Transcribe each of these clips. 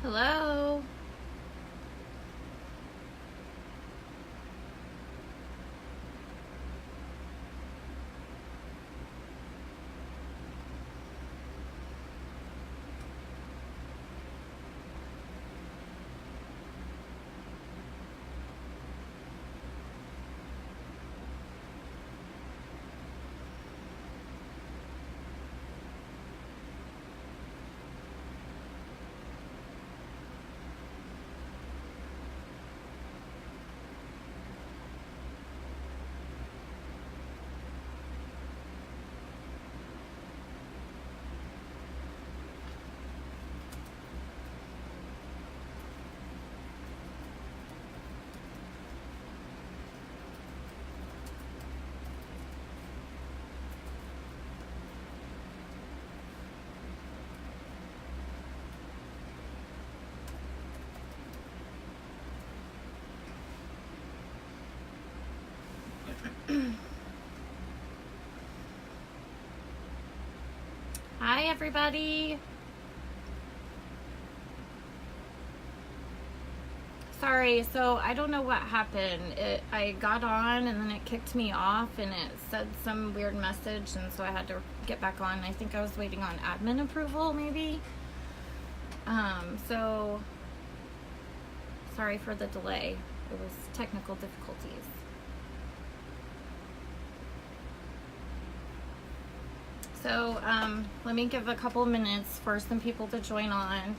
Hello. Hi, everybody. Sorry, so I don't know what happened. I got on and then it kicked me off and it said some weird message, and so I had to get back on. I think I was waiting on admin approval, maybe. So sorry for the delay. It was technical difficulties. So let me give a couple minutes for some people to join on.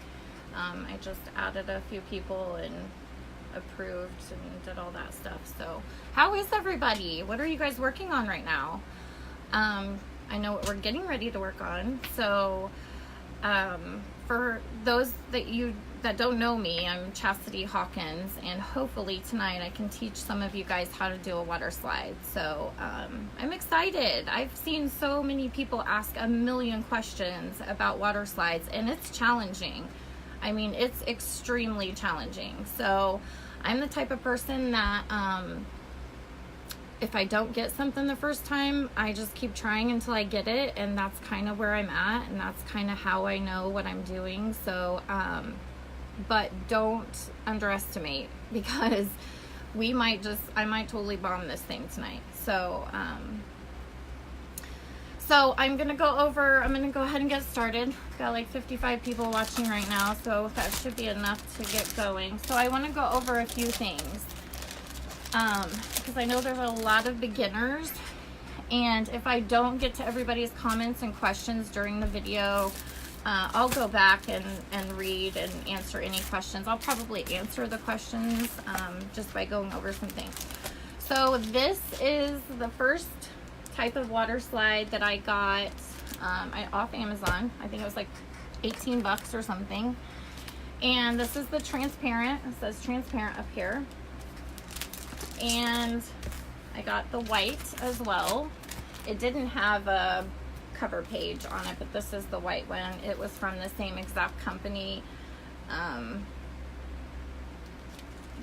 I just added a few people and approved and did all that stuff. So how is everybody? What are you guys working on right now? I know what we're getting ready to work on. So for those that don't know me, I'm Chastity Hawkins, and hopefully tonight I can teach some of you guys how to do a water slide. So I'm excited. I've seen so many people ask a million questions about water slides, and it's challenging. I mean, it's extremely challenging. So I'm the type of person that if I don't get something the first time, I just keep trying until I get it, and that's kind of where I'm at, and that's kind of how I know what I'm doing. So but don't underestimate, because I might totally bomb this thing tonight. So I'm gonna go ahead and get started. Got like 55 people watching right now, so that should be enough to get going. So I want to go over a few things because I know there's a lot of beginners, and if I don't get to everybody's comments and questions during the video, I'll go back and read and answer any questions. I'll probably answer the questions just by going over some things. So this is the first type of water slide that I got off Amazon. I think it was like 18 bucks or something. And this is the transparent. It says transparent up here. And I got the white as well. It didn't have a cover page on it, but this is the white one. It was from the same exact company,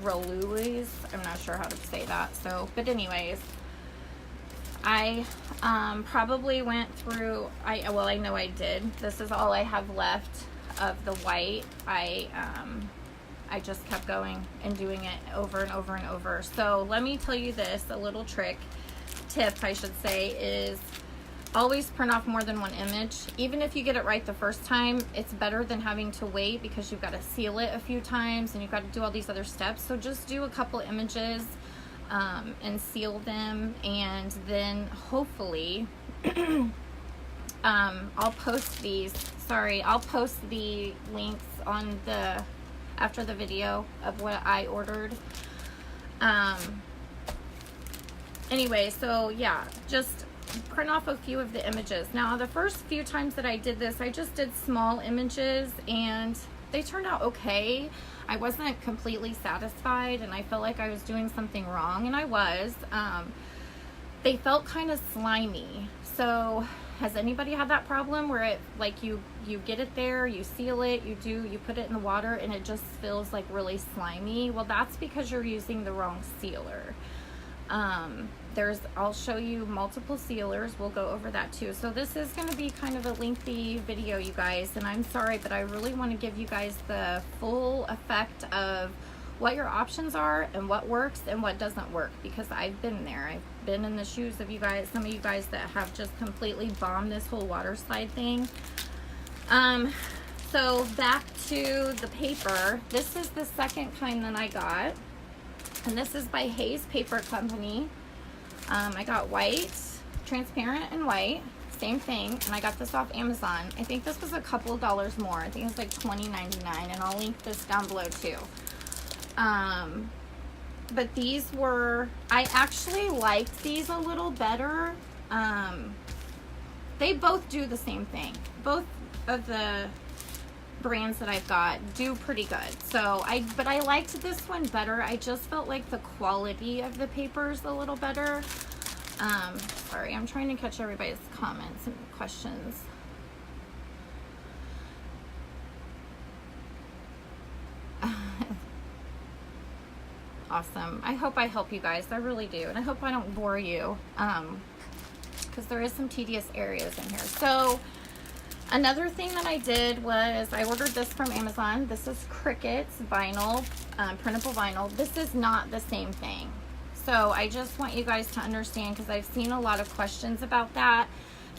Rollouis. I'm not sure how to say that. So, but anyways, I probably went through, I know I did. This is all I have left of the white. I just kept going and doing it over and over and over. So let me tell you this, a little tip I should say, is always print off more than one image. Even if you get it right the first time, it's better than having to wait, because you've got to seal it a few times and you've got to do all these other steps. So just do a couple images and seal them, and then hopefully I'll post the links on after the video of what I ordered. Anyway, so yeah, just print off a few of the images. Now the first few times that I did this, I just did small images and they turned out okay. I wasn't completely satisfied and I felt like I was doing something wrong, and I was. They felt kind of slimy. So has anybody had that problem where it, like, you get it there, you seal it, you put it in the water and it just feels like really slimy? Well, that's because you're using the wrong sealer. I'll show you multiple sealers. We'll go over that too. So this is going to be kind of a lengthy video, you guys, and I'm sorry, but I really want to give you guys the full effect of what your options are and what works and what doesn't work, because I've been there. I've been in the shoes of you guys, some of you guys that have just completely bombed this whole water slide thing. So back to the paper. This is the second kind that I got, and this is by Hayes Paper Company. I got white, transparent and white, same thing, and I got this off Amazon. I think this was a couple of dollars more. I think it's like $20.99, and I'll link this down below too. But these were, I actually liked these a little better. They both do the same thing. Both of the brands that I've got do pretty good. But I liked this one better. I just felt like the quality of the paper is a little better. Sorry, I'm trying to catch everybody's comments and questions. Awesome. I hope I help you guys. I really do. And I hope I don't bore you, because there is some tedious areas in here. So another thing that I did was I ordered this from Amazon. This is Cricut's vinyl, printable vinyl. This is not the same thing. So I just want you guys to understand, because I've seen a lot of questions about that.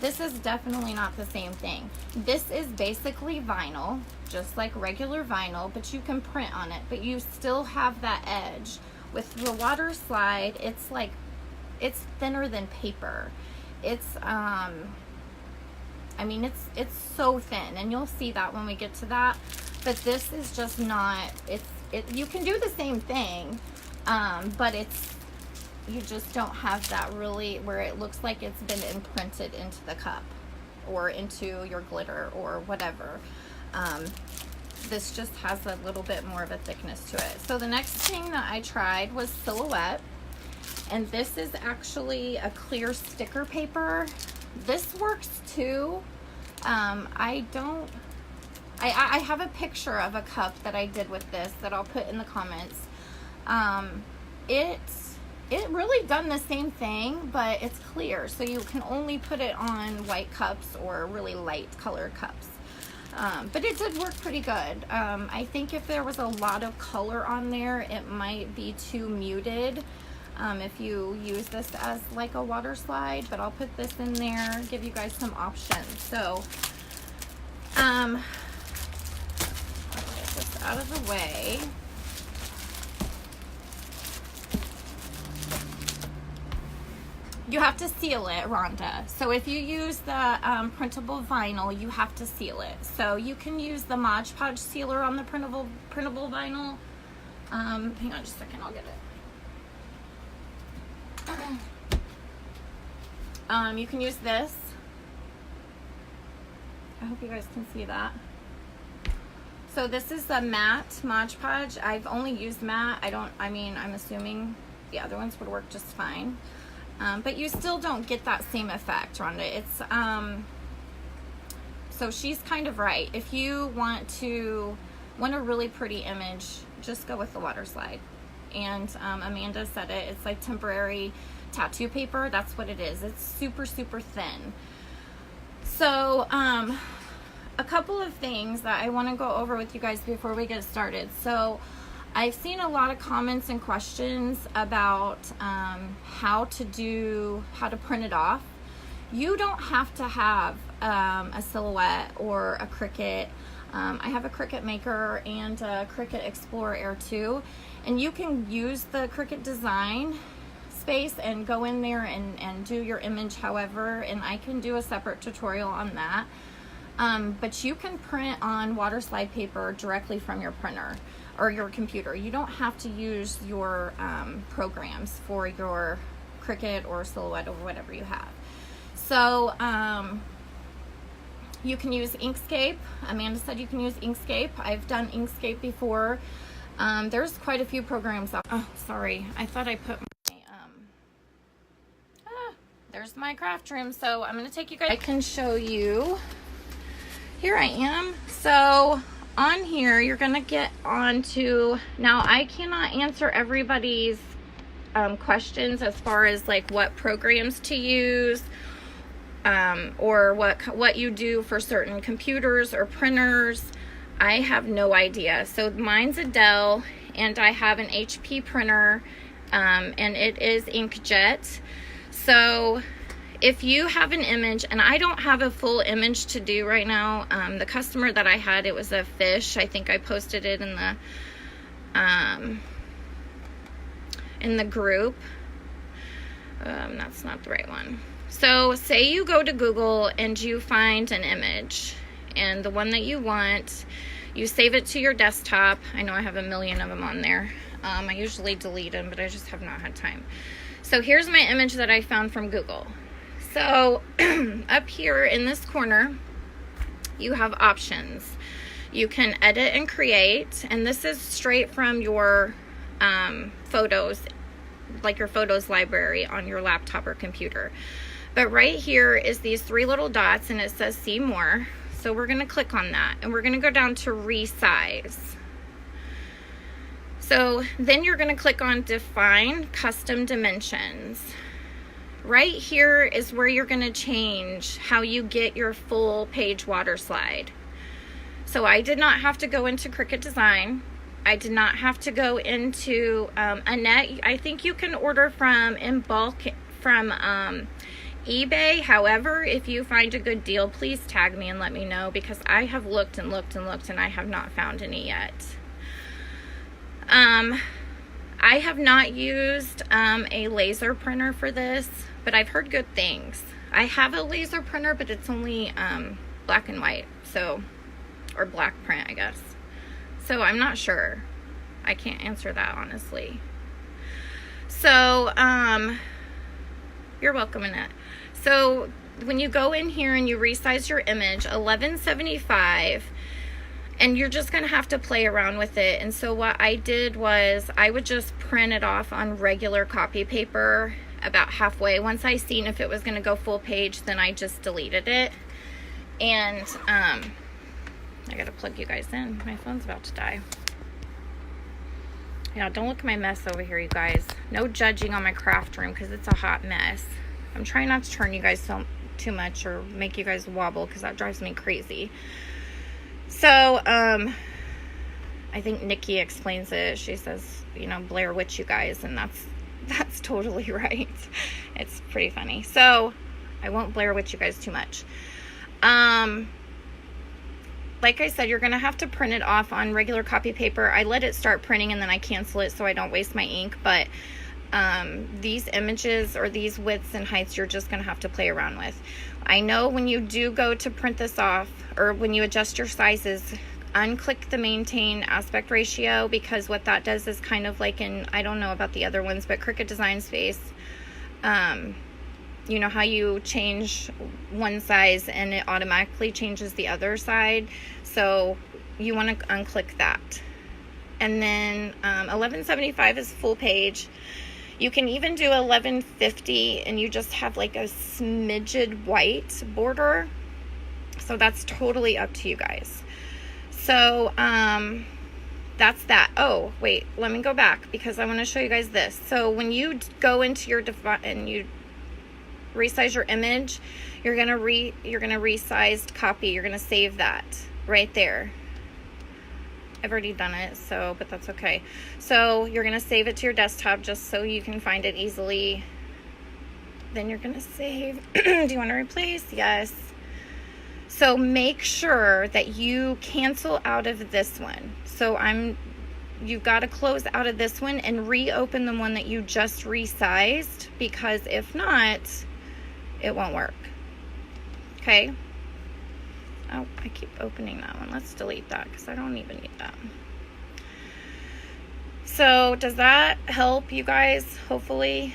This is definitely not the same thing. This is basically vinyl, just like regular vinyl, but you can print on it, but you still have that edge. With the water slide, it's like, it's thinner than paper. It's, I mean, it's so thin, and you'll see that when we get to that. But this is just not, you can do the same thing, but you just don't have that really where it looks like it's been imprinted into the cup or into your glitter or whatever. This just has a little bit more of a thickness to it. So the next thing that I tried was Silhouette, and this is actually a clear sticker paper. This works too. I have a picture of a cup that I did with this that I'll put in the comments. It really done the same thing, but it's clear, so you can only put it on white cups or really light colored cups. But it did work pretty good. I think if there was a lot of color on there, it might be too muted if you use this as like a water slide, but I'll put this in there, give you guys some options. So I'll get this out of the way. You have to seal it, Rhonda. So if you use the printable vinyl, you have to seal it. So you can use the Mod Podge sealer on the printable vinyl. Hang on just a second, I'll get it. You can use this. I hope you guys can see that. So this is the matte Mod Podge. I've only used matte. I'm assuming the other ones would work just fine. But you still don't get that same effect, Rhonda. It's, so she's kind of right. If you want a really pretty image, just go with the water slide. And Amanda said it, it's like temporary tattoo paper. That's what it is. It's super, super thin. So, a couple of things that I want to go over with you guys before we get started. So, I've seen a lot of comments and questions about how to print it off. You don't have to have a Silhouette or a Cricut. I have a Cricut Maker and a Cricut Explorer Air 2, and you can use the Cricut design space and go in there and do your image however, and I can do a separate tutorial on that. But you can print on water slide paper directly from your printer or your computer. You don't have to use your programs for your Cricut or Silhouette or whatever you have. So you can use Inkscape. Amanda said you can use Inkscape. I've done Inkscape before. There's quite a few programs out. Oh, sorry. I thought I put my there's my craft room. So I'm going to take you guys. I can show you. Here I am. So on here, you're going to get onto, now I cannot answer everybody's questions as far as like what programs to use, or what you do for certain computers or printers, I have no idea. So mine's a Dell, and I have an HP printer, and it is inkjet. So if you have an image, and I don't have a full image to do right now, the customer that I had, it was a fish. I think I posted it in the group. That's not the right one. So say you go to Google and you find an image, and the one that you want, you save it to your desktop. I know I have a million of them on there. I usually delete them, but I just have not had time. So here's my image that I found from Google. So up here in this corner, you have options. You can edit and create, and this is straight from your photos, like your photos library on your laptop or computer. But right here is these 3 little dots, and it says see more. So we're going to click on that, and we're going to go down to resize. So then you're going to click on define custom dimensions. Right here is where you're going to change how you get your full Page Waterslide. So I did not have to go into Cricut Design. I did not have to go into Annette. I think you can order from in bulk from eBay. However, if you find a good deal, please tag me and let me know, because I have looked and looked and looked, and I have not found any yet. I have not used a laser printer for this, but I've heard good things. I have a laser printer, but it's only black and white, so, or black print, I guess. So I'm not sure. I can't answer that honestly. So you're welcome, Annette. So when you go in here and you resize your image, 1175, and you're just going to have to play around with it. And so what I did was I would just print it off on regular copy paper about halfway. Once I seen if it was going to go full page, then I just deleted it. And I got to plug you guys in. My phone's about to die. Yeah, don't look at my mess over here, you guys. No judging on my craft room, because it's a hot mess. I'm trying not to turn you guys too much or make you guys wobble, because that drives me crazy. So, I think Nikki explains it. She says, you know, Blair Witch, you guys, and that's totally right. It's pretty funny. So, I won't Blair Witch you guys too much. Like I said, you're going to have to print it off on regular copy paper. I let it start printing and then I cancel it so I don't waste my ink, but these images or these widths and heights you're just going to have to play around with. I know when you do go to print this off, or when you adjust your sizes, unclick the maintain aspect ratio, because what that does is kind of like in, I don't know about the other ones, but Cricut Design Space, you know how you change one size and it automatically changes the other side. So you want to unclick that. And then 1175 is full page. You can even do 1150 and you just have like a smidged white border. So that's totally up to you guys. So that's that. Oh, wait, let me go back because I want to show you guys this. So when you go into your and you resize your image, you're gonna resize copy. You're gonna save that right there. I've already done it, so, but that's okay. So you're gonna save it to your desktop just so you can find it easily. Then you're gonna save. Do you want to replace? Yes. So make sure that you cancel out of this one. So you've got to close out of this one and reopen the one that you just resized, because if not, it won't work. Okay. Oh, I keep opening that one. Let's delete that because I don't even need that. So does that help you guys? Hopefully.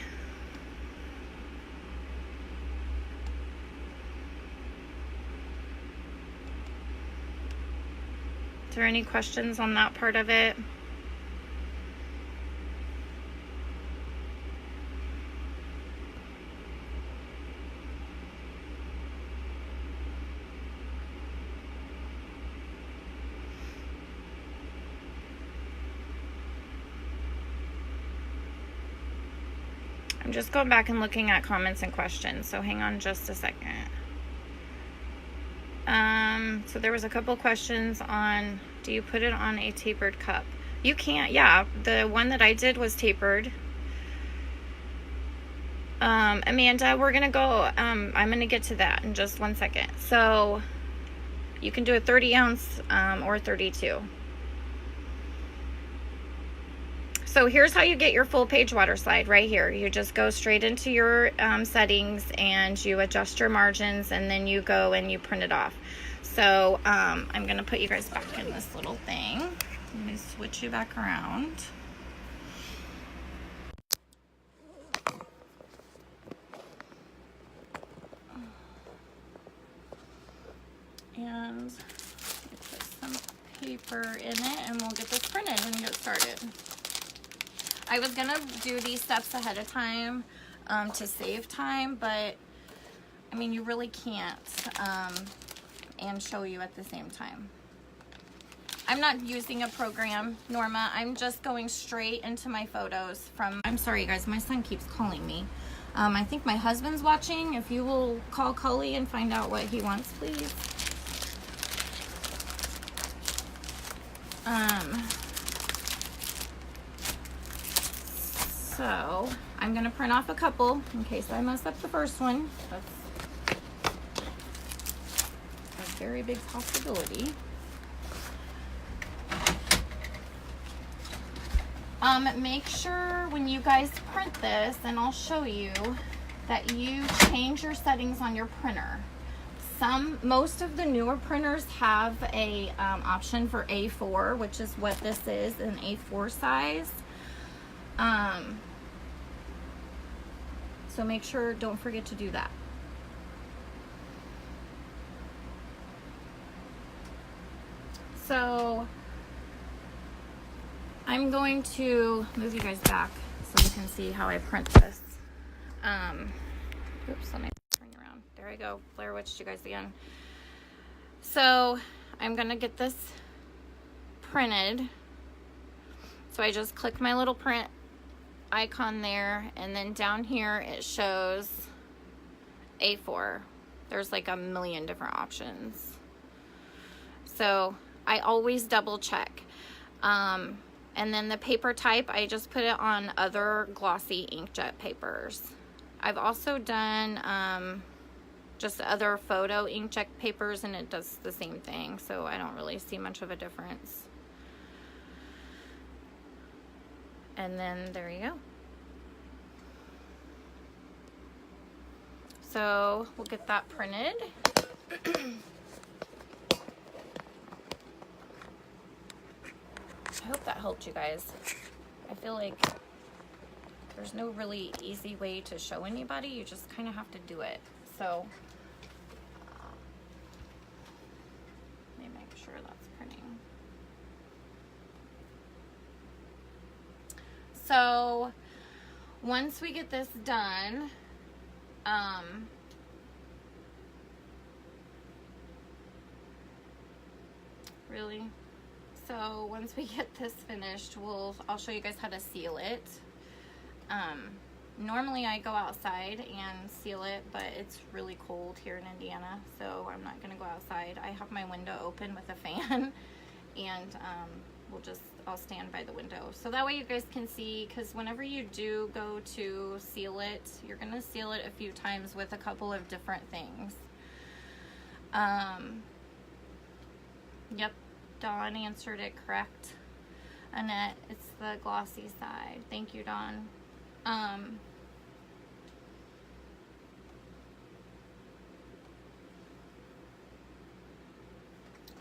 Is there any questions on that part of it? I'm just going back and looking at comments and questions, so hang on just a second. So there was a couple questions on, do you put it on a tapered cup? You can't, yeah. The one that I did was tapered. Amanda, we're gonna go, I'm gonna get to that in just 1 second. So you can do a 30 ounce or 32. So here's how you get your full page water slide right here. You just go straight into your settings and you adjust your margins, and then you go and you print it off. So I'm going to put you guys back in this little thing. Let me switch you back around. And put some paper in it, and we'll get this printed and get started. I was gonna do these steps ahead of time to save time, but I mean, you really can't and show you at the same time. I'm not using a program, Norma. I'm just going straight into my photos from, I'm sorry you guys, my son keeps calling me. I think my husband's watching. If you will call Cully and find out what he wants, please. So I'm gonna print off a couple in case I mess up the first one. That's a very big possibility. Make sure when you guys print this, and I'll show you, that you change your settings on your printer. Most of the newer printers have a option for A4, which is what this is, an A4 size. So make sure, don't forget to do that. So I'm going to move you guys back so you can see how I print this. Oops, let me turn around. There I go. Blair Witched you guys again. So I'm gonna get this printed. So I just click my little print icon there, and then down here it shows A4. There's like a million different options. So I always double check. And then the paper type, I just put it on other glossy inkjet papers. I've also done just other photo inkjet papers, and it does the same thing, so I don't really see much of a difference. And then there you go. So we'll get that printed. I hope that helped you guys. I feel like there's no really easy way to show anybody. You just kind of have to do it. So let me make sure that's printing. So once we get this done, really? So once we get this finished, I'll show you guys how to seal it. Normally I go outside and seal it, but it's really cold here in Indiana, so I'm not gonna go outside. I have my window open with a fan, and I'll stand by the window. So that way you guys can see, because whenever you do go to seal it, you're gonna seal it a few times with a couple of different things. Yep. Dawn answered it correct. Annette, it's the glossy side. Thank you, Dawn.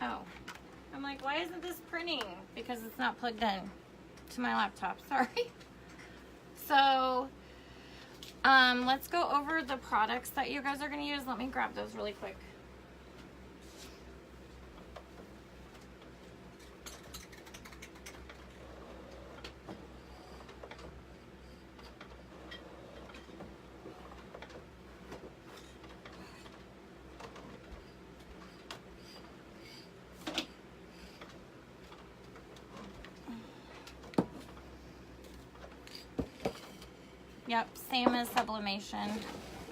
Oh, I'm like, why isn't this printing? Because it's not plugged in to my laptop. Sorry. So, let's go over the products that you guys are going to use. Let me grab those really quick. Yep, same as sublimation.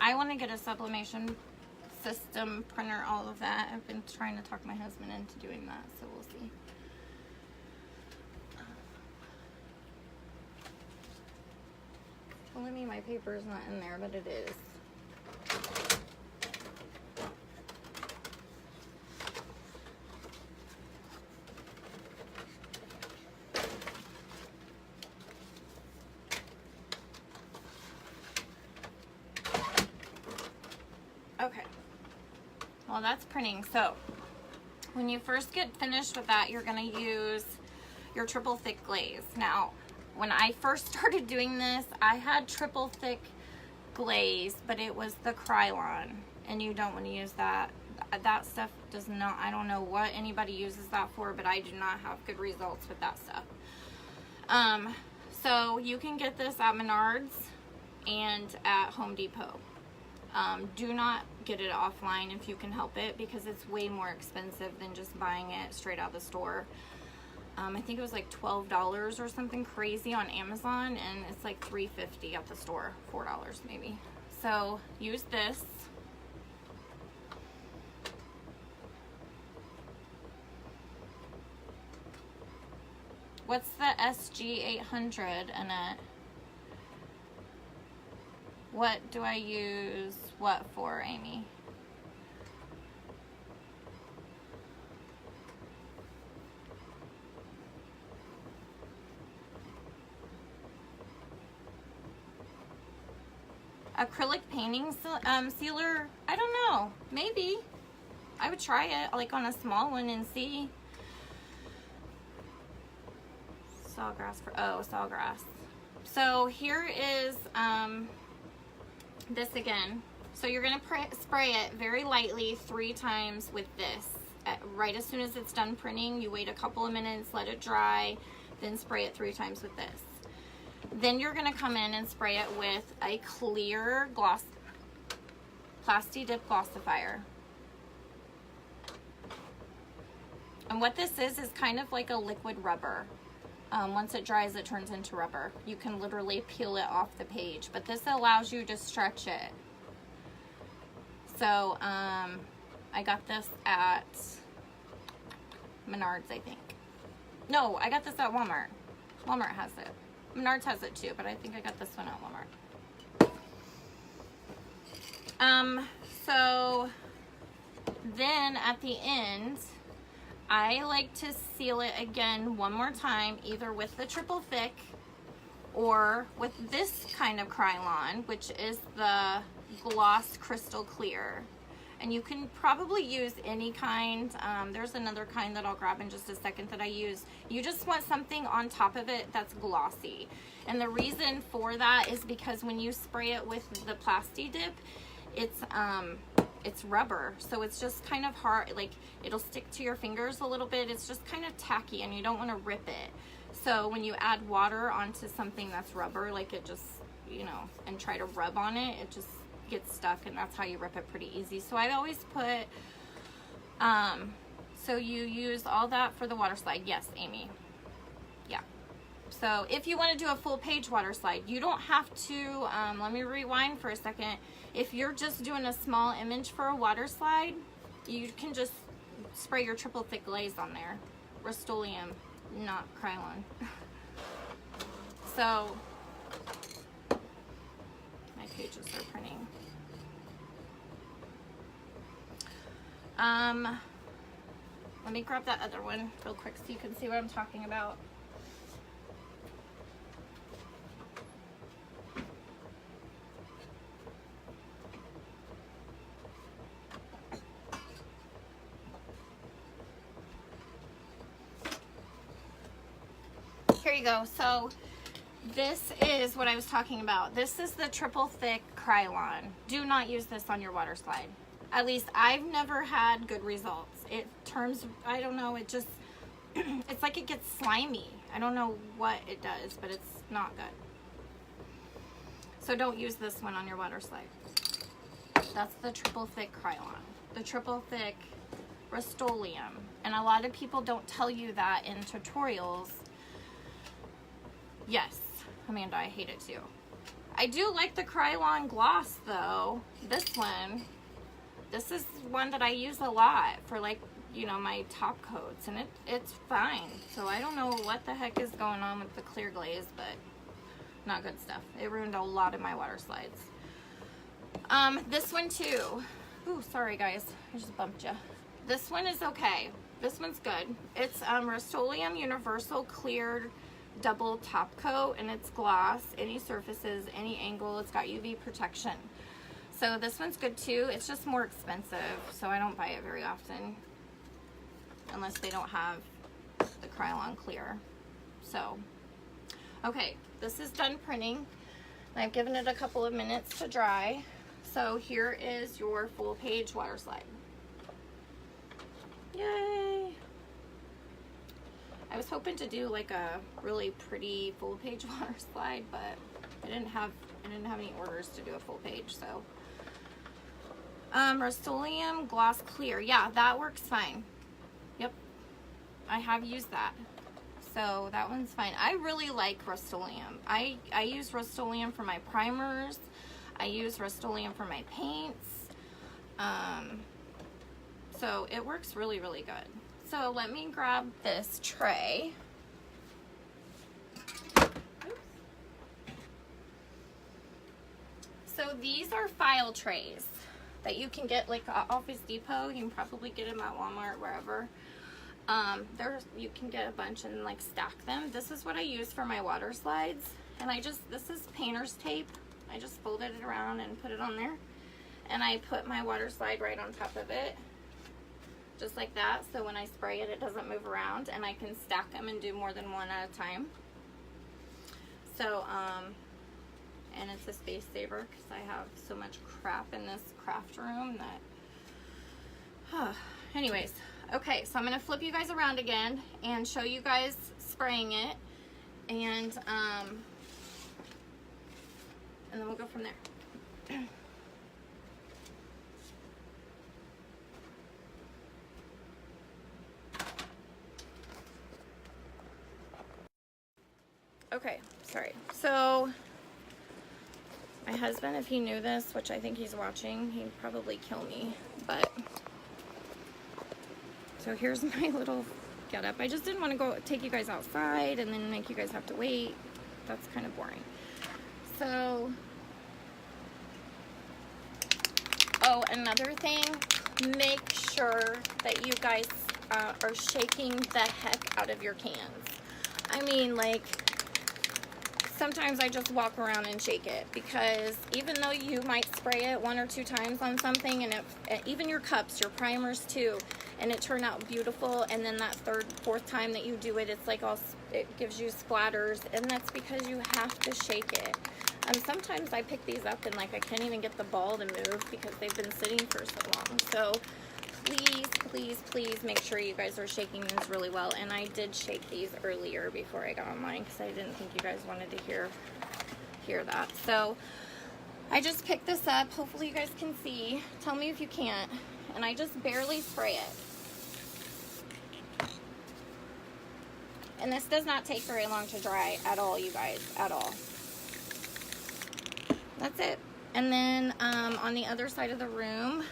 I want to get a sublimation system printer, all of that. I've been trying to talk my husband into doing that, so we'll see. Telling me my paper is not in there, but it is. Okay, well that's printing. So when you first get finished with that, you're going to use your triple thick glaze. Now, when I first started doing this, I had triple thick glaze, but it was the Krylon, and you don't want to use that. That stuff does not, I don't know what anybody uses that for, but I do not have good results with that stuff. So you can get this at Menards and at Home Depot. Do not get it offline if you can help it, because it's way more expensive than just buying it straight out of the store. I think it was like $12 or something crazy on Amazon, and it's like $3.50 at the store, $4 maybe. So use this. What's the SG800 in it? What do I use what for, Amy? Acrylic painting sealer? I don't know. Maybe. I would try it like on a small one and see. Sawgrass for, oh, sawgrass. So here is this again. So you're going to spray it very lightly 3 times with this. Right as soon as it's done printing, you wait a couple of minutes, let it dry, then spray it 3 times with this. Then you're going to come in and spray it with a clear gloss, Plasti Dip glossifier. And what this is kind of like a liquid rubber. Once it dries, it turns into rubber. You can literally peel it off the page, but this allows you to stretch it. So I got this at Menards, I think. No, I got this at Walmart. Walmart has it. Menards has it too, but I think I got this one at Walmart. So then at the end, I like to seal it again one more time, either with the triple thick or with this kind of Krylon, which is the gloss crystal clear. And you can probably use any kind. There's another kind that I'll grab in just a second that I use. You just want something on top of it that's glossy. And the reason for that is because when you spray it with the Plasti Dip, it's rubber, so it's just kind of hard, like it'll stick to your fingers a little bit. It's just kind of tacky and you don't want to rip it. So when you add water onto something that's rubber, like it just, you know, and try to rub on it, it just gets stuck, and that's how you rip it pretty easy. So I always put, so you use all that for the water slide. Yes, Amy. Yeah. So if you want to do a full page water slide, you don't have to, let me rewind for a second. If you're just doing a small image for a water slide, you can just spray your triple thick glaze on there. Rust-Oleum, not Krylon. So, my pages are printing. Let me grab that other one real quick so you can see what I'm talking about. Here you go. So this is what I was talking about. This is the triple thick Krylon. Do not use this on your water slide. At least I've never had good results. It turns, I don't know, it just, it's like it gets slimy. I don't know what it does, but it's not good. So don't use this one on your water slide. That's the triple thick Krylon. The triple thick Rust-Oleum. And a lot of people don't tell you that in tutorials. Yes, Amanda, I hate it too. I do like the Krylon gloss though. This one. This is one that I use a lot for, like, you know, my top coats, and it's fine. So I don't know what the heck is going on with the clear glaze, but not good stuff. It ruined a lot of my water slides. This one too. Ooh, sorry guys, I just bumped you. This one is okay. This one's good. It's Rust-Oleum Universal Cleared Double Top Coat, and it's gloss, any surfaces, any angle. It's got UV protection. So this one's good too. It's just more expensive, so I don't buy it very often unless they don't have the Krylon Clear. So, okay, this is done printing. I've given it a couple of minutes to dry. So here is your full page water slide. Yay! I was hoping to do like a really pretty full page water slide, but I didn't have any orders to do a full page, so. Rust-Oleum Gloss Clear. Yeah, that works fine. Yep. I have used that. So that one's fine. I really like Rust-Oleum. I use Rust-Oleum for my primers. I use Rust-Oleum for my paints. So it works really, really good. So let me grab this tray. Oops. So these are file trays that you can get like Office Depot. You can probably get them at Walmart, wherever. You can get a bunch and like stack them. This is what I use for my water slides. And this is painter's tape. I just folded it around and put it on there. And I put my water slide right on top of it. Just like that. So when I spray it, it doesn't move around. And I can stack them and do more than one at a time. So, and it's a space saver because I have so much crap in this craft room that, anyways, okay, so I'm going to flip you guys around again and show you guys spraying it, and then we'll go from there. Okay, sorry. So my husband, if he knew this, which I think he's watching, he'd probably kill me, but so here's my little getup. I just didn't want to go take you guys outside and then make you guys have to wait. That's kind of boring. So, oh, another thing, make sure that you guys are shaking the heck out of your cans. I mean, like, sometimes I just walk around and shake it, because even though you might spray it 1 or 2 times on something, and even your cups, your primers too, and it turned out beautiful, and then that 3rd, 4th time that you do it, it's like it gives you splatters, and that's because you have to shake it. Sometimes I pick these up and like I can't even get the ball to move because they've been sitting for so long. So please, please, please make sure you guys are shaking these really well. And I did shake these earlier before I got online because I didn't think you guys wanted to hear that. So I just picked this up. Hopefully you guys can see. Tell me if you can't. And I just barely spray it. And this does not take very long to dry at all, you guys, at all. That's it. And then on the other side of the room,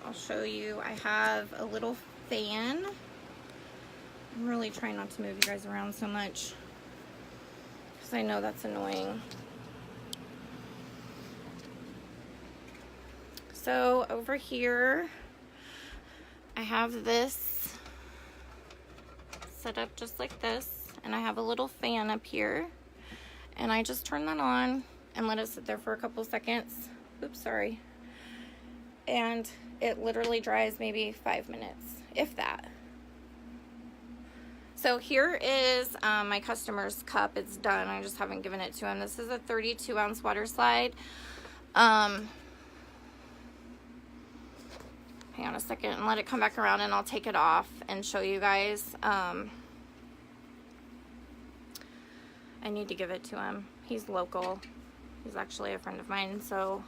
I'll show you, I have a little fan. I'm really trying not to move you guys around so much because I know that's annoying. So over here, I have this set up just like this, and I have a little fan up here, and I just turn that on and let it sit there for a couple seconds. Oops, sorry. And it literally dries maybe 5 minutes, if that. So here is my customer's cup. It's done. I just haven't given it to him. This is a 32-ounce water slide. Hang on a second and let it come back around, and I'll take it off and show you guys. I need to give it to him. He's local. He's actually a friend of mine, so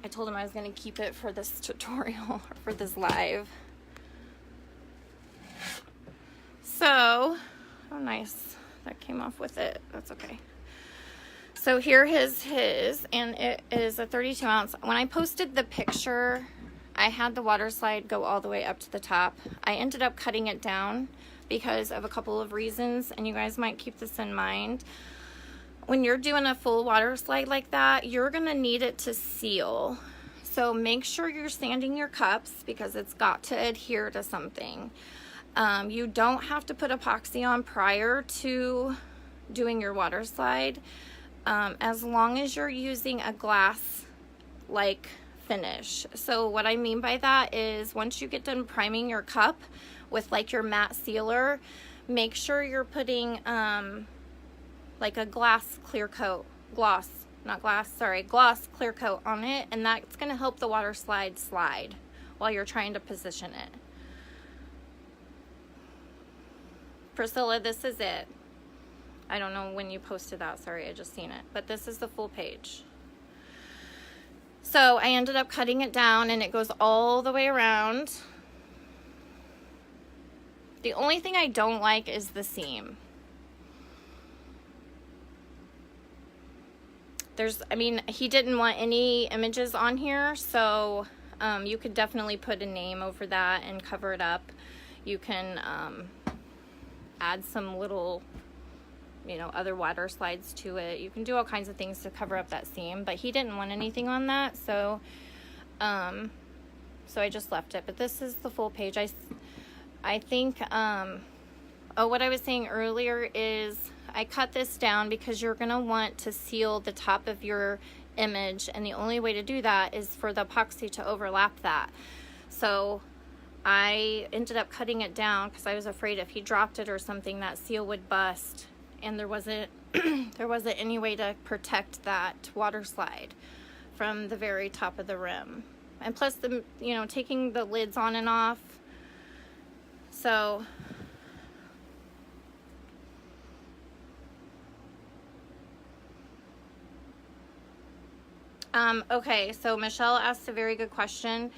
I told him I was going to keep it for this tutorial, or for this live. So, oh nice, that came off with it. That's okay. So here is his, and it is a 32 ounce. When I posted the picture, I had the water slide go all the way up to the top. I ended up cutting it down because of a couple of reasons, and you guys might keep this in mind. When you're doing a full water slide like that, you're gonna need it to seal. So make sure you're sanding your cups because it's got to adhere to something. You don't have to put epoxy on prior to doing your water slide, as long as you're using a glass-like finish. So what I mean by that is once you get done priming your cup with like your matte sealer, make sure you're putting like a gloss clear coat on it, and that's going to help the water slide while you're trying to position it. Priscilla, this is it. I don't know when you posted that, sorry, I just seen it, but this is the full page. So I ended up cutting it down, and it goes all the way around. The only thing I don't like is the seam. I mean, he didn't want any images on here, so you could definitely put a name over that and cover it up. You can add some little, you know, other water slides to it. You can do all kinds of things to cover up that seam, but he didn't want anything on that, so so I just left it. But this is the full page. I think what I was saying earlier is I cut this down because you're going to want to seal the top of your image, and the only way to do that is for the epoxy to overlap that. So I ended up cutting it down because I was afraid if he dropped it or something, that seal would bust, and there wasn't any way to protect that water slide from the very top of the rim. And plus, taking the lids on and off. So okay, so Michelle asked a very good question.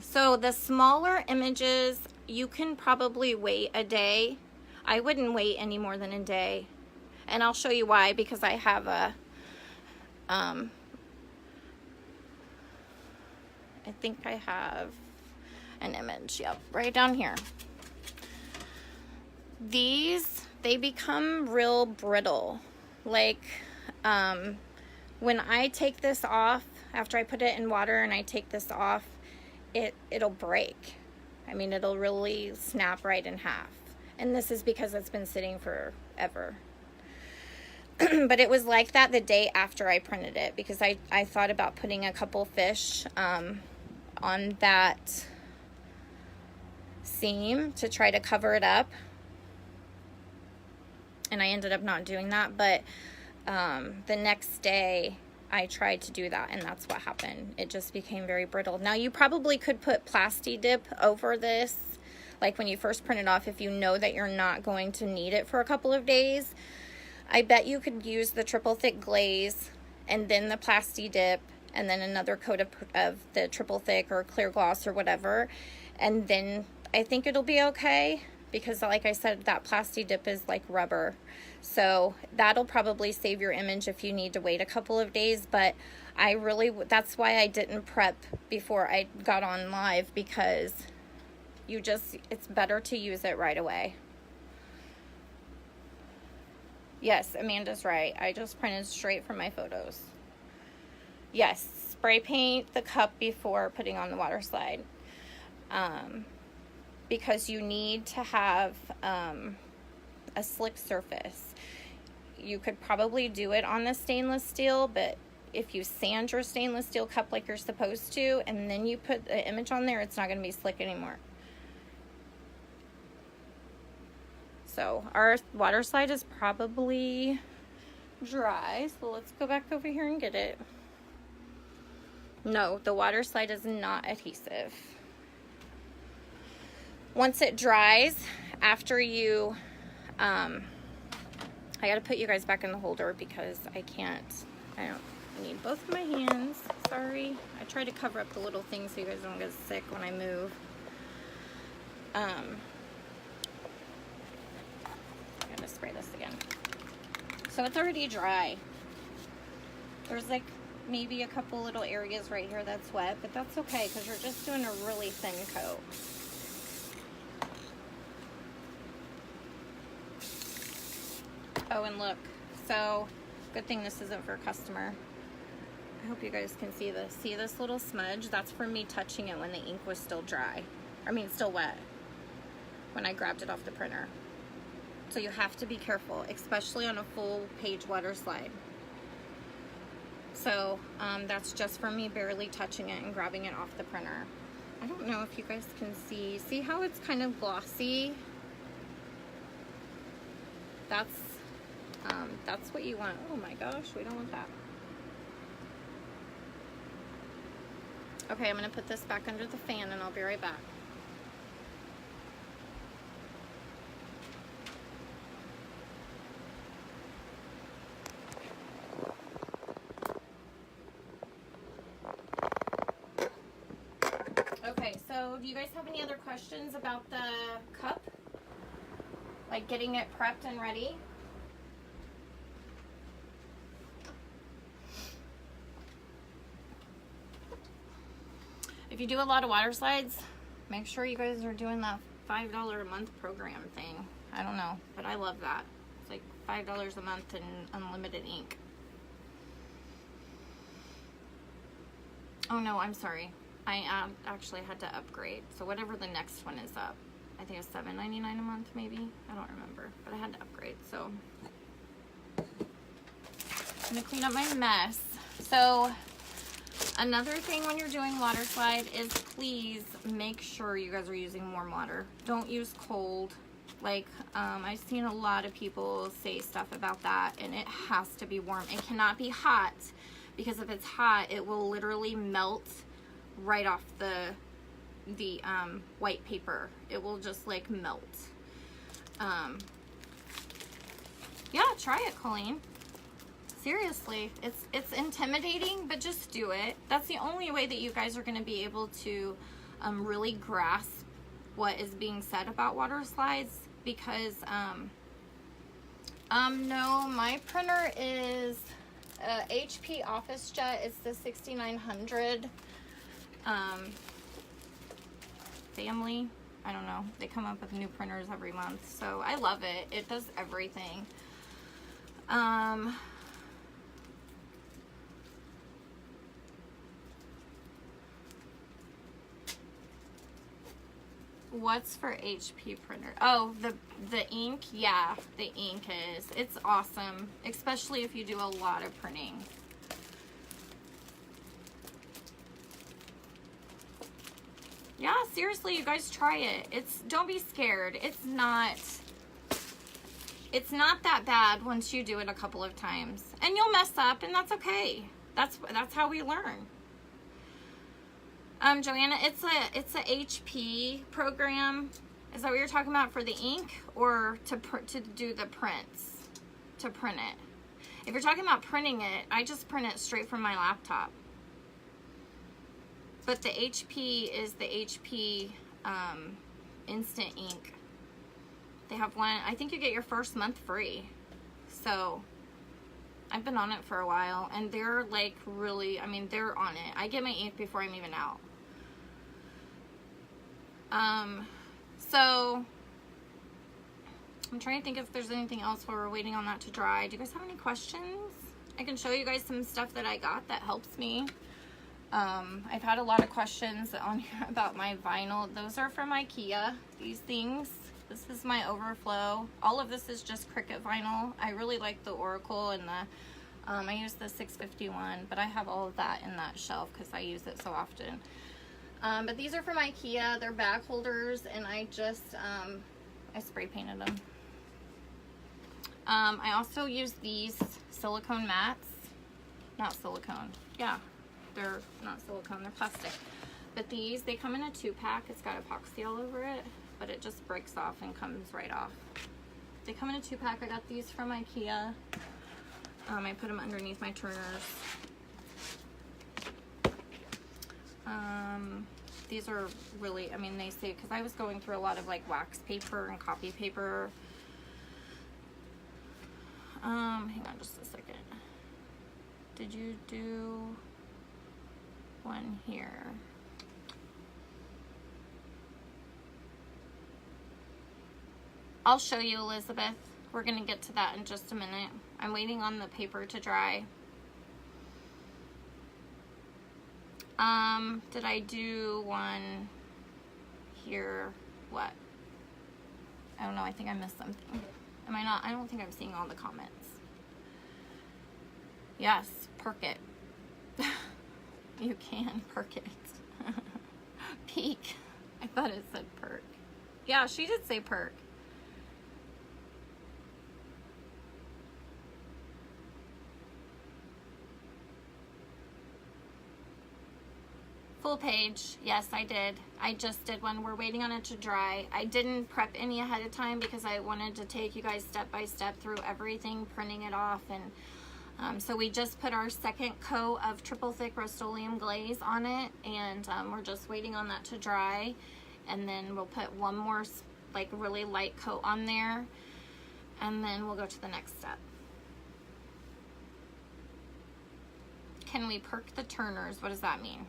So the smaller images, you can probably wait a day. I wouldn't wait any more than a day. And I'll show you why, because I have I think I have an image, yep, right down here. These, they become real brittle. Like, when I take this off, after I put it in water and I take this off, it'll break. I mean, it'll really snap right in half. And this is because it's been sitting forever. But it was like that the day after I printed it, because I thought about putting a couple fish on that seam to try to cover it up. And I ended up not doing that, but the next day I tried to do that, and that's what happened. It just became very brittle. Now, you probably could put Plasti Dip over this, like when you first print it off, if you know that you're not going to need it for a couple of days. I bet you could use the triple thick glaze and then the Plasti Dip and then another coat of the triple thick or clear gloss or whatever, and then I think it'll be okay, because like I said, that Plasti Dip is like rubber, so that'll probably save your image if you need to wait a couple of days. But that's why I didn't prep before I got on live, because it's better to use it right away. Yes, Amanda's right. I just printed straight from my photos. Yes, spray paint the cup before putting on the water slide. Because you need to have a slick surface. You could probably do it on the stainless steel, but if you sand your stainless steel cup like you're supposed to, and then you put the image on there, it's not going to be slick anymore. So our water slide is probably dry, so let's go back over here and get it. No, the water slide is not adhesive. Once it dries, after you, I gotta put you guys back in the holder because I need both of my hands. Sorry. I try to cover up the little things so you guys don't get sick when I move. spray this again. So it's already dry. There's like maybe a couple little areas right here that's wet, but that's okay because we're just doing a really thin coat. Oh, and look, so good thing this isn't for a customer. I hope you guys can see this. See this little smudge? That's from me touching it when the ink was still dry. I mean, still wet when I grabbed it off the printer. So you have to be careful, especially on a full page water slide. So that's just from me barely touching it and grabbing it off the printer. I don't know if you guys can see. See how it's kind of glossy? That's what you want. Oh my gosh, we don't want that. Okay, I'm gonna put this back under the fan and I'll be right back. Okay, so do you guys have any other questions about the cup? Like getting it prepped and ready? If you do a lot of water slides, make sure you guys are doing that $5 a month program thing. I don't know, but I love that. It's like $5 a month and unlimited ink. Oh no, I'm sorry. I actually had to upgrade. So whatever the next one is up, I think it's $7.99 a month maybe. I don't remember, but I had to upgrade. So I'm gonna clean up my mess. So another thing when you're doing water slide is please make sure you guys are using warm water. Don't use cold. Like I've seen a lot of people say stuff about that, and it has to be warm. It cannot be hot, because if it's hot, it will literally melt right off the white paper. It will just like melt. Yeah, try it, Colleen. Seriously, it's intimidating, but just do it. That's the only way that you guys are going to be able to really grasp what is being said about water slides, because no, my printer is HP OfficeJet. It's the 6900 family. I don't know, they come up with new printers every month, so I love it. It does everything. What's for HP printer? Oh, the ink. Yeah, the ink is. It's awesome, especially if you do a lot of printing. Yeah, seriously, you guys try it. Don't be scared. It's not that bad once you do it a couple of times. And you'll mess up, and that's okay. That's how we learn. Joanna, it's a HP program. Is that what you're talking about for the ink, or to do the prints, to print it? If you're talking about printing it, I just print it straight from my laptop. But the HP is the HP Instant Ink. They have one. I think you get your first month free. So I've been on it for a while, and they're like really, I mean, they're on it. I get my ink before I'm even out. So I'm trying to think if there's anything else while we're waiting on that to dry. Do you guys have any questions? I can show you guys some stuff that I got that helps me. I've had a lot of questions on here about my vinyl. Those are from IKEA, these things. This is my overflow. All of this is just Cricut vinyl. I really like the Oracle and the, I use the 651, but I have all of that in that shelf because I use it so often. But these are from IKEA. They're bag holders, and I just, I spray painted them. I also use these silicone mats. Not silicone. Yeah, they're not silicone, they're plastic. But these, they come in a 2-pack. It's got epoxy all over it, but it just breaks off and comes right off. They come in a 2-pack. I got these from IKEA. I put them underneath my turners. These are really, I mean, they say, because I was going through a lot of like wax paper and copy paper Hang on just a second. Did you do one here? I'll show you, Elizabeth. We're gonna get to that in just a minute. I'm waiting on the paper to dry. Did I do one here? What? I don't know, I think I missed something. Am I not? I don't think I'm seeing all the comments. Yes, perk it. You can perk it. Peak. I thought it said perk. Yeah, she did say perk. Full page. Yes, I did. I just did one. We're waiting on it to dry. I didn't prep any ahead of time because I wanted to take you guys step by step through everything, printing it off, and so we just put our second coat of triple thick Rust-Oleum glaze on it, and we're just waiting on that to dry, and then we'll put one more like really light coat on there, and then we'll go to the next step. Can we perk the turners? What does that mean?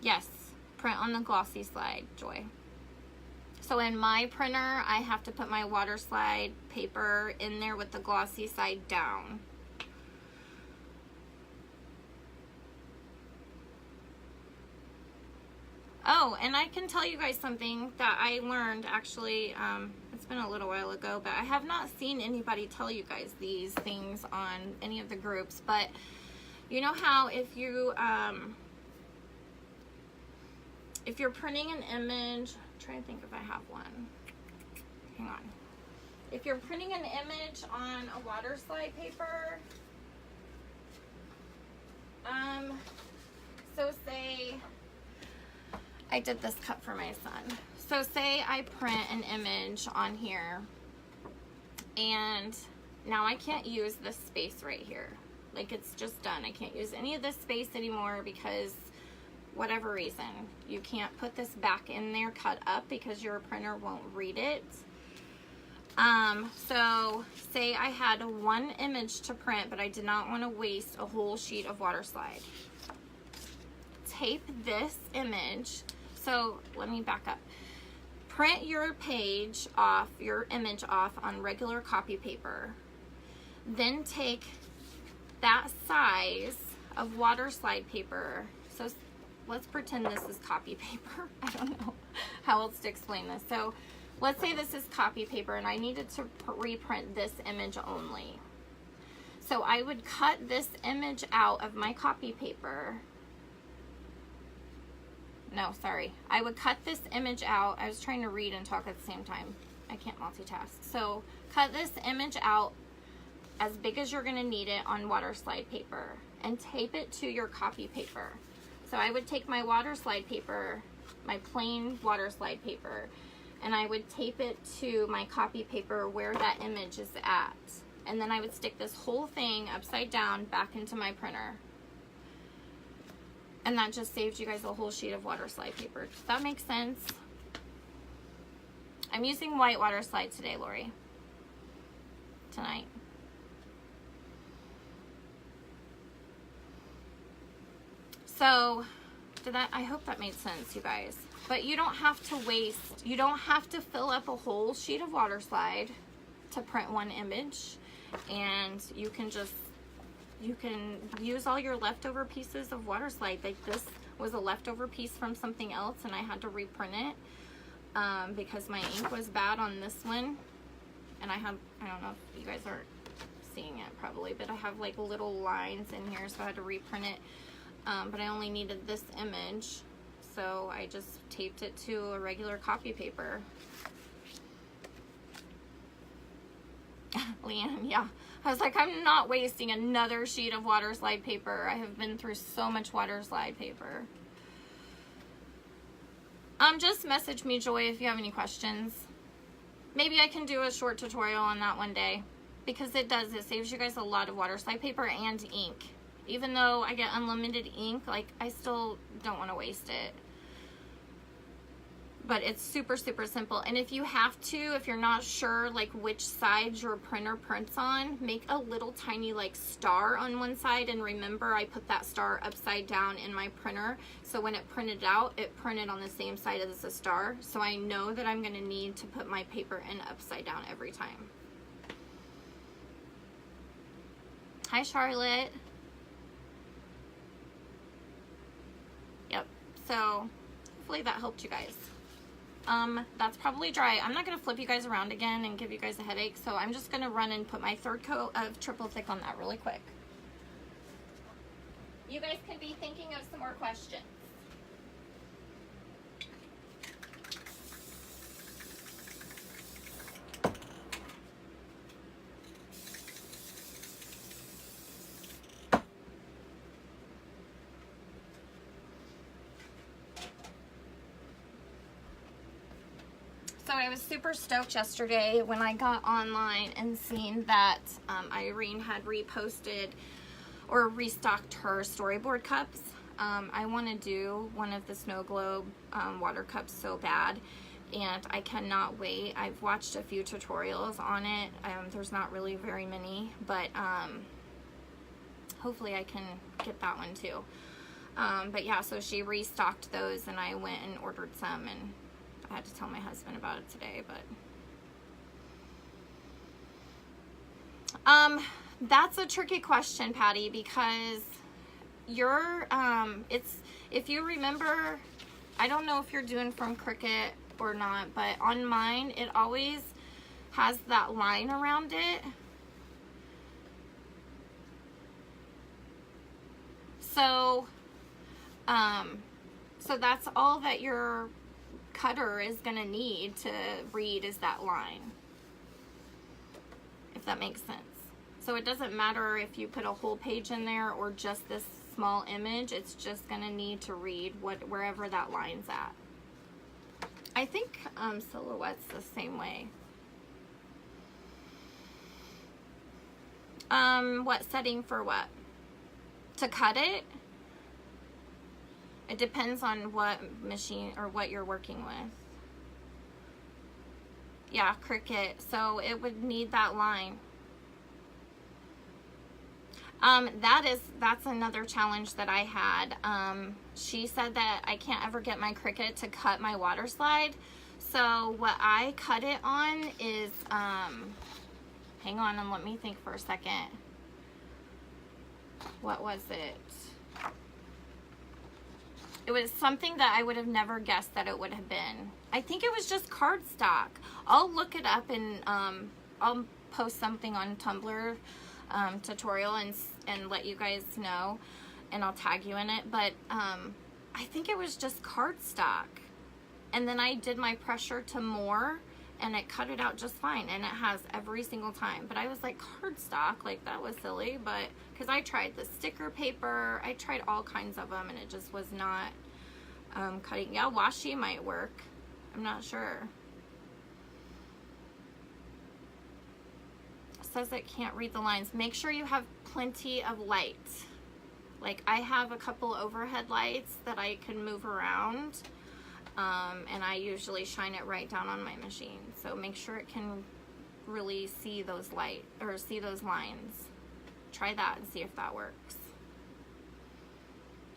Yes, print on the glossy slide, Joy. So in my printer, I have to put my water slide paper in there with the glossy side down. Oh, and I can tell you guys something that I learned actually, it's been a little while ago, but I have not seen anybody tell you guys these things on any of the groups, but you know how if you're printing an image, I'm trying to think if I have one. Hang on. If you're printing an image on a water slide paper, so say, I did this cut for my son. So say I print an image on here, and now I can't use this space right here. Like, it's just done. I can't use any of this space anymore because whatever reason, you can't put this back in there cut up because your printer won't read it. So say I had one image to print, but I did not want to waste a whole sheet of water slide. Tape this image. So let me back up. Print your page off, your image off on regular copy paper. Then take that size of water slide paper. So let's pretend this is copy paper. I don't know how else to explain this. So let's say this is copy paper and I needed to reprint this image only. So I would cut this image out of my copy paper. No, sorry. I would cut this image out. I was trying to read and talk at the same time. I can't multitask. So cut this image out as big as you're going to need it on water slide paper and tape it to your copy paper. So I would take my water slide paper, my plain water slide paper, and I would tape it to my copy paper where that image is at. And then I would stick this whole thing upside down back into my printer. And that just saved you guys a whole sheet of water slide paper. Does that make sense? I'm using white water slide today, Lori. Tonight. So, I hope that made sense, you guys. But you don't have to waste, you don't have to fill up a whole sheet of water slide to print one image. And you can use all your leftover pieces of water slide. Like this was a leftover piece from something else and I had to reprint it because my ink was bad on this one. And I don't know if you guys are seeing it probably, but I have like little lines in here, so I had to reprint it. But I only needed this image, so I just taped it to a regular copy paper. Leanne, yeah. I was like, I'm not wasting another sheet of water slide paper. I have been through so much water slide paper. Just message me, Joy, if you have any questions. Maybe I can do a short tutorial on that one day, because it saves you guys a lot of water slide paper and ink. Even though I get unlimited ink, like, I still don't want to waste it. but it's super, super simple. And if you have to, if you're not sure like which side your printer prints on, make a little tiny like star on one side. And remember, I put that star upside down in my printer, so when it printed out, it printed on the same side as the star, so I know that I'm going to need to put my paper in upside down every time. Hi, Charlotte. Yep, so hopefully that helped you guys. That's probably dry. I'm not going to flip you guys around again and give you guys a headache, so I'm just going to run and put my third coat of triple thick on that really quick. You guys could be thinking of some more questions. So I was super stoked yesterday when I got online and seen that Irene had reposted or restocked her storyboard cups. I want to do one of the snow globe water cups so bad, and I cannot wait. I've watched a few tutorials on it. There's not really very many, but hopefully I can get that one too. But yeah, so she restocked those and I went and ordered some, and I had to tell my husband about it today, but that's a tricky question, Patty, because you're if you remember, I don't know if you're doing from Cricut or not, but on mine it always has that line around it. So so that's all that your cutter is going to need to read, is that line, if that makes sense. So it doesn't matter if you put a whole page in there or just this small image, it's just going to need to read wherever that line's at. I think Silhouette's the same way. What setting for what? To cut it? It depends on what machine or what you're working with. Yeah, Cricut. So it would need that line. That's another challenge that I had. She said that I can't ever get my Cricut to cut my water slide. So what I cut it on is, hang on and let me think for a second. What was it? It was something that I would have never guessed that it would have been. I think it was just cardstock. I'll look it up and I'll post something on Tumbler tutorial and let you guys know, and I'll tag you in it. But I think it was just cardstock, and then I did my pressure to more and it cut it out just fine, and it has every single time. But I was like, cardstock, like that was silly. But because I tried the sticker paper, I tried all kinds of them, and it just was not cutting. Yeah, washi might work, I'm not sure. It says it can't read the lines. Make sure you have plenty of light. Like I have a couple overhead lights that I can move around, and I usually shine it right down on my machine, so make sure it can really see those light or see those lines. Try that and see if that works.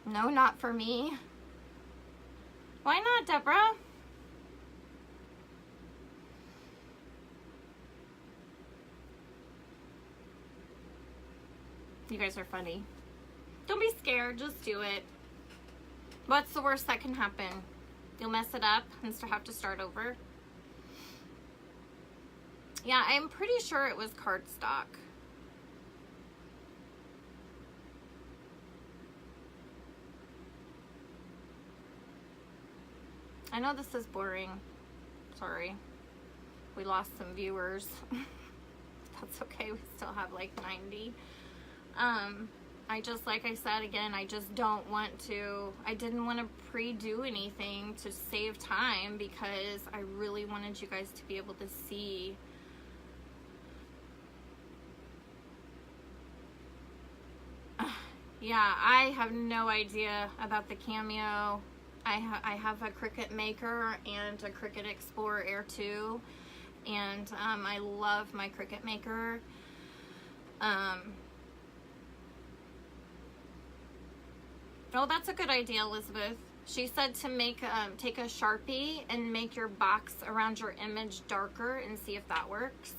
No, not for me. Why not, Deborah? You guys are funny. Don't be scared, just do it. What's the worst that can happen? You'll mess it up and have to start over. Yeah, I'm pretty sure it was cardstock. I know this is boring. Sorry. We lost some viewers. That's okay, we still have like 90. I just, like I said again, I just don't want to, I didn't want to pre-do anything to save time because I really wanted you guys to be able to see. Yeah, I have no idea about the Cameo. I have a Cricut Maker and a Cricut Explorer Air 2, and I love my Cricut Maker. Oh, that's a good idea, Elizabeth. She said to make take a Sharpie and make your box around your image darker and see if that works.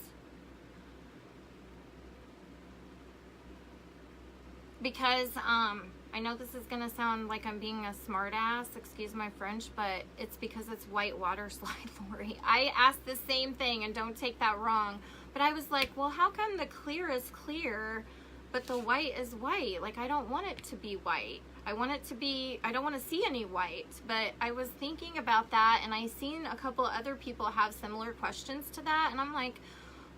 Because I know this is gonna sound like I'm being a smart ass, excuse my French, but it's because it's white water slide, Lori. I asked the same thing, and don't take that wrong, but I was like, well, how come the clear is clear but the white is white? Like, I don't want it to be white. I want it to be, I don't want to see any white. But I was thinking about that, and I seen a couple other people have similar questions to that, and I'm like,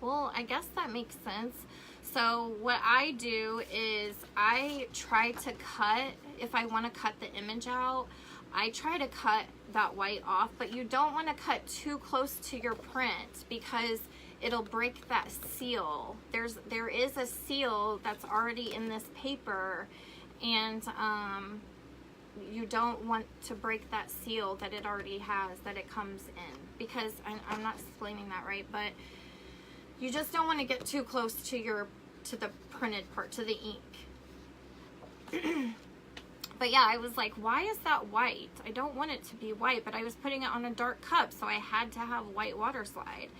well, I guess that makes sense. So what I do is I try to cut, if I want to cut the image out, I try to cut that white off, but you don't want to cut too close to your print because it'll break that seal. There is a seal that's already in this paper, and you don't want to break that seal that it already has, that it comes in, because I'm not explaining that right, but you just don't want to get too close to the printed part, to the ink. But yeah, I was like, why is that white? I don't want it to be white, but I was putting it on a dark cup, so I had to have white water slide.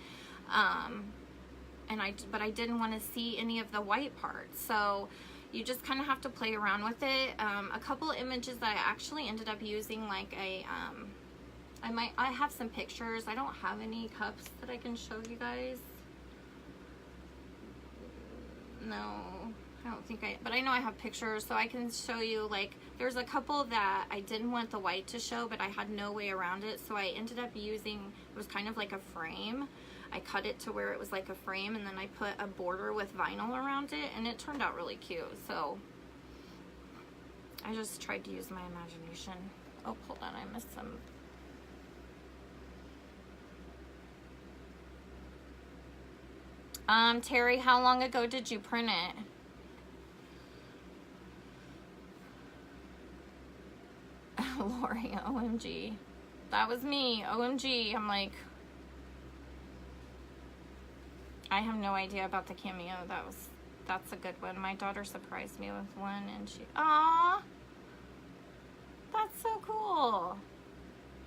But I didn't want to see any of the white parts, so you just kind of have to play around with it. A couple images that I actually ended up using, like I have some pictures. I don't have any cups that I can show you guys. No, I don't think but I know I have pictures, so I can show you. Like, there's a couple that I didn't want the white to show, but I had no way around it, so I ended up using, it was kind of like a frame. I cut it to where it was like a frame, and then I put a border with vinyl around it, and it turned out really cute. So I just tried to use my imagination. Oh, hold on, I missed some. Terry, how long ago did you print it? Lori, OMG. That was me, OMG. I'm like, I have no idea about the cameo. That's a good one. My daughter surprised me with one, and aww, that's so cool.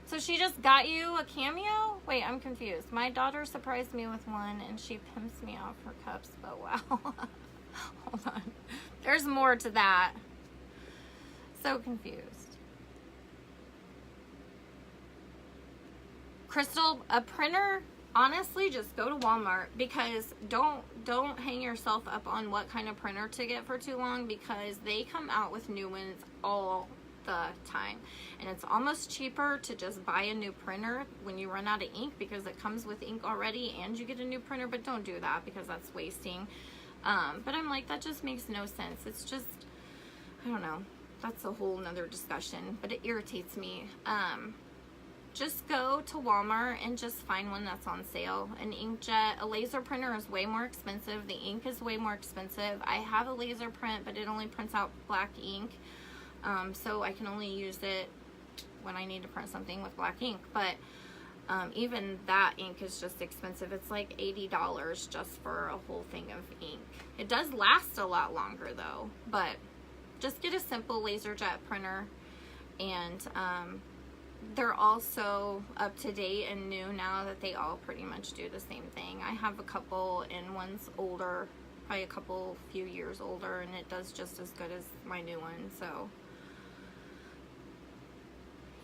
So she just got you a cameo? Wait, I'm confused. My daughter surprised me with one, and she pimps me off her cups, but wow. Hold on. There's more to that. So confused. Crystal, a printer, honestly, just go to Walmart, because don't hang yourself up on what kind of printer to get for too long, because they come out with new ones all the time, and it's almost cheaper to just buy a new printer when you run out of ink, because it comes with ink already and you get a new printer. But don't do that, because that's wasting. But I'm like, that just makes no sense. It's just, I don't know, that's a whole nother discussion, but it irritates me. Just go to Walmart and just find one that's on sale. An inkjet, a laser printer is way more expensive. The ink is way more expensive. I have a laser print, but it only prints out black ink. So I can only use it when I need to print something with black ink. But even that ink is just expensive. It's like $80 just for a whole thing of ink. It does last a lot longer though. But just get a simple LaserJet printer, and they're also up to date and new now that they all pretty much do the same thing. I have a couple, and one's older, probably a few years older, and it does just as good as my new one. So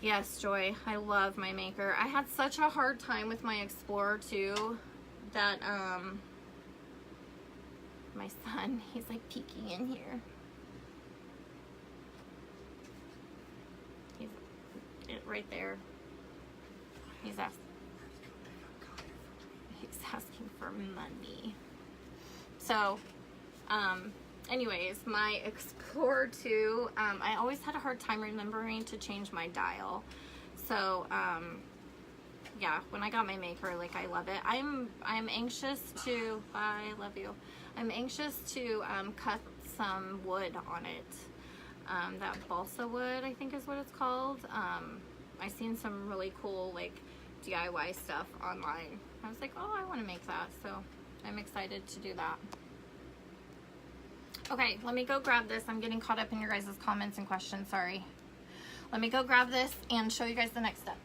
yes, Joy, I love my Maker. I had such a hard time with my Explorer too, that my son, he's like peeking in here. He's right there. He's asking for money. So anyways, my Explorer 2, I always had a hard time remembering to change my dial. So yeah, when I got my Maker, like, I love it. I'm anxious to, I love you. I'm anxious to cut some wood on it. That balsa wood, I think is what it's called. I seen some really cool like DIY stuff online. I was like, oh, I want to make that, so I'm excited to do that. Okay, let me go grab this. I'm getting caught up in your guys' comments and questions, sorry. Let me go grab this and show you guys the next step.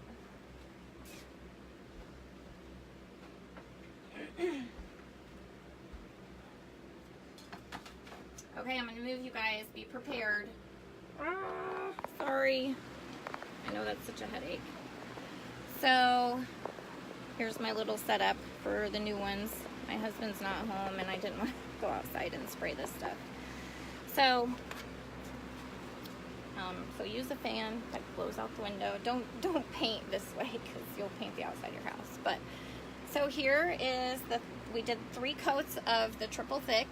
Okay, I'm gonna move you guys. Be prepared. Sorry. I know that's such a headache. So, here's my little setup for the new ones. My husband's not home and I didn't want to go outside and spray this stuff. So use a fan that blows out the window. Don't paint this way because you'll paint the outside of your house. But so here is we did 3 coats of the triple thick.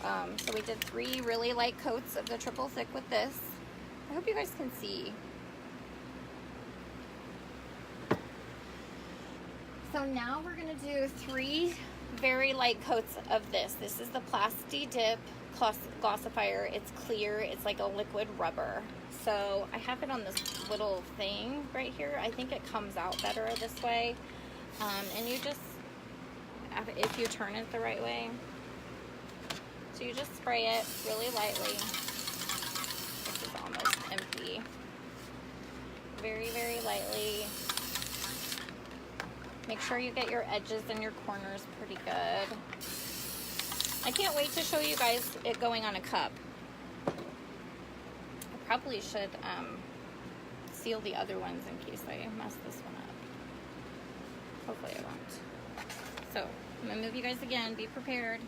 So we did 3 really light coats of the triple thick with this. I hope you guys can see. So now we're gonna do 3 very light coats of this. This is the Plasti Dip Glossifier. It's clear, it's like a liquid rubber. So I have it on this little thing right here. I think it comes out better this way. And you just, if you turn it the right way, so you just spray it really lightly. This is almost empty. Very, very lightly. Make sure you get your edges and your corners pretty good. I can't wait to show you guys it going on a cup. I probably should seal the other ones in case I mess this one up. Hopefully I won't. So, I'm gonna move you guys again. Be prepared.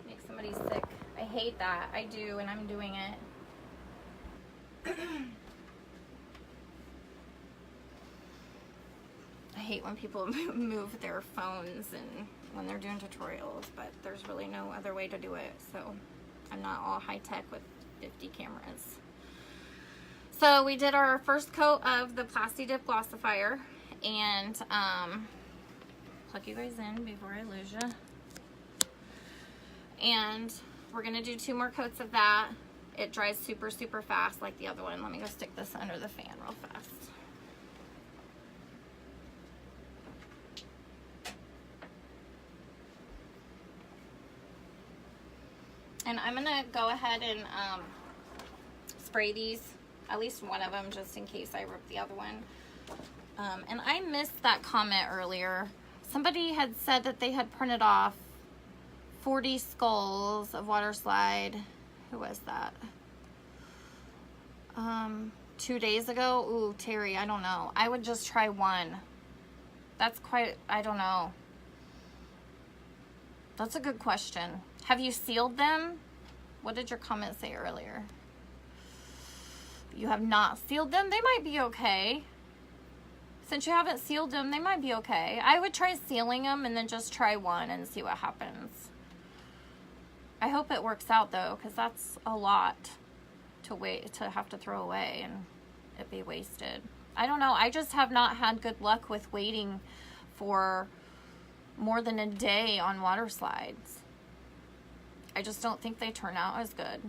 Make somebody sick. I hate that. I do, and I'm doing it. I hate when people move their phones and when they're doing tutorials, but there's really no other way to do it. So I'm not all high tech with 50 cameras. So we did our first coat of the Plasti Dip Glossifier, and plug you guys in before I lose you. And we're gonna do 2 more coats of that. It dries super, super fast like the other one. Let me go stick this under the fan real fast. And I'm gonna go ahead and spray these, at least one of them, just in case I rip the other one. And I missed that comment earlier. Somebody had said that they had printed off 40 skulls of Waterslide. Who was that? 2 days ago? Ooh, Terry, I don't know. I would just try one. That's quite, I don't know. That's a good question. Have you sealed them? What did your comment say earlier? You have not sealed them? They might be okay. Since you haven't sealed them, they might be okay. I would try sealing them and then just try one and see what happens. I hope it works out though, because that's a lot to have to throw away and it be wasted. I don't know. I just have not had good luck with waiting for more than a day on water slides. I just don't think they turn out as good.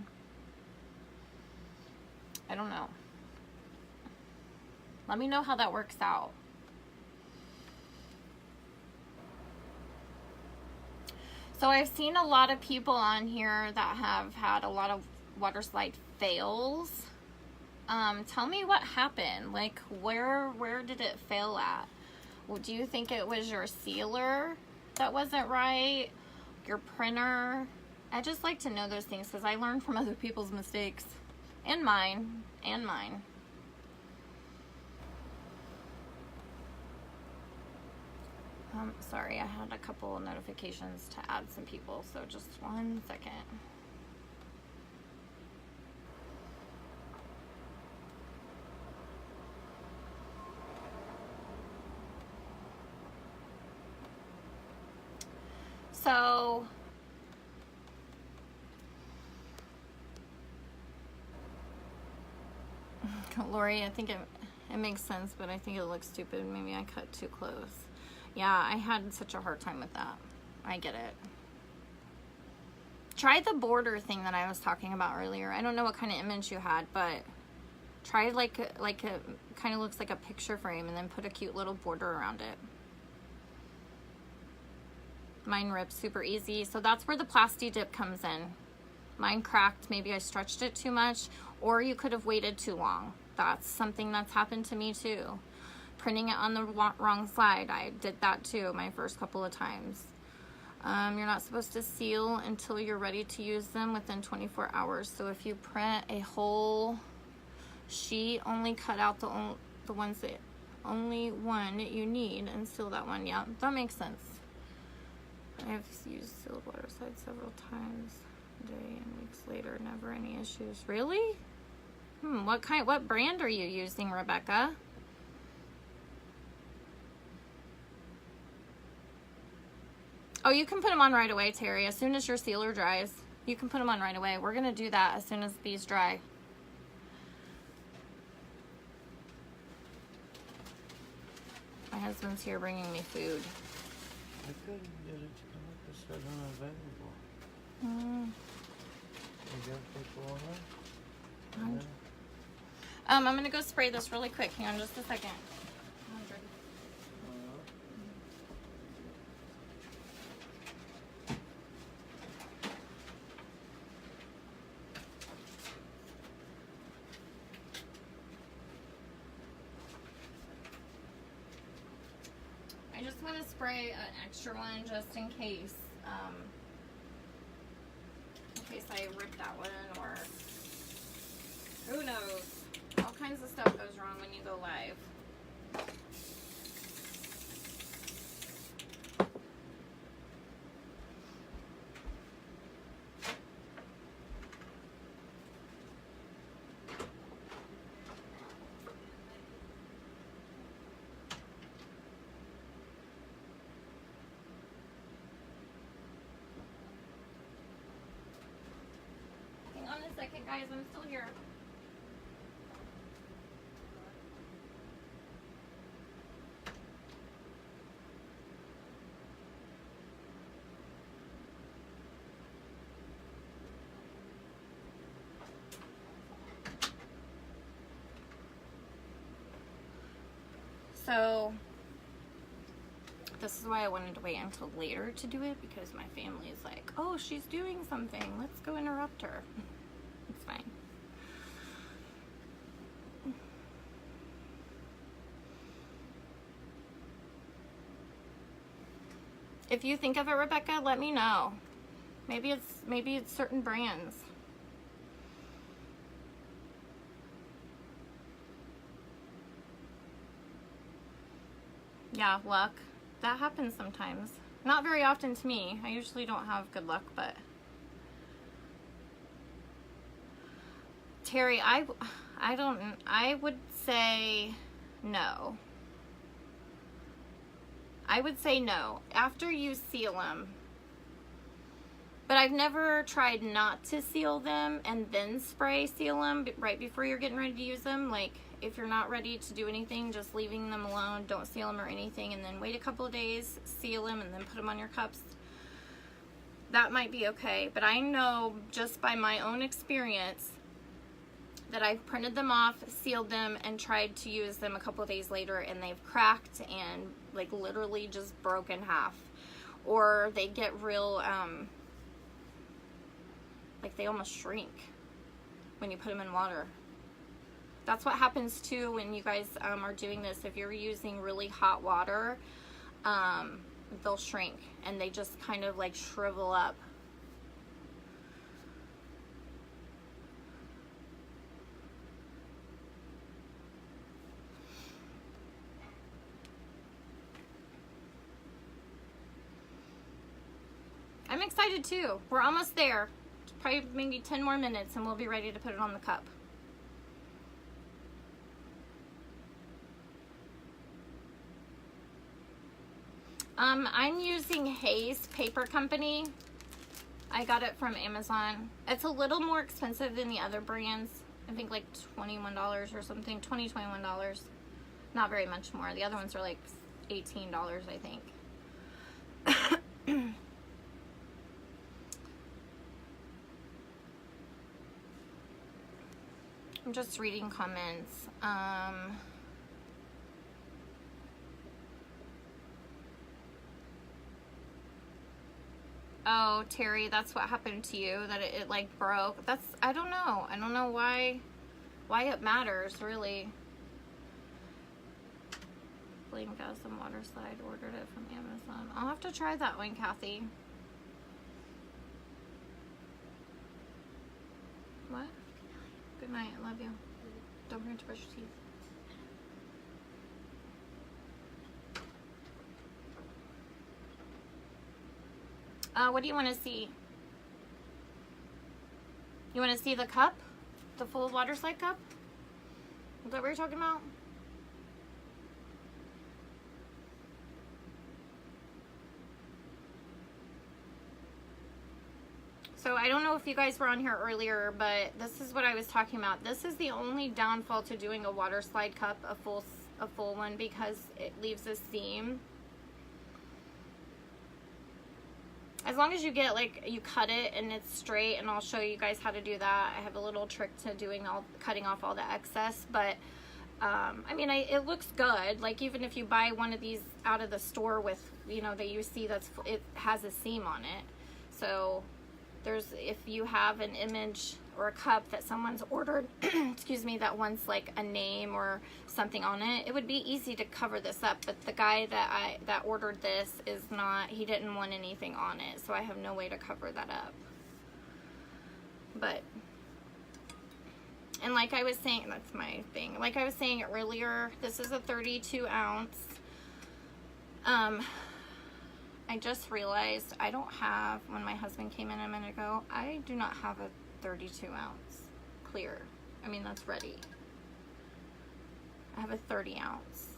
I don't know. Let me know how that works out. So I've seen a lot of people on here that have had a lot of water slide fails. Tell me what happened. Like, where did it fail at? Well, do you think it was your sealer that wasn't right? Your printer? I just like to know those things because I learn from other people's mistakes. And mine. And mine. Sorry, I had a couple notifications to add some people, so just 1 second. So Lori, I think it makes sense, but I think it looks stupid. Maybe I cut too close. Yeah, I had such a hard time with that. I get it. Try the border thing that I was talking about earlier. I don't know what kind of image you had, but Try like a kind of looks like a picture frame, and then put a cute little border around it. Mine ripped super easy. So that's where the plasti dip comes in. Mine cracked. Maybe I stretched it too much, or you could have waited too long. That's something that's happened to me too. Printing it on the wrong side. I did that too my first couple of times. You're not supposed to seal until you're ready to use them within 24 hours. So if you print a whole sheet, only cut out the ones that only one you need and seal that one. Yeah, that makes sense. I've used sealed Waterslide several times a day and weeks later, never any issues. Really? What brand are you using, Rebecca? Oh, you can put them on right away, Terry. As soon as your sealer dries, you can put them on right away. We're gonna do that as soon as these dry. My husband's here bringing me food. I couldn't get it to come up. It said unavailable. You got people on there? I'm gonna go spray this really quick. Hang on just a second. I just want to spray an extra one just in case I rip that one, or who knows. All kinds of stuff goes wrong when you go live. Hang on a second, guys, I'm still here. So this is why I wanted to wait until later to do it, because my family is like, oh, she's doing something, let's go interrupt her. It's fine. If you think of it, Rebecca, let me know. Maybe it's certain brands. Yeah, luck. That happens sometimes. Not very often to me. I usually don't have good luck, but Terry, I would say no. I would say no after you seal them. But I've never tried not to seal them and then spray seal them right before you're getting ready to use them. Like, if you're not ready to do anything, just leaving them alone, don't seal them or anything, and then wait a couple of days, seal them, and then put them on your cups. That might be okay. But I know just by my own experience that I've printed them off, sealed them, and tried to use them a couple of days later, and they've cracked and like literally just broke in half. Or they get real, like they almost shrink when you put them in water. That's what happens too when you guys are doing this. If you're using really hot water, they'll shrink and they just kind of like shrivel up. I'm excited too. We're almost there. Probably maybe 10 more minutes and we'll be ready to put it on the cup. I'm using Hayes Paper Company. I got it from Amazon. It's a little more expensive than the other brands. I think like $21 or something, $20, $21. Not very much more. The other ones are like $18, I think. I'm just reading comments. Oh, Terry, that's what happened to you, that it like broke. That's, I don't know. I don't know why it matters, really. Flame Gasm Waterslide, ordered it from Amazon. I'll have to try that one, Kathy. What? Good night. I love you. Don't forget to brush your teeth. What do you want to see? You want to see the cup? The full water slide cup? Is that what you're talking about? So I don't know if you guys were on here earlier, but this is what I was talking about. This is the only downfall to doing a water slide cup, a full one, because it leaves a seam. As long as you get, like, you cut it and it's straight, and I'll show you guys how to do that. I have a little trick to cutting off all the excess, but I mean, it looks good. Like, even if you buy one of these out of the store with, you know, that you see it has a seam on it. So if you have an image or a cup that someone's ordered, excuse me, that wants like a name or something on it, it would be easy to cover this up. But the guy that ordered this he didn't want anything on it, so I have no way to cover that up. But, and like I was saying, that's my thing. Like I was saying earlier, this is a 32 ounce. I just realized I don't have, when my husband came in a minute ago, I do not have a 32 ounce clear. I mean, that's ready. I have a 30 ounce.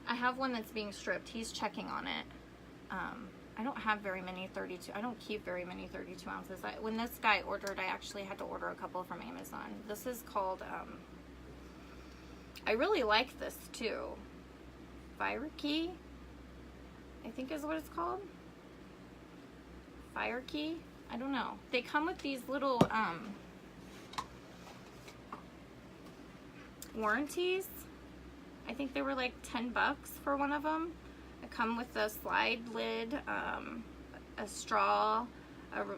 I have one that's being stripped. He's checking on it. I don't have very many 32. I don't keep very many 32 ounces. When this guy ordered, I actually had to order a couple from Amazon. This is called, I really like this too. Fire Key, I think is what it's called. Fire Key, I don't know. They come with these little warranties. I think they were like 10 bucks for one of them. They come with a slide lid, a straw,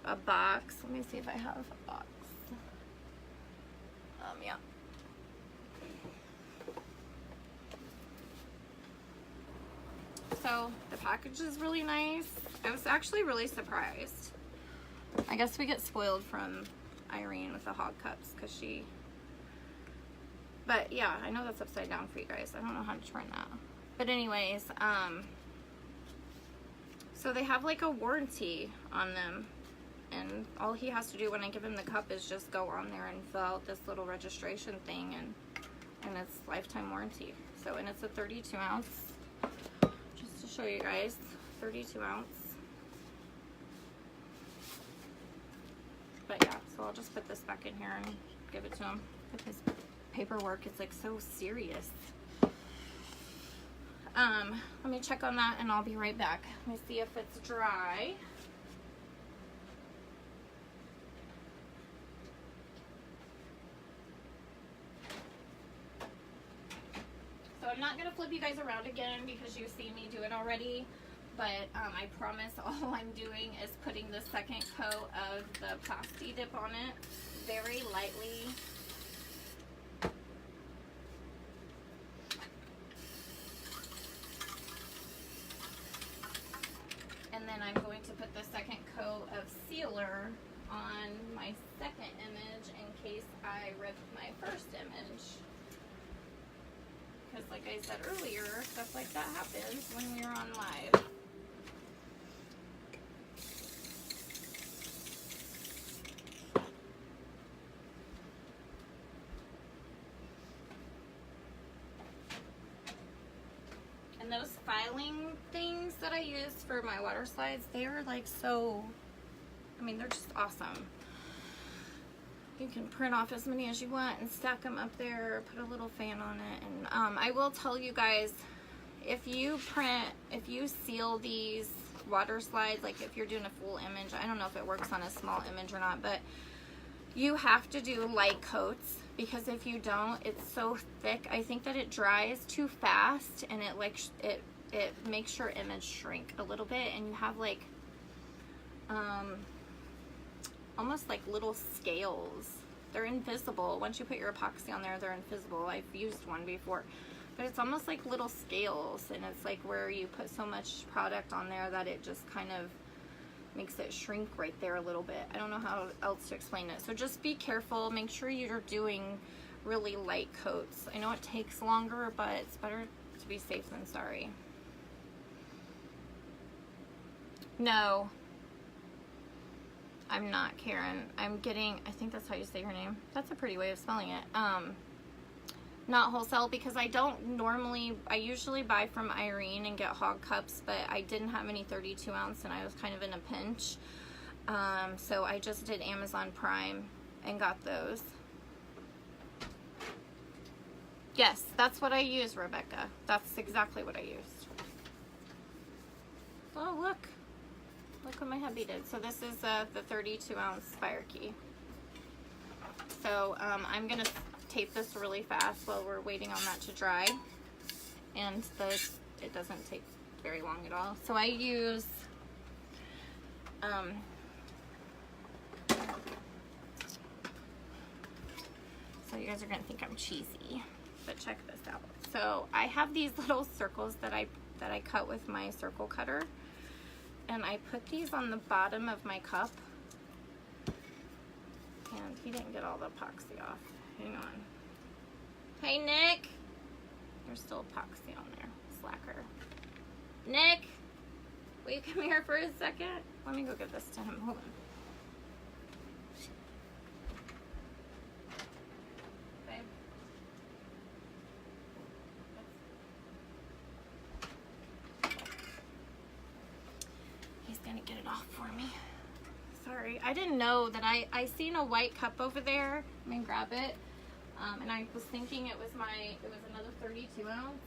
a box. Let me see if I have a box. Yeah. So the package is really nice. I was actually really surprised. I guess we get spoiled from Irene with the hog cups because but yeah, I know that's upside down for you guys. I don't know how to turn that. But anyways, so they have like a warranty on them, and all he has to do when I give him the cup is just go on there and fill out this little registration thing, and it's lifetime warranty. So, and it's a 32 ounce. Just to show you guys, 32 ounce. But yeah, so I'll just put this back in here and give it to him. With his paperwork, it's like so serious. Let me check on that and I'll be right back. Let me see if it's dry. So I'm not gonna flip you guys around again because you've seen me do it already, but I promise all I'm doing is putting the second coat of the Plasti Dip on it very lightly. And then I'm going to put the second coat of sealer on my second image in case I rip my first image. Because like I said earlier, stuff like that happens when we're on live. And those filing things that I use for my water slides, they are like so, I mean, they're just awesome. You can print off as many as you want and stack them up there, put a little fan on it. And I will tell you guys, if you seal these water slides, like if you're doing a full image, I don't know if it works on a small image or not, but you have to do light coats, because if you don't, it's so thick. I think that it dries too fast, and it like it makes your image shrink a little bit, and you have like almost like little scales. They're invisible. Once you put your epoxy on there, they're invisible. I've used one before, but it's almost like little scales, and it's like where you put so much product on there that it just kind of makes it shrink right there a little bit. I don't know how else to explain it. So just be careful. Make sure you're doing really light coats. I know it takes longer, but it's better to be safe than sorry. No, I'm not Karen. I'm getting, I think that's how you say your name. That's a pretty way of spelling it. Not wholesale, because I don't normally, I usually buy from Irene and get hog cups, but I didn't have any 32 ounce and I was kind of in a pinch. So I just did Amazon Prime and got those. Yes, that's what I used, Rebecca. That's exactly what I used. Oh, look. Look what my hubby did. So this is the 32 ounce fire key. So I'm going to tape this really fast while we're waiting on that to dry, and it doesn't take very long at all. So I use so you guys are gonna think I'm cheesy, but check this out. So I have these little circles that I cut with my circle cutter, and I put these on the bottom of my cup, and he didn't get all the epoxy off. Hang on. Hey, Nick. There's still epoxy on there. Slacker. Nick, will you come here for a second? Let me go give this to him. Hold on. Okay. He's gonna get it off for me. Sorry, I didn't know that I seen a white cup over there. Let me grab it. And I was thinking it was another 32 ounce,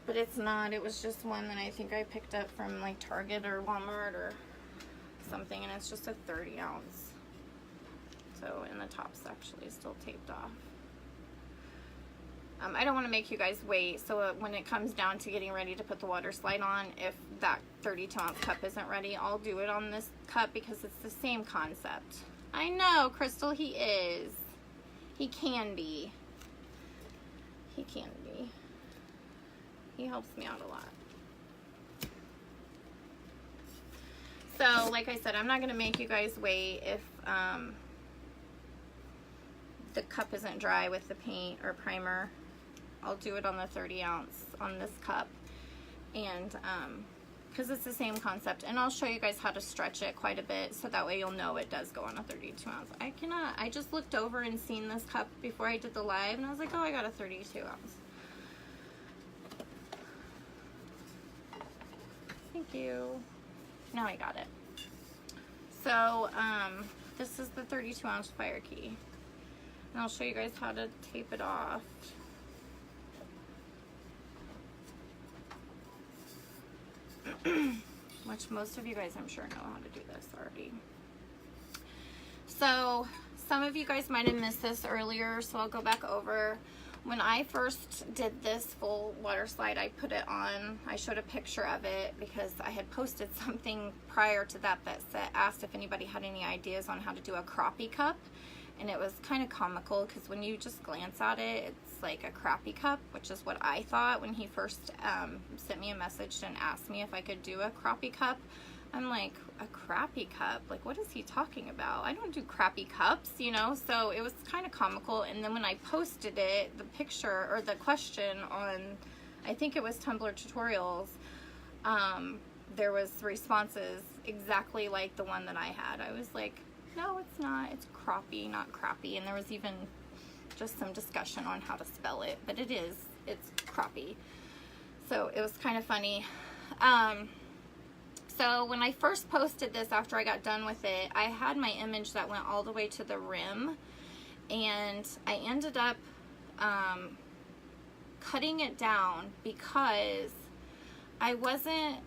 but it's not. It was just one that I think I picked up from like Target or Walmart or something, and it's just a 30 ounce. So, and the top's actually still taped off. I don't want to make you guys wait, so when it comes down to getting ready to put the water slide on, if that 32 ounce cup isn't ready, I'll do it on this cup because it's the same concept. I know, Crystal, he is. He can be. He can be. He helps me out a lot. So, like I said, I'm not going to make you guys wait if the cup isn't dry with the paint or primer. I'll do it on the 30 ounce on this cup, and because it's the same concept, and I'll show you guys how to stretch it quite a bit, so that way you'll know it does go on a 32 ounce. I just looked over and seen this cup before I did the live, and I was like, oh, I got a 32 ounce. Thank you. Now I got it. So this is the 32 ounce fire key, and I'll show you guys how to tape it off. Which most of you guys, I'm sure, know how to do this already. So some of you guys might have missed this earlier, so I'll go back over. When I first did this full water slide, I put it on, I showed a picture of it because I had posted something prior to that asked if anybody had any ideas on how to do a crappie cup. And it was kind of comical because when you just glance at it, it's like a crappie cup, which is what I thought when he first sent me a message and asked me if I could do a crappie cup. I'm like, a crappie cup? Like, what is he talking about? I don't do crappie cups, you know? So it was kind of comical. And then when I posted it, the picture or the question on, I think it was Tumbler tutorials, there was responses exactly like the one that I had. I was like, no, it's not. It's crappie, not crappie. And there was even just some discussion on how to spell it, but it is. It's crappie. So it was kind of funny. So when I first posted this after I got done with it, I had my image that went all the way to the rim, and I ended up cutting it down because I wasn't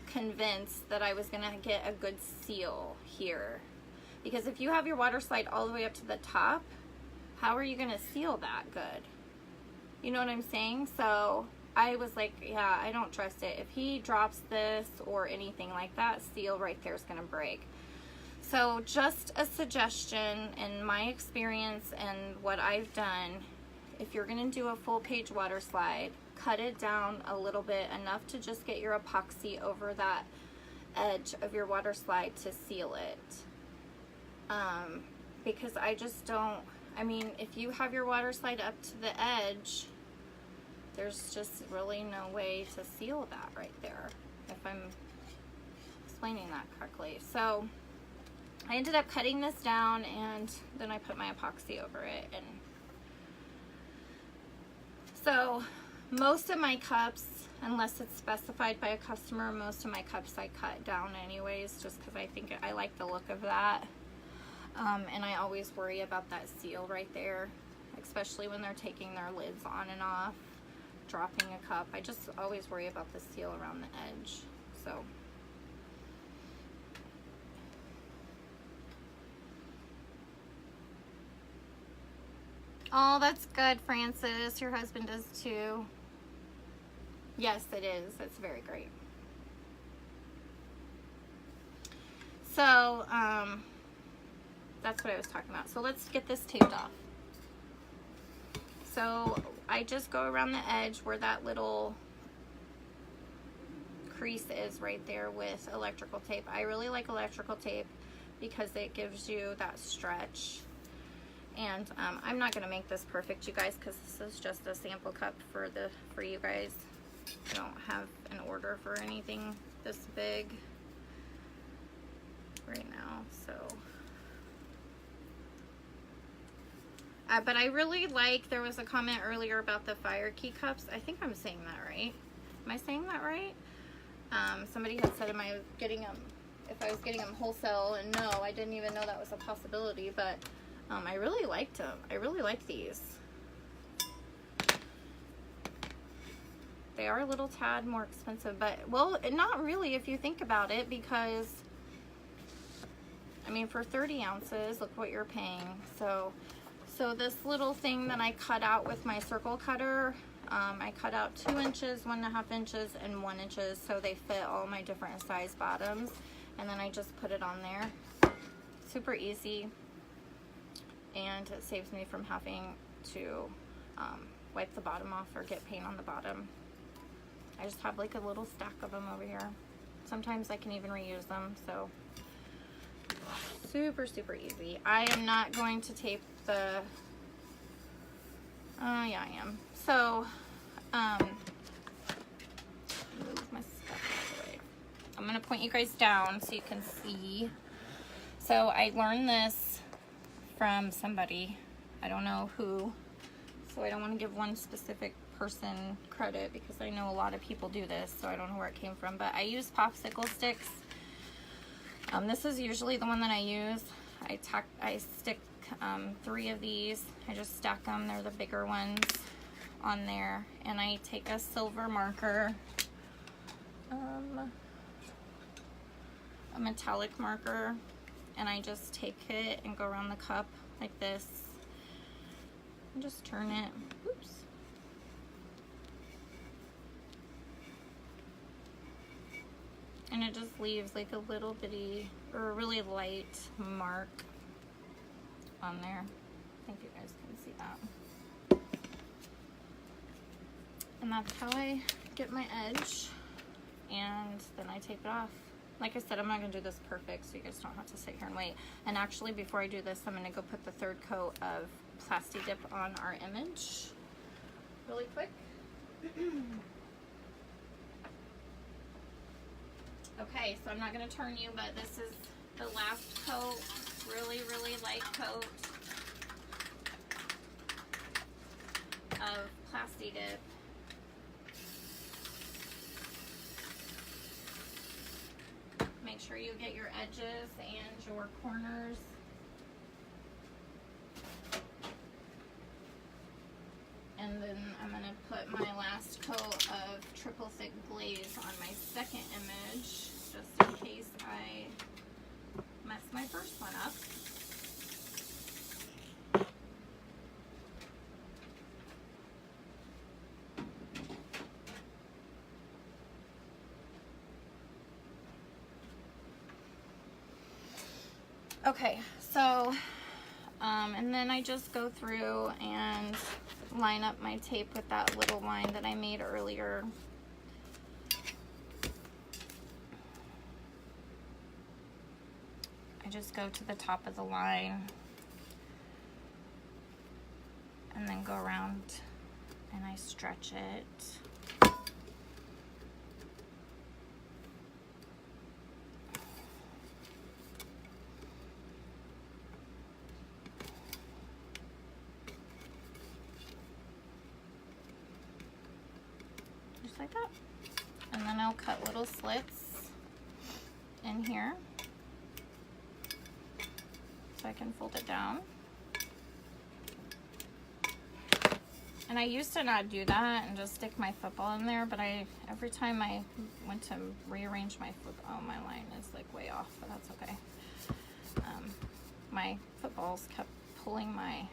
convinced that I was gonna get a good seal here, because if you have your water slide all the way up to the top, how are you gonna seal that good? You know what I'm saying? So I was like, yeah, I don't trust it. If he drops this or anything like that, seal right there is gonna break. So just a suggestion in my experience and what I've done, if you're gonna do a full page water slide, cut it down a little bit, enough to just get your epoxy over that edge of your water slide to seal it. Because I just don't, I mean, if you have your water slide up to the edge, there's just really no way to seal that right there, if I'm explaining that correctly. So I ended up cutting this down, and then I put my epoxy over it. And so most of my cups, unless it's specified by a customer, most of my cups I cut down anyways, just because I think I like the look of that. And I always worry about that seal right there, especially when they're taking their lids on and off, dropping a cup. I just always worry about the seal around the edge. So oh, that's good, Francis. Your husband does too. Yes, it is. It's very great. So, that's what I was talking about. So let's get this taped off. So I just go around the edge where that little crease is right there with electrical tape. I really like electrical tape because it gives you that stretch. And I'm not gonna make this perfect, you guys, because this is just a sample cup for you guys. I don't have an order for anything this big right now, so. But I really like, there was a comment earlier about the fire key cups. I think I'm saying that right. Am I saying that right? Somebody had said, am I getting them, if I was getting them wholesale, and no, I didn't even know that was a possibility, but I really liked them. I really like these. They are a little tad more expensive, but, well, not really if you think about it, because, I mean, for 30 ounces, look what you're paying. So this little thing that I cut out with my circle cutter, I cut out 2 inches, 1.5 inches, and 1 inch, so they fit all my different size bottoms, and then I just put it on there. Super easy, and it saves me from having to wipe the bottom off or get paint on the bottom. I just have like a little stack of them over here. Sometimes I can even reuse them, so super, super easy. I am not going to tape the, yeah, I am. So, move my stuff out of the way. I'm gonna point you guys down so you can see. So I learned this from somebody, I don't know who, so I don't want to give one specific person credit because I know a lot of people do this, so I don't know where it came from, but I use popsicle sticks. This is usually the one that I use. I stick 3 of these. I just stack them, they're the bigger ones on there, and I take a silver marker, a metallic marker, and I just take it and go around the cup like this and just turn it. Oops. And it just leaves like a little bitty or a really light mark on there. I think you guys can see that. And that's how I get my edge, and then I tape it off. Like I said, I'm not gonna do this perfect, so you guys don't have to sit here and wait. And actually, before I do this, I'm gonna go put the 3rd coat of Plasti Dip on our image really quick. Okay, so I'm not gonna turn you, but this is the last coat, really, really light coat of Plasti Dip. Make sure you get your edges and your corners. And And then I'm going to put my last coat of triple thick glaze on my second image, just in case I mess my first one up. Okay, so, and then I just go through and line up my tape with that little line that I made earlier. I just go to the top of the line and then go around and I stretch it. Just like that. And then I'll cut little slits in here so I can fold it down. And I used to not do that and just stick my football in there, but every time I went to rearrange my football, my line is like way off, but that's okay. My footballs kept pulling my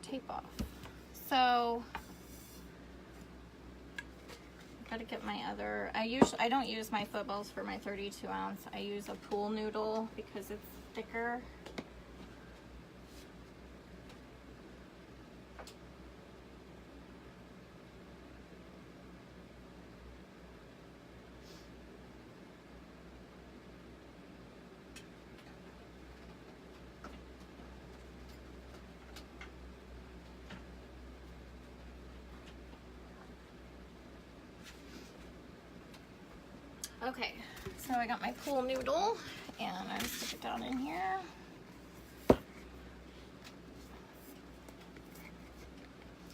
tape off. So gotta get my other, I don't use my footballs for my 32 ounce. I use a pool noodle because it's thicker. Okay, so I got my pool noodle and I stick it down in here.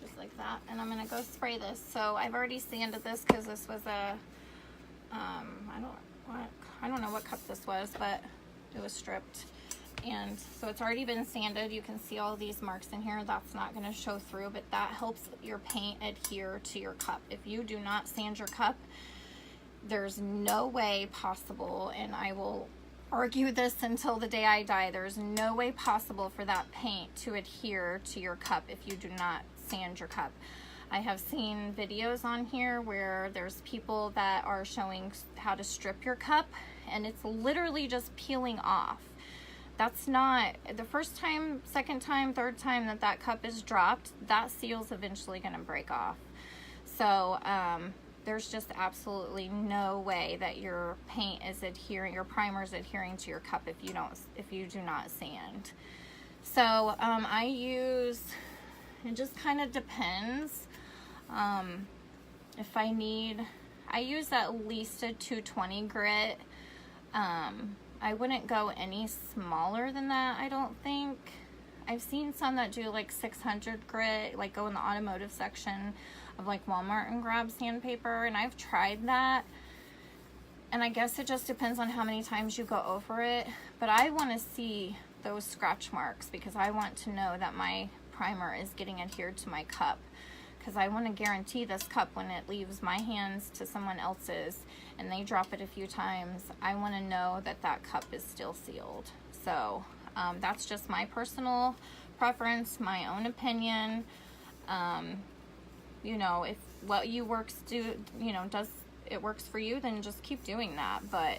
Just like that. And I'm gonna go spray this. So I've already sanded this because this was a, I don't know what cup this was, but it was stripped. And so it's already been sanded. You can see all these marks in here. That's not gonna show through, but that helps your paint adhere to your cup. If you do not sand your cup, there's no way possible, and I will argue this until the day I die, there's no way possible for that paint to adhere to your cup if you do not sand your cup. I have seen videos on here where there's people that are showing how to strip your cup, and it's literally just peeling off. That's not, the first time, second time, third time that cup is dropped, that seal's eventually going to break off. So, there's just absolutely no way that your paint is adhering, your primer is adhering to your cup if you do not sand. So I use, it just kind of depends. If I use at least a 220 grit. I wouldn't go any smaller than that, I don't think. I've seen some that do like 600 grit, like go in the automotive section of like Walmart and grab sandpaper, and I've tried that, and I guess it just depends on how many times you go over it, but I want to see those scratch marks because I want to know that my primer is getting adhered to my cup, because I want to guarantee this cup when it leaves my hands to someone else's and they drop it a few times, I want to know that that cup is still sealed. So that's just my personal preference, my own opinion. You know, if what you works do, you know, does it works for you, then just keep doing that. But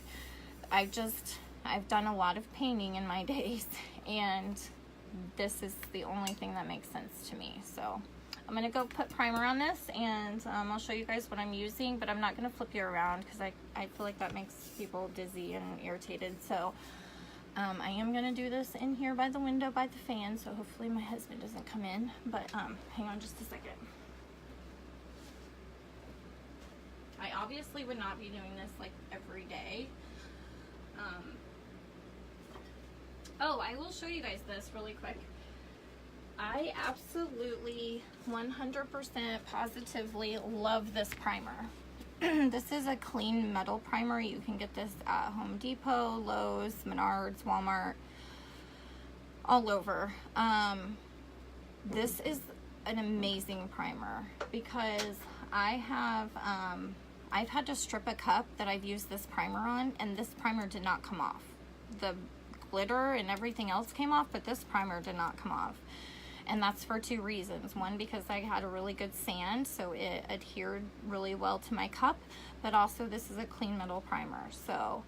I've done a lot of painting in my days, and this is the only thing that makes sense to me. So I'm gonna go put primer on this, and I'll show you guys what I'm using, but I'm not gonna flip you around because I feel like that makes people dizzy and irritated. So I am gonna do this in here by the window by the fan, so hopefully my husband doesn't come in, but hang on just a second. I obviously would not be doing this like every day. Oh, I will show you guys this really quick. I absolutely 100% positively love this primer. This is a clean metal primer. You can get this at Home Depot, Lowe's, Menards, Walmart, all over. this is an amazing primer because I have, I've had to strip a cup that I've used this primer on, and this primer did not come off. The glitter and everything else came off, but this primer did not come off. And that's for two reasons. One, because I had a really good sand, so it adhered really well to my cup, but also this is a clean metal primer. So,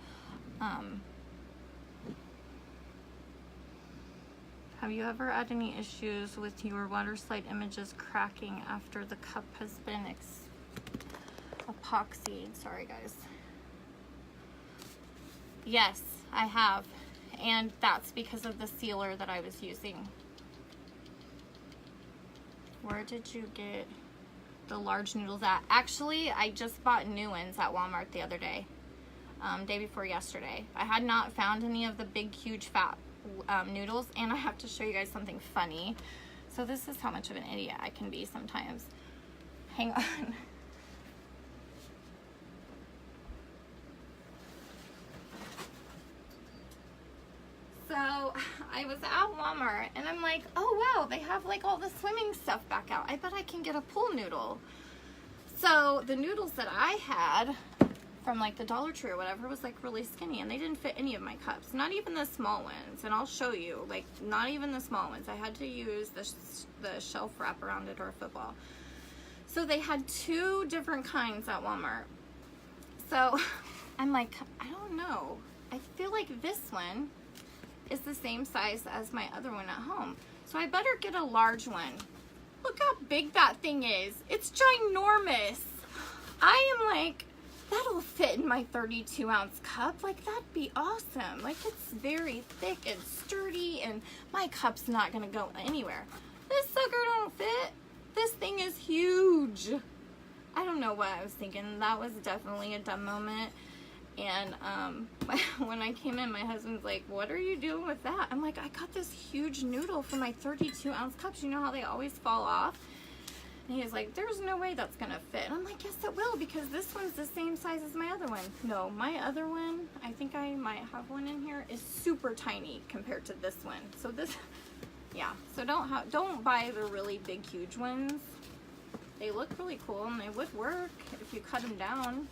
have you ever had any issues with your Waterslide images cracking after the cup has been epoxied? Sorry guys. Yes, I have. And that's because of the sealer that I was using. Where did you get the large noodles at? Actually, I just bought new ones at Walmart the other day. Day before yesterday. I had not found any of the big, huge, fat noodles. And I have to show you guys something funny. So this is how much of an idiot I can be sometimes. Hang on. So I was at Walmart and I'm like, oh wow, they have like all the swimming stuff back out. I bet I can get a pool noodle. So the noodles that I had from like the Dollar Tree or whatever was like really skinny, and they didn't fit any of my cups, not even the small ones. And I'll show you, like not even the small ones. I had to use the shelf wrap around it or a football. So they had two different kinds at Walmart. So I'm like, I don't know. I feel like this one is the same size as my other one at home. So I better get a large one. Look how big that thing is. It's ginormous. I am like, that'll fit in my 32-ounce cup. Like, that'd be awesome. Like, it's very thick and sturdy, and my cup's not gonna go anywhere. This sucker don't fit. This thing is huge. I don't know what I was thinking. That was definitely a dumb moment. And when I came in, my husband's like, what are you doing with that? I'm like, I got this huge noodle for my 32-ounce cups. You know how they always fall off? And he was like, there's no way that's gonna fit. And I'm like, yes it will, because this one's the same size as my other one. No, my other one, I think I might have one in here, is super tiny compared to this one. So this, yeah, so don't buy the really big, huge ones. They look really cool and they would work if you cut them down.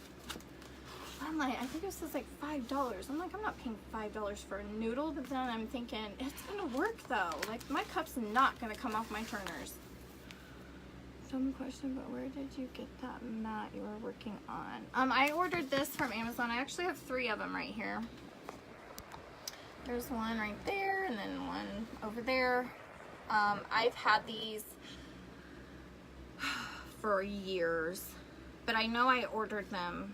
I'm like, I think it was like $5. I'm like, I'm not paying $5 for a noodle, but then I'm thinking, it's gonna work though. Like, my cup's not gonna come off my turners. Dumb question, but where did you get that mat you were working on? I ordered this from Amazon. I actually have 3 of them right here. There's one right there, and then one over there. I've had these for years, but I know I ordered them.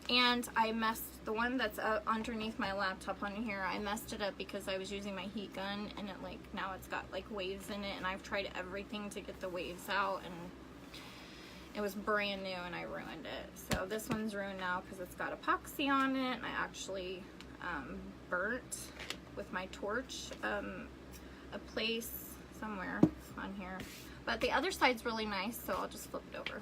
And I messed the one that's underneath my laptop on here. I messed it up because I was using my heat gun, and it like now it's got like waves in it, and I've tried everything to get the waves out, and it was brand new and I ruined it. So this one's ruined now because it's got epoxy on it, and I actually burnt with my torch a place somewhere on here. But the other side's really nice, so I'll just flip it over.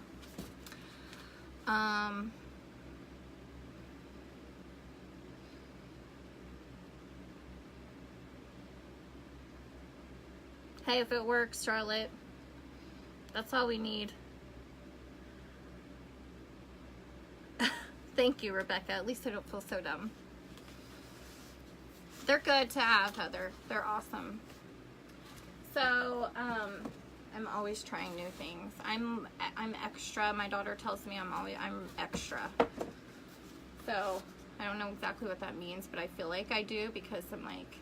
Hey, if it works, Charlotte, that's all we need. Thank you, Rebecca. At least I don't feel so dumb. They're good to have, Heather. They're awesome. So, I'm always trying new things. I'm extra. My daughter tells me I'm extra. So, I don't know exactly what that means, but I feel like I do, because I'm like,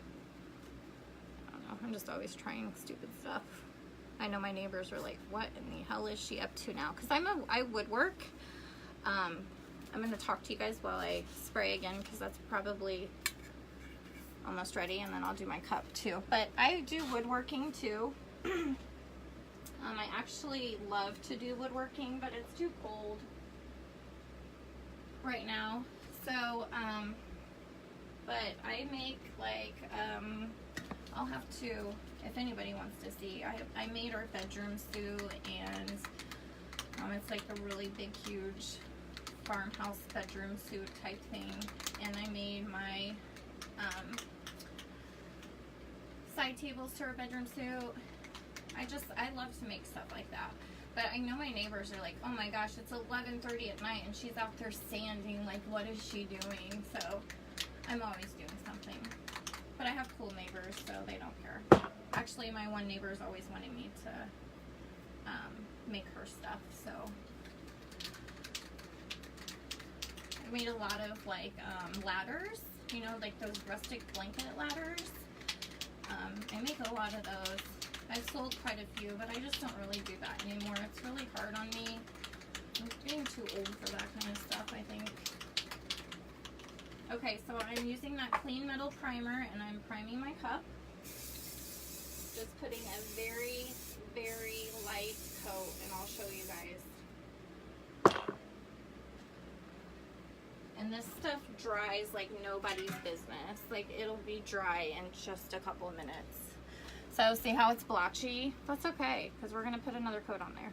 I'm just always trying stupid stuff. I know my neighbors are like, what in the hell is she up to now? Because I woodwork. I'm going to talk to you guys while I spray again, because that's probably almost ready, and then I'll do my cup too. But I do woodworking too. I actually love to do woodworking, but it's too cold right now. So, but I make like, I'll have to, if anybody wants to see, I made our bedroom suit, and it's like a really big, huge farmhouse bedroom suit type thing. And I made my side tables to our bedroom suit, I love to make stuff like that. But I know my neighbors are like, oh my gosh, it's 11:30 at night and she's out there sanding. Like, what is she doing? So I'm always doing something. But I have cool neighbors, so they don't care. Actually, my one neighbor is always wanting me to make her stuff. So I made a lot of like ladders, you know, like those rustic blanket ladders. I make a lot of those. I've sold quite a few, but I just don't really do that anymore. It's really hard on me. I'm getting too old for that kind of stuff, I think. Okay, so I'm using that clean metal primer and I'm priming my cup. Just putting a very, very light coat, and I'll show you guys. And this stuff dries like nobody's business. Like, it'll be dry in just a couple of minutes. So see how it's blotchy? That's okay, because we're gonna put another coat on there.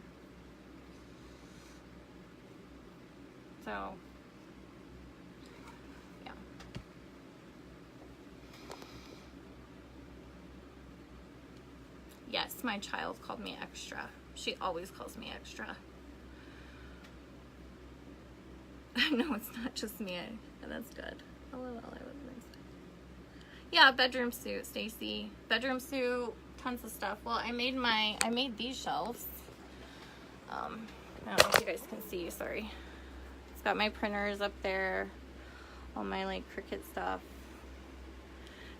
So, yeah. Yes, my child called me extra. She always calls me extra. No, it's not just me. That's good. LOL, I was yeah, bedroom suit, Stacy. Bedroom suit, tons of stuff. Well, I made these shelves. I don't know if you guys can see, sorry. It's got my printers up there, all my like Cricut stuff.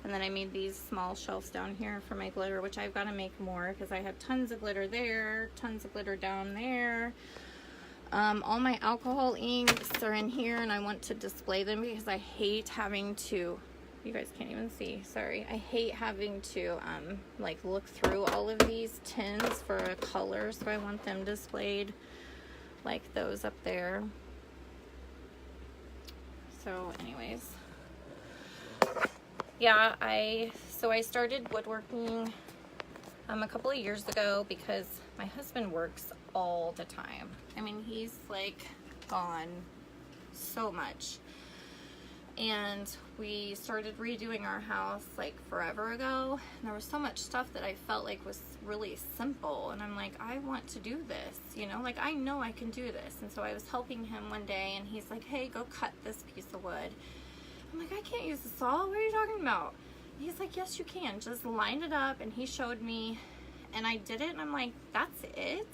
And then I made these small shelves down here for my glitter, which I've got to make more because I have tons of glitter there, tons of glitter down there. All my alcohol inks are in here, and I want to display them because I hate having to, you guys can't even see, sorry. I hate having to like look through all of these tins for a color, so I want them displayed like those up there. So anyways, yeah, I started woodworking a couple of years ago because my husband works all the time. I mean, he's like gone so much. And we started redoing our house like forever ago. And there was so much stuff that I felt like was really simple. And I'm like, I want to do this, you know, like I know I can do this. And so I was helping him one day and he's like, hey, go cut this piece of wood. I'm like, I can't use the saw. What are you talking about? And he's like, yes, you can. Just line it up. And he showed me and I did it. And I'm like, that's it?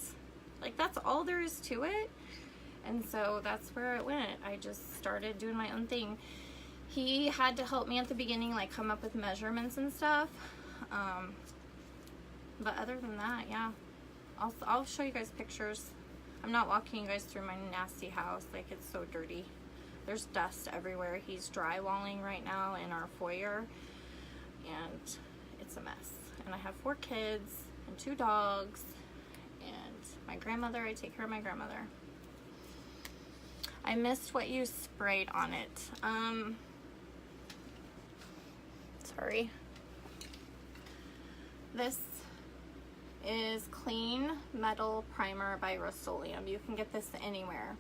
Like, that's all there is to it? And so that's where it went. I just started doing my own thing. He had to help me at the beginning, like come up with measurements and stuff. But other than that, yeah, I'll show you guys pictures. I'm not walking you guys through my nasty house. Like, it's so dirty. There's dust everywhere. He's drywalling right now in our foyer, and it's a mess. And I have 4 kids and 2 dogs and my grandmother. I take care of my grandmother. I missed what you sprayed on it. Sorry. This is Clean Metal Primer by Rust-Oleum. You can get this anywhere.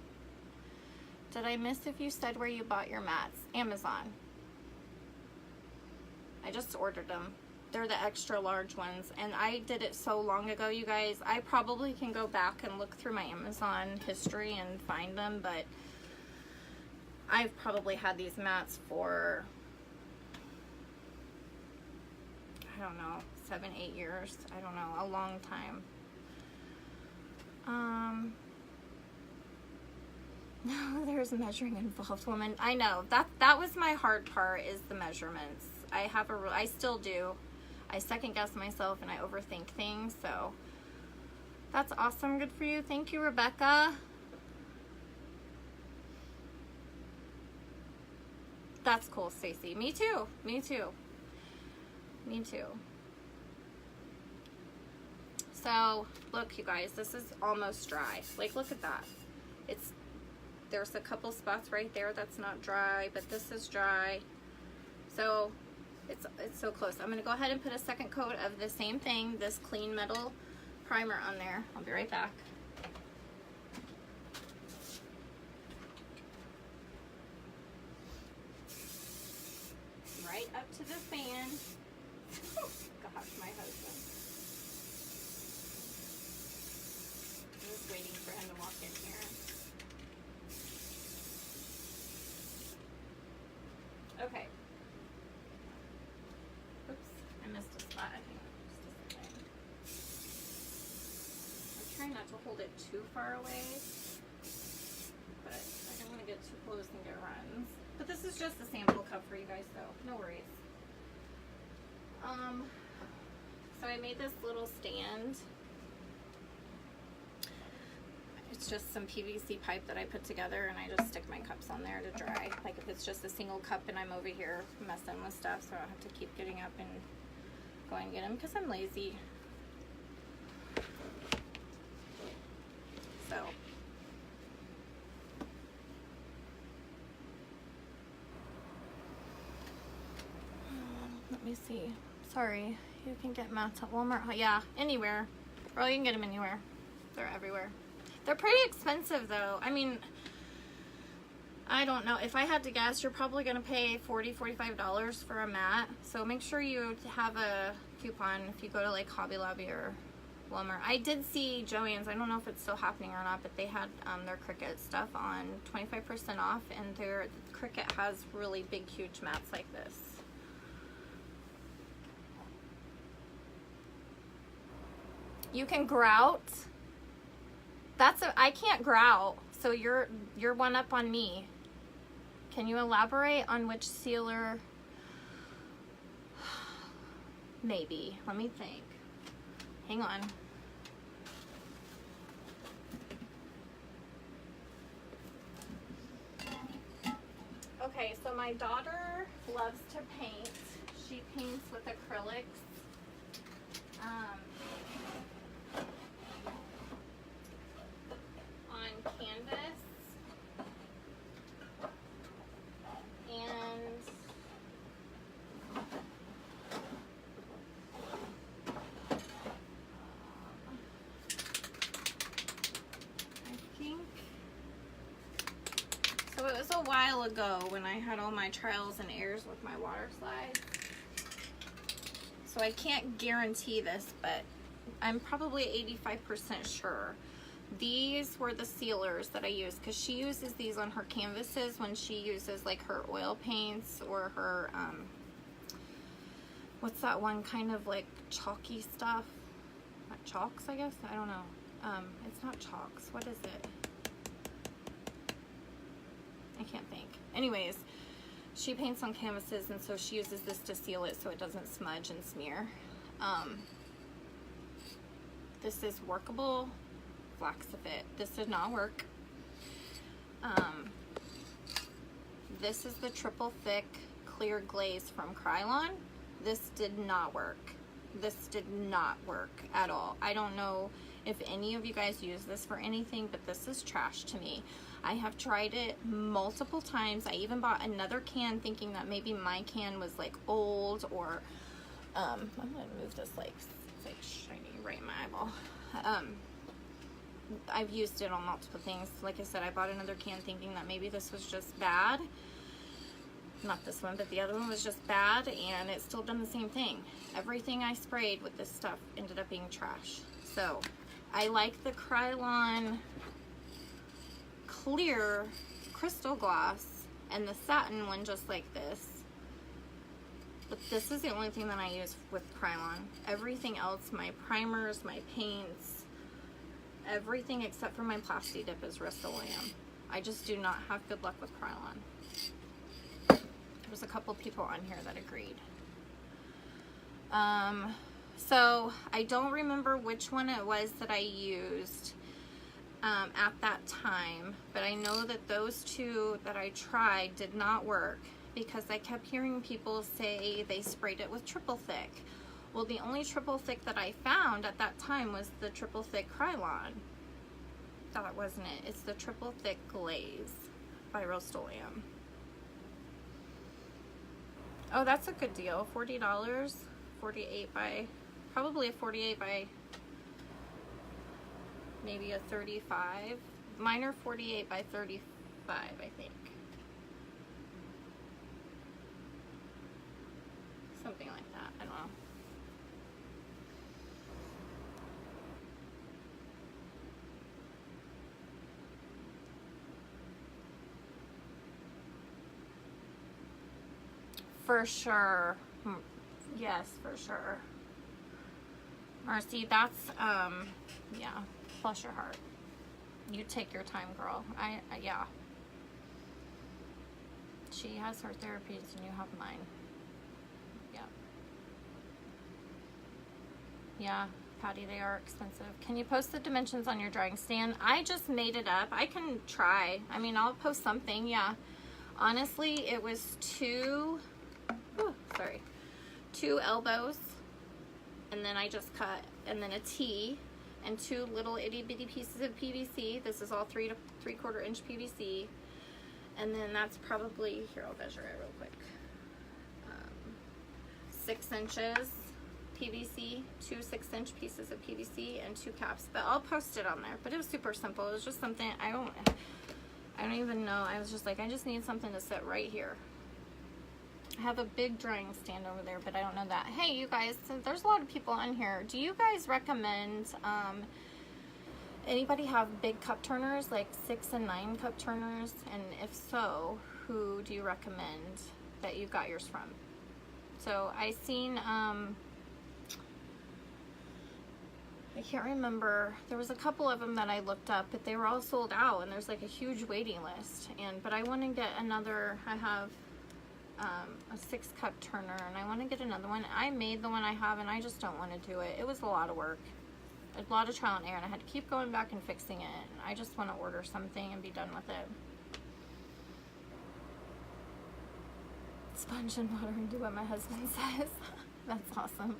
Did I miss if you said where you bought your mats? Amazon. I just ordered them. They're the extra large ones, and I did it so long ago, you guys. I probably can go back and look through my Amazon history and find them, but I've probably had these mats for, I don't know, 7, 8 years. I don't know, a long time. No, there's measuring involved, woman. I know, that was my hard part, is the measurements. I still do. I second guess myself and I overthink things, so that's awesome. Good for you. Thank you, Rebecca. That's cool, Stacy. Me too. Me too. Me too. So, look, you guys, this is almost dry. Like, look at that. There's a couple spots right there that's not dry, but this is dry. So, it's so close. I'm going to go ahead and put a second coat of the same thing, this Clean Metal Primer on there. I'll be right back. Right up to the fan. Gosh, my husband. just waiting for him to walk in here. Okay. Oops, I missed a spot. Hang on just a second. I'm trying not to hold it too far away, but I don't want to get too close and get runs. But this is just a sample cup for you guys, so no worries. So I made this little stand. It's just some PVC pipe that I put together, and I just stick my cups on there to dry. Like if it's just a single cup and I'm over here messing with stuff, so I don't have to keep getting up and going and get them because I'm lazy. So let me see. Sorry, you can get mats at Walmart. Yeah, anywhere. Girl, you can get them anywhere. They're everywhere. They're pretty expensive though. I mean, I don't know. If I had to guess, you're probably going to pay $40, $45 for a mat. So make sure you have a coupon if you go to like Hobby Lobby or Walmart. I did see Joann's. I don't know if it's still happening or not, but they had their Cricut stuff on 25% off, and their Cricut has really big, huge mats like this. You can grout. I can't grout, so you're one up on me. Can you elaborate on which sealer? Maybe. Let me think. Hang on. Okay, so my daughter loves to paint. She paints with acrylics. On canvas, and I think so. It was a while ago when I had all my trials and errors with my water slide, so I can't guarantee this, but I'm probably 85% sure. These were the sealers that I used, because she uses these on her canvases when she uses like her oil paints or her what's that one kind of like chalky stuff? Not chalks, I guess. I don't know. It's not chalks. What is it? I can't think. Anyways, she paints on canvases, and so she uses this to seal it so it doesn't smudge and smear. This is workable. Flaxifit. This did not work. This is the triple thick clear glaze from Krylon. This did not work. This did not work at all. I don't know if any of you guys use this for anything, but this is trash to me. I have tried it multiple times. I even bought another can thinking that maybe my can was like old, or I'm gonna move this like it's like shiny right in my eyeball. I've used it on multiple things. Like I said, I bought another can thinking that maybe this was just bad. Not this one, but the other one was just bad, and it still done the same thing. Everything I sprayed with this stuff ended up being trash. So I like the Krylon clear crystal gloss and the satin one just like this. But this is the only thing that I use with Krylon. Everything else, my primers, my paints, everything except for my Plasti Dip is Rust-Oleum. I just do not have good luck with Krylon. There's a couple people on here that agreed. So I don't remember which one it was that I used at that time, but I know that those two that I tried did not work, because I kept hearing people say they sprayed it with triple thick. Well, the only triple thick that I found at that time was the triple thick Krylon. That wasn't it. It's the triple thick glaze by Rust-Oleum. Oh, that's a good deal. $40. 48 by, probably a 48 by maybe a 35. Mine are 48 by 35, I think. Something like that. I don't know. For sure. Yes, for sure. Marcy, that's, yeah, bless your heart. You take your time, girl. Yeah. She has her therapies and you have mine. Yeah. Yeah, Patty, they are expensive. Can you post the dimensions on your drying stand? I just made it up. I can try. I mean, I'll post something, yeah. Honestly, it was two elbows, and then I just cut, and then a T, and two little itty bitty pieces of PVC. This is all 3 to 3/4 inch PVC, and then that's probably, here, I'll measure it real quick, 6 inches PVC, 2 6-inch pieces of PVC, and 2 caps. But I'll post it on there. But it was super simple. It was just something I don't even know. I was just like, I just need something to sit right here. I have a big drying stand over there, but I don't know that. Hey, you guys, there's a lot of people on here. Do you guys recommend, anybody have big cup turners, like 6 and 9 cup turners? And if so, who do you recommend that you got yours from? So I seen, I can't remember. There was a couple of them that I looked up, but they were all sold out, and there's like a huge waiting list. But I want to get another. I have a 6 cup turner, and I want to get another one. I made the one I have, and I just don't want to do it. It was a lot of work, a lot of trial and error, and I had to keep going back and fixing it. And I just want to order something and be done with it. Sponge and water and do what my husband says. That's awesome.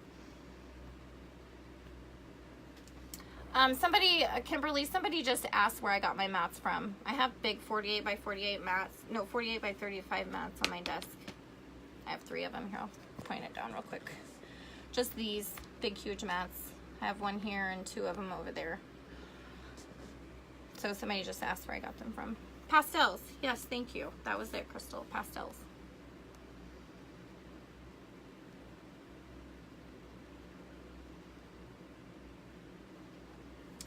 Kimberly, somebody just asked where I got my mats from. I have big 48 by 48 mats, no, 48 by 35 mats on my desk. I have 3 of them here. I'll point it down real quick. Just these big, huge mats. I have 1 here and 2 of them over there. So somebody just asked where I got them from. Pastels. Yes, thank you. That was it, Crystal. Pastels.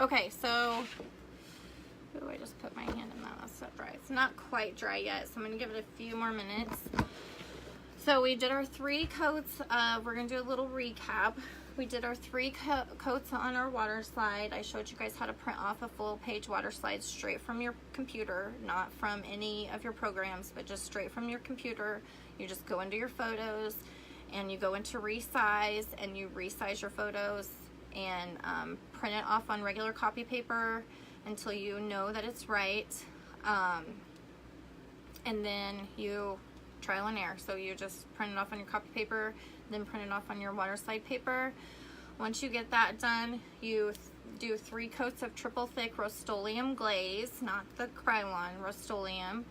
Okay, so, ooh, I just put my hand in that. That's not dry. It's not quite dry yet, so I'm going to give it a few more minutes. So we did our 3 coats. We're going to do a little recap. We did our 3 coats on our water slide. I showed you guys how to print off a full page water slide straight from your computer, not from any of your programs, but just straight from your computer. You just go into your photos, and you go into resize, and you resize your photos, and print it off on regular copy paper until you know that it's right, and then you trial and error. So you just print it off on your copy paper, then print it off on your water slide paper. Once you get that done, you do 3 coats of triple thick Rust-Oleum glaze, not the Krylon, Rust-Oleum,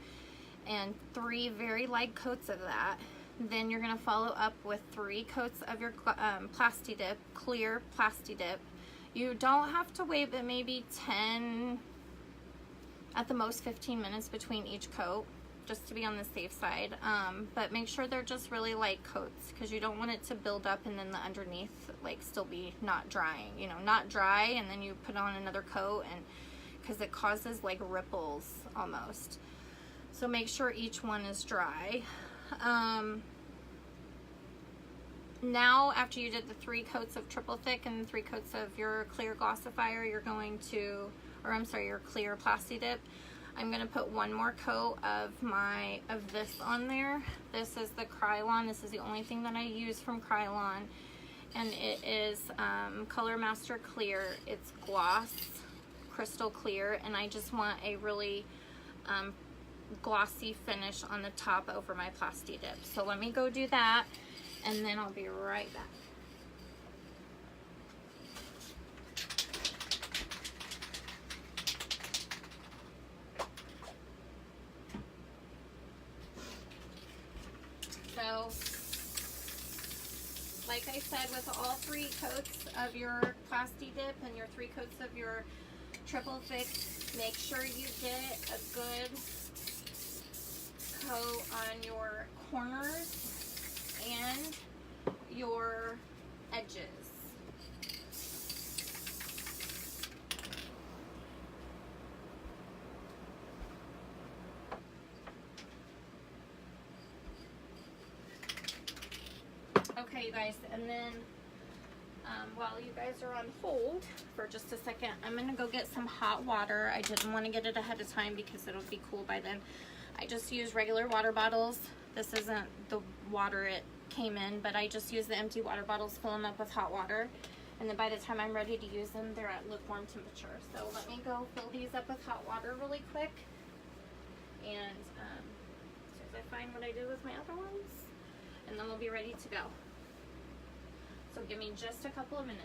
and 3 very light coats of that. Then you're going to follow up with 3 coats of your Plasti-Dip, clear Plasti-Dip. You don't have to wait but maybe 10, at the most 15 minutes between each coat, just to be on the safe side. But make sure they're just really light coats, because you don't want it to build up and then the underneath like still be not drying. You know, not dry, and then you put on another coat, and because it causes like ripples almost. So make sure each one is dry. Now after you did the 3 coats of triple thick and 3 coats of your clear glossifier, you're going to, or I'm sorry, your clear Plasti-Dip, I'm going to put 1 more coat of this on there. This is the Krylon. This is the only thing that I use from Krylon, and it is Color Master Clear. It's gloss, crystal clear, and I just want a really glossy finish on the top over my Plasti-Dip. So let me go do that, and then I'll be right back. So, like I said, with all 3 coats of your Plasti-Dip and your 3 coats of your triple thick, make sure you get a good coat on your corners and your edges. Okay, you guys, and then while you guys are on hold for just a second, I'm gonna go get some hot water. I didn't want to get it ahead of time because it'll be cool by then. I just use regular water bottles. This isn't the water it came in, but I just use the empty water bottles, fill them up with hot water, and then by the time I'm ready to use them, they're at lukewarm temperature. So let me go fill these up with hot water really quick, and as soon as I find what I did with my other ones, and then we'll be ready to go. So give me just a couple of minutes.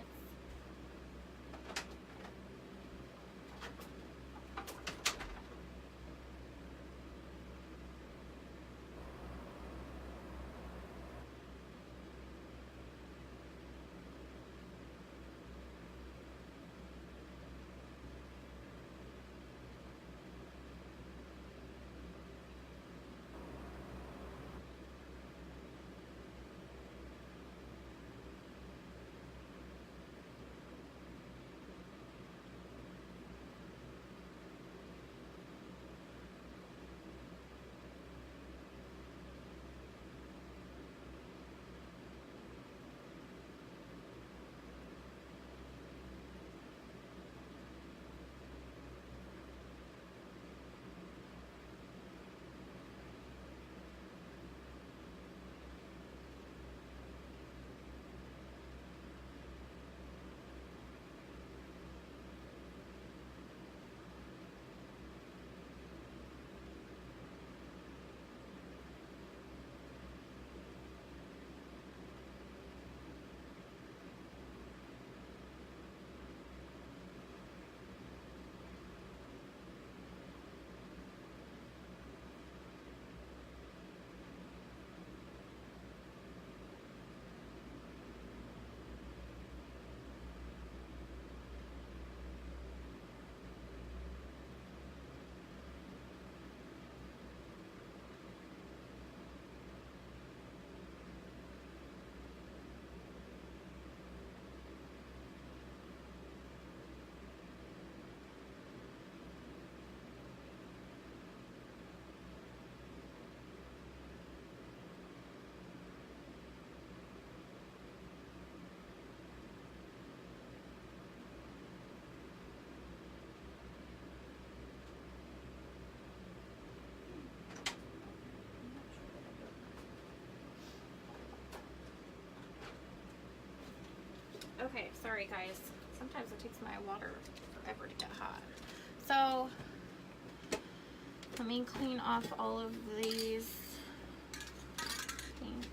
Okay, sorry guys. Sometimes it takes my water forever to get hot. So, let me clean off all of these things.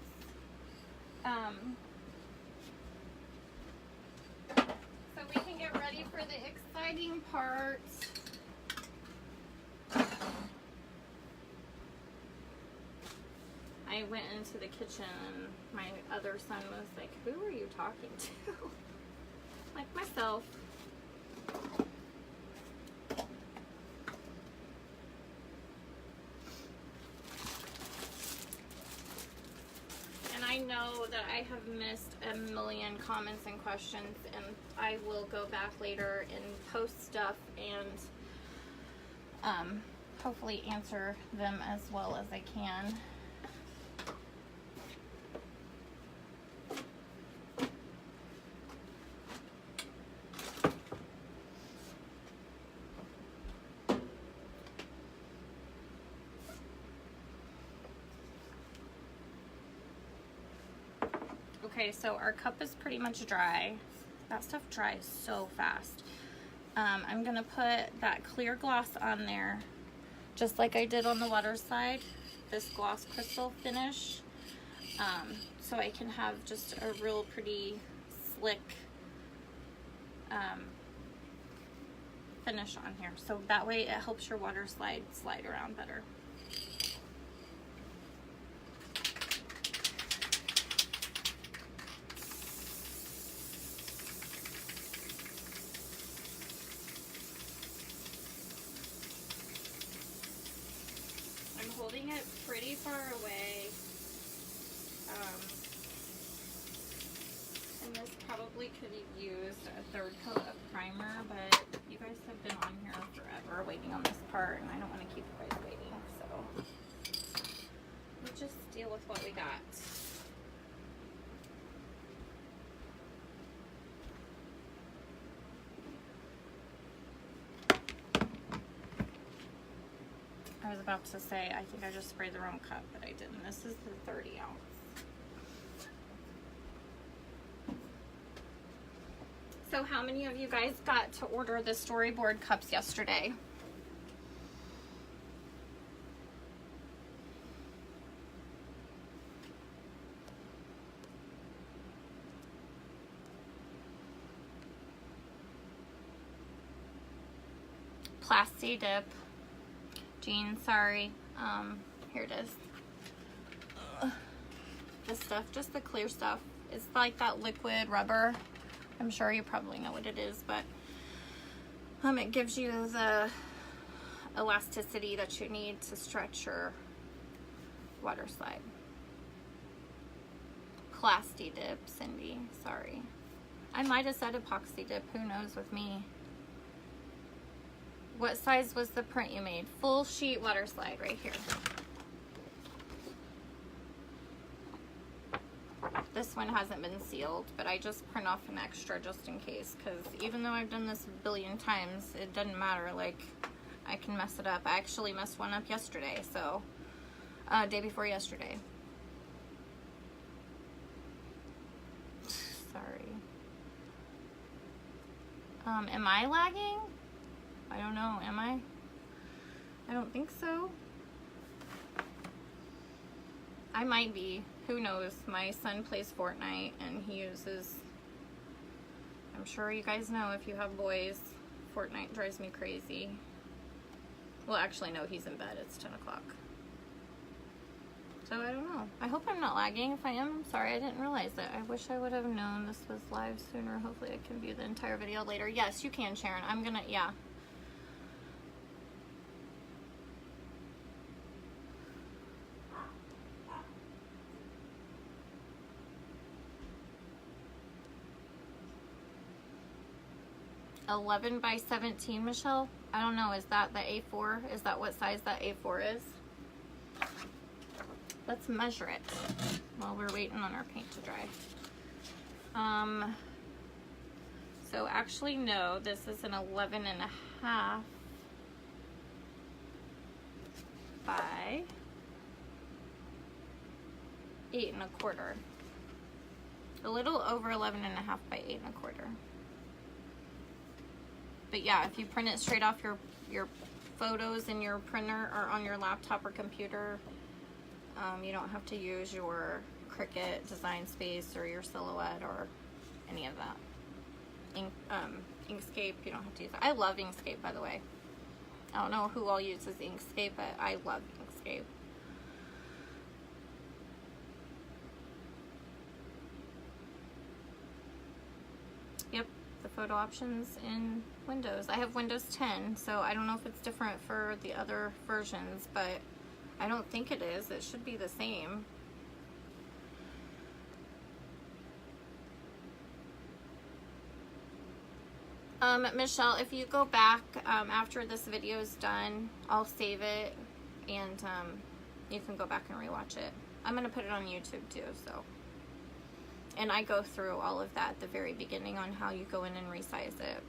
So we can get ready for the exciting part. I went into the kitchen and my other son was like, who are you talking to? Like myself. And I know that I have missed a million comments and questions, and I will go back later and post stuff and hopefully answer them as well as I can. Okay, so our cup is pretty much dry. That stuff dries so fast. I'm gonna put that clear gloss on there, just like I did on the water slide, this gloss crystal finish, so I can have just a real pretty slick finish on here. So that way it helps your water slide around better. Holding it pretty far away, and this probably could have used a third coat of primer, but you guys have been on here forever waiting on this part, and I don't want to keep you guys waiting, so we'll just deal with what we got. I was about to say, I think I just sprayed the wrong cup, but I didn't. This is the 30 ounce. So how many of you guys got to order the storyboard cups yesterday? Plasti Dip. Jean, sorry. Here it is. This stuff, just the clear stuff. It's like that liquid rubber. I'm sure you probably know what it is, but it gives you the elasticity that you need to stretch your water slide. Plasti Dip, Cindy, sorry. I might have said epoxy dip, who knows with me. What size was the print you made? Full sheet water slide right here. This one hasn't been sealed, but I just print off an extra just in case, because even though I've done this a billion times, it doesn't matter. Like, I can mess it up. I actually messed one up yesterday, so day before yesterday. Sorry. Am I lagging? I don't know, am I? I don't think so. I might be. Who knows? My son plays Fortnite and he uses... I'm sure you guys know if you have boys, Fortnite drives me crazy. Well, actually, no, he's in bed. It's 10 o'clock. So I don't know. I hope I'm not lagging. If I am, I'm sorry. I didn't realize it. I wish I would have known this was live sooner. Hopefully I can view the entire video later. Yes, you can, Sharon. I'm gonna, yeah. $11 by 17, Michelle. I don't know. Is that the A4? Is that what size that A4 is? Let's measure it while we're waiting on our paint to dry. So actually, no. This is an 11 and a half by 8 and a quarter. A little over 11 and a half by 8 and a quarter. But yeah, if you print it straight off your photos in your printer or on your laptop or computer, you don't have to use your Cricut Design Space or your Silhouette or any of that. Inkscape, you don't have to use that. I love Inkscape, by the way. I don't know who all uses Inkscape, but I love Inkscape. Yep, the photo options in Windows. I have Windows 10, so I don't know if it's different for the other versions, but I don't think it is. It should be the same. Michelle, if you go back after this video is done, I'll save it, and you can go back and rewatch it. I'm going to put it on YouTube too, so. And I go through all of that at the very beginning on how you go in and resize it.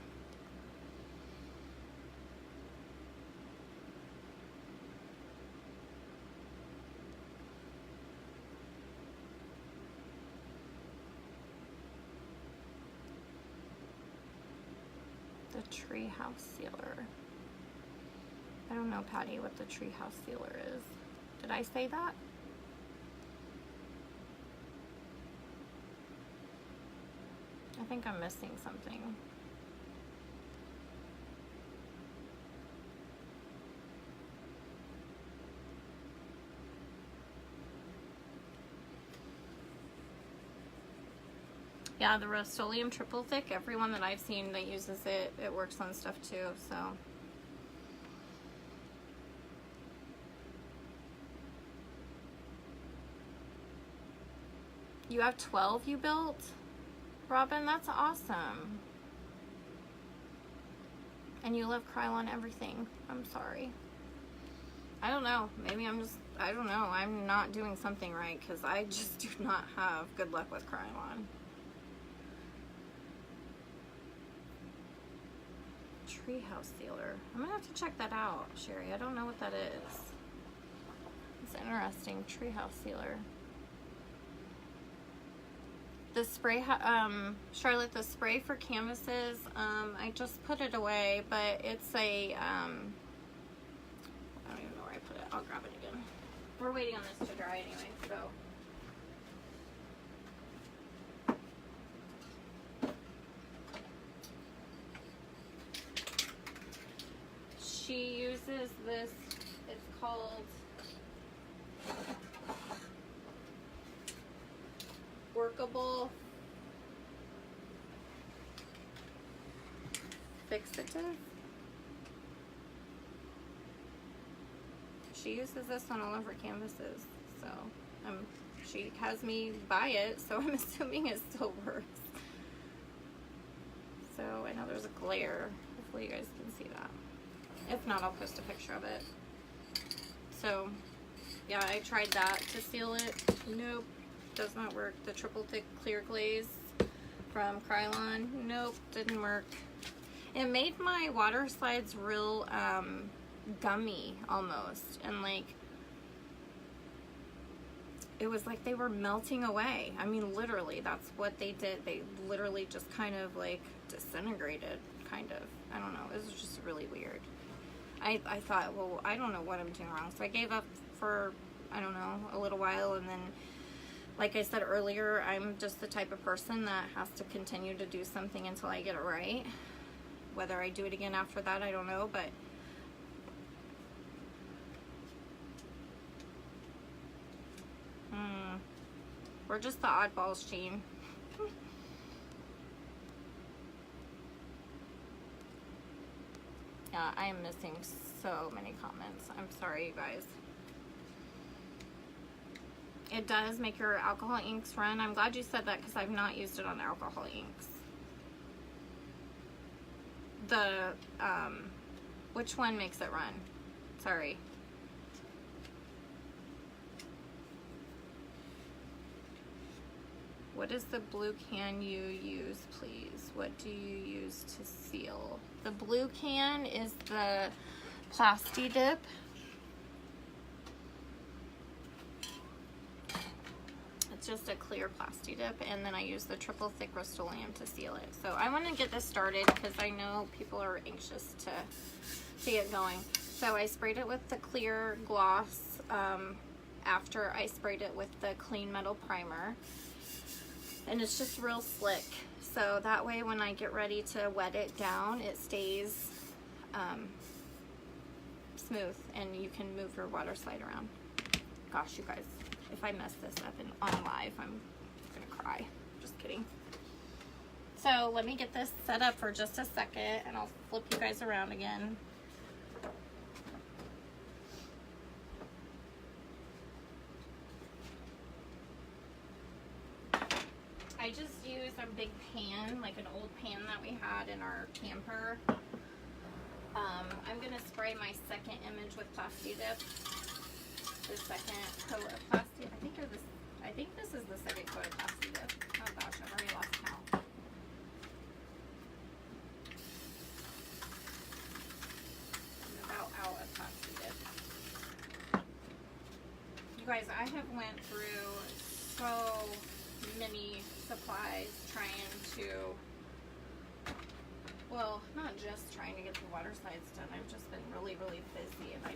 The treehouse sealer. I don't know, Patty, what the treehouse sealer is. Did I say that? I think I'm missing something. Yeah, the Rust-Oleum Triple Thick, everyone that I've seen that uses it, it works on stuff too, so. You have 12 you built? Robin, that's awesome. And you love Krylon everything. I'm sorry. I don't know. Maybe I'm just, I don't know. I'm not doing something right because I just do not have good luck with Krylon. Treehouse sealer. I'm gonna have to check that out, Sherry. I don't know what that is. That's interesting. Treehouse sealer. The spray, Charlotte, the spray for canvases, I just put it away, but it's a, I don't even know where I put it. I'll grab it again. We're waiting on this to dry anyway, so. She uses this, it's called Workable Fixative. She uses this on all of her canvases, so she has me buy it, so I'm assuming it still works. So I know there's a glare. Hopefully you guys can see that. If not, I'll post a picture of it. So yeah, I tried that to seal it. Nope, does not work. The triple thick clear glaze from Krylon, nope, didn't work. It made my water slides real gummy almost, and like it was like they were melting away. I mean, literally, that's what they did. They literally just kind of like disintegrated, kind of. I don't know, it was just really weird. I thought, well, I don't know what I'm doing wrong, so I gave up for, I don't know, a little while, and then like I said earlier, I'm just the type of person that has to continue to do something until I get it right. Whether I do it again after that, I don't know, but we're just the oddballs, Shane. Yeah, I am missing so many comments. I'm sorry, you guys. It does make your alcohol inks run. I'm glad you said that because I've not used it on alcohol inks. The, which one makes it run? Sorry. What is the blue can you use, please? What do you use to seal? The blue can is the Plasti Dip. It's just a clear Plasti Dip, and then I use the triple thick Rust-Oleum to seal it. So I want to get this started because I know people are anxious to see it going. So I sprayed it with the clear gloss after I sprayed it with the clean metal primer. And it's just real slick, so that way when I get ready to wet it down, it stays smooth and you can move your water slide around. Gosh, you guys, if I mess this up on live, I'm gonna cry. Just kidding. So let me get this set up for just a second and I'll flip you guys around again. I just used a big pan, like an old pan that we had in our camper. I'm gonna spray my second image with Plasti Dip. The second coat of Plasti. I think this is the second coat of Plasti Dip. Oh gosh, I've already lost count. I'm about out of Plasti Dip. You guys, I have went through so many supplies trying to, well, not just trying to get the water slides done. I've just been really busy, and I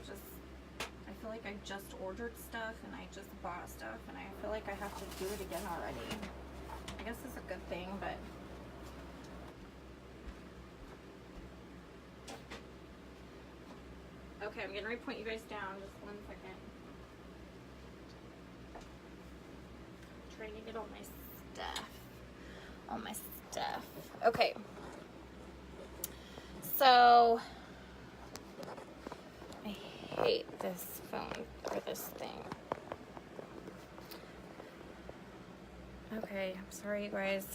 feel like I just ordered stuff and I just bought stuff, and I feel like I have to do it again already. I guess it's a good thing, but okay, I'm gonna repoint you guys down just 1 second. Trying to get all my stuff. Okay. So I hate this phone or this thing. Okay, I'm sorry you guys.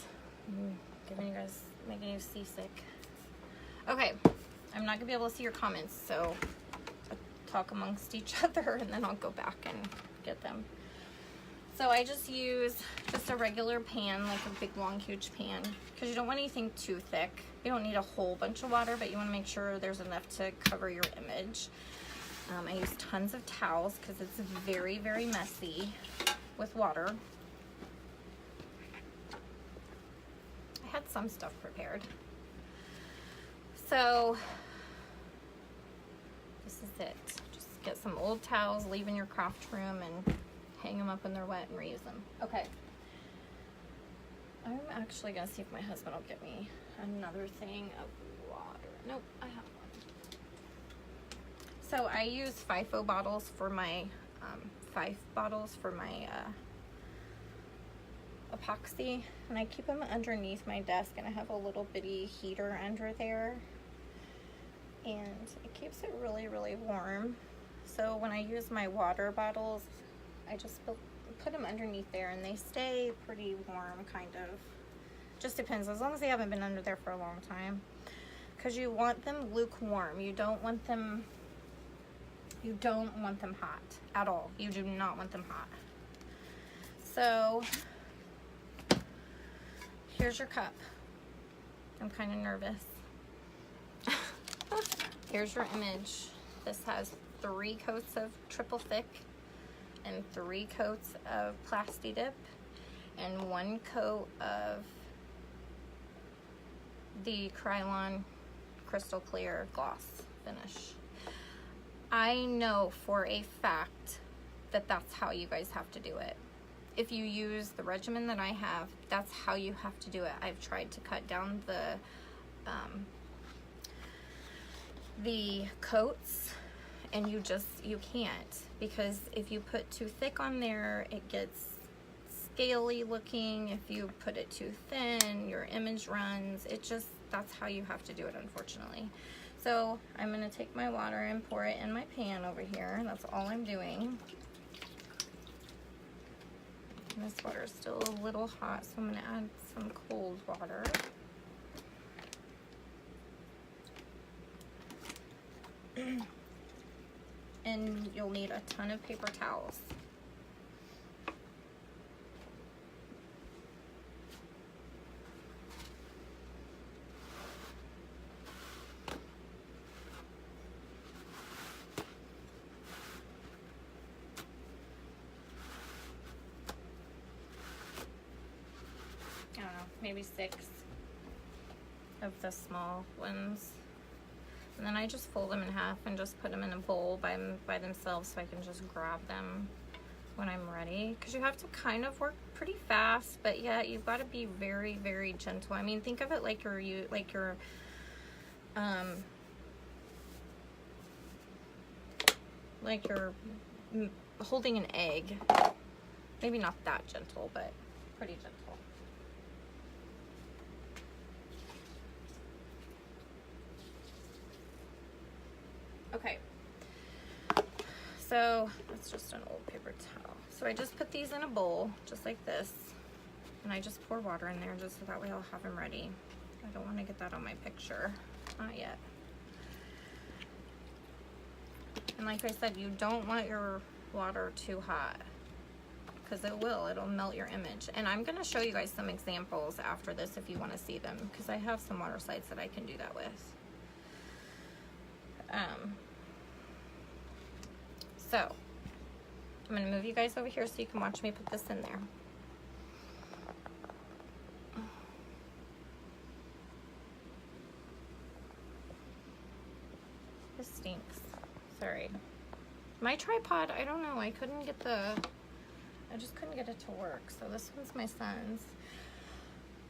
I'm making you seasick. Okay, I'm not gonna be able to see your comments, so I'll talk amongst each other and then I'll go back and get them. So I just use just a regular pan, like a big, long, huge pan, because you don't want anything too thick. You don't need a whole bunch of water, but you want to make sure there's enough to cover your image. I use tons of towels because it's very, very messy with water. I had some stuff prepared. So this is it. Just get some old towels, leave in your craft room, and hang them up when they're wet and reuse them. Okay. I'm actually gonna see if my husband will get me another thing of water. Nope, I have one. So I use FIFO bottles for my epoxy, and I keep them underneath my desk, and I have a little bitty heater under there, and it keeps it really, really warm. So when I use my water bottles, I just put them underneath there, and they stay pretty warm, kind of. Just depends, as long as they haven't been under there for a long time, because you want them lukewarm. You don't want them hot at all. You do not want them hot. So here's your cup. I'm kind of nervous. Here's your image. This has 3 coats of triple thick and 3 coats of Plasti Dip and 1 coat of the Krylon crystal clear gloss finish. I know for a fact that that's how you guys have to do it. If you use the regimen that I have, that's how you have to do it. I've tried to cut down the coats, and you can't, because if you put too thick on there, it gets scaly looking. If you put it too thin, your image runs. That's how you have to do it, unfortunately. So I'm gonna take my water and pour it in my pan over here. That's all I'm doing. And this water is still a little hot, so I'm gonna add some cold water. And you'll need a ton of paper towels. I don't know, maybe 6 of the small ones. And then I just fold them in half and just put them in a bowl by themselves, so I can just grab them when I'm ready. Because you have to kind of work pretty fast, but yet you've got to be very, very gentle. I mean, think of it like you're holding an egg. Maybe not that gentle, but pretty gentle. Okay, so that's just an old paper towel. So I just put these in a bowl, just like this, and I just pour water in there just so that way I'll have them ready. I don't want to get that on my picture, not yet. And like I said, you don't want your water too hot, because it'll melt your image. And I'm going to show you guys some examples after this if you want to see them, because I have some water slides that I can do that with. So I'm going to move you guys over here so you can watch me put this in there. This stinks. Sorry. My tripod, I don't know, I just couldn't get it to work. So this one's my son's.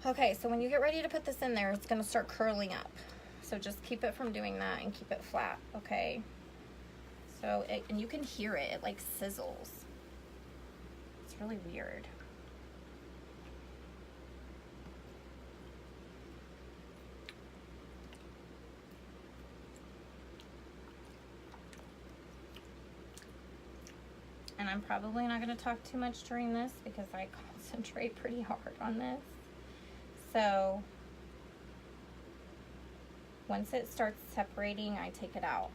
Okay, so when you get ready to put this in there, it's going to start curling up. So just keep it from doing that and keep it flat, okay? So, and you can hear it, it like sizzles. It's really weird. And I'm probably not going to talk too much during this because I concentrate pretty hard on this. So once it starts separating, I take it out.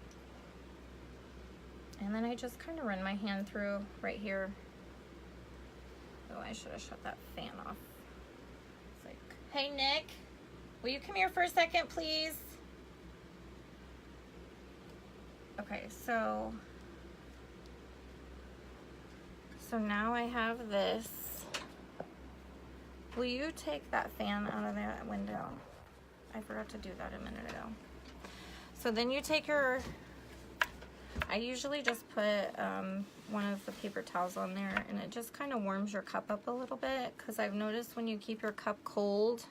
And then I just kind of run my hand through right here. Oh, I should have shut that fan off. It's like, hey Nick, will you come here for a second, please? Okay, so So now I have this. Will you take that fan out of that window? I forgot to do that a minute ago. So then you take your, I usually just put one of the paper towels on there, and it just kind of warms your cup up a little bit, because I've noticed when you keep your cup cold,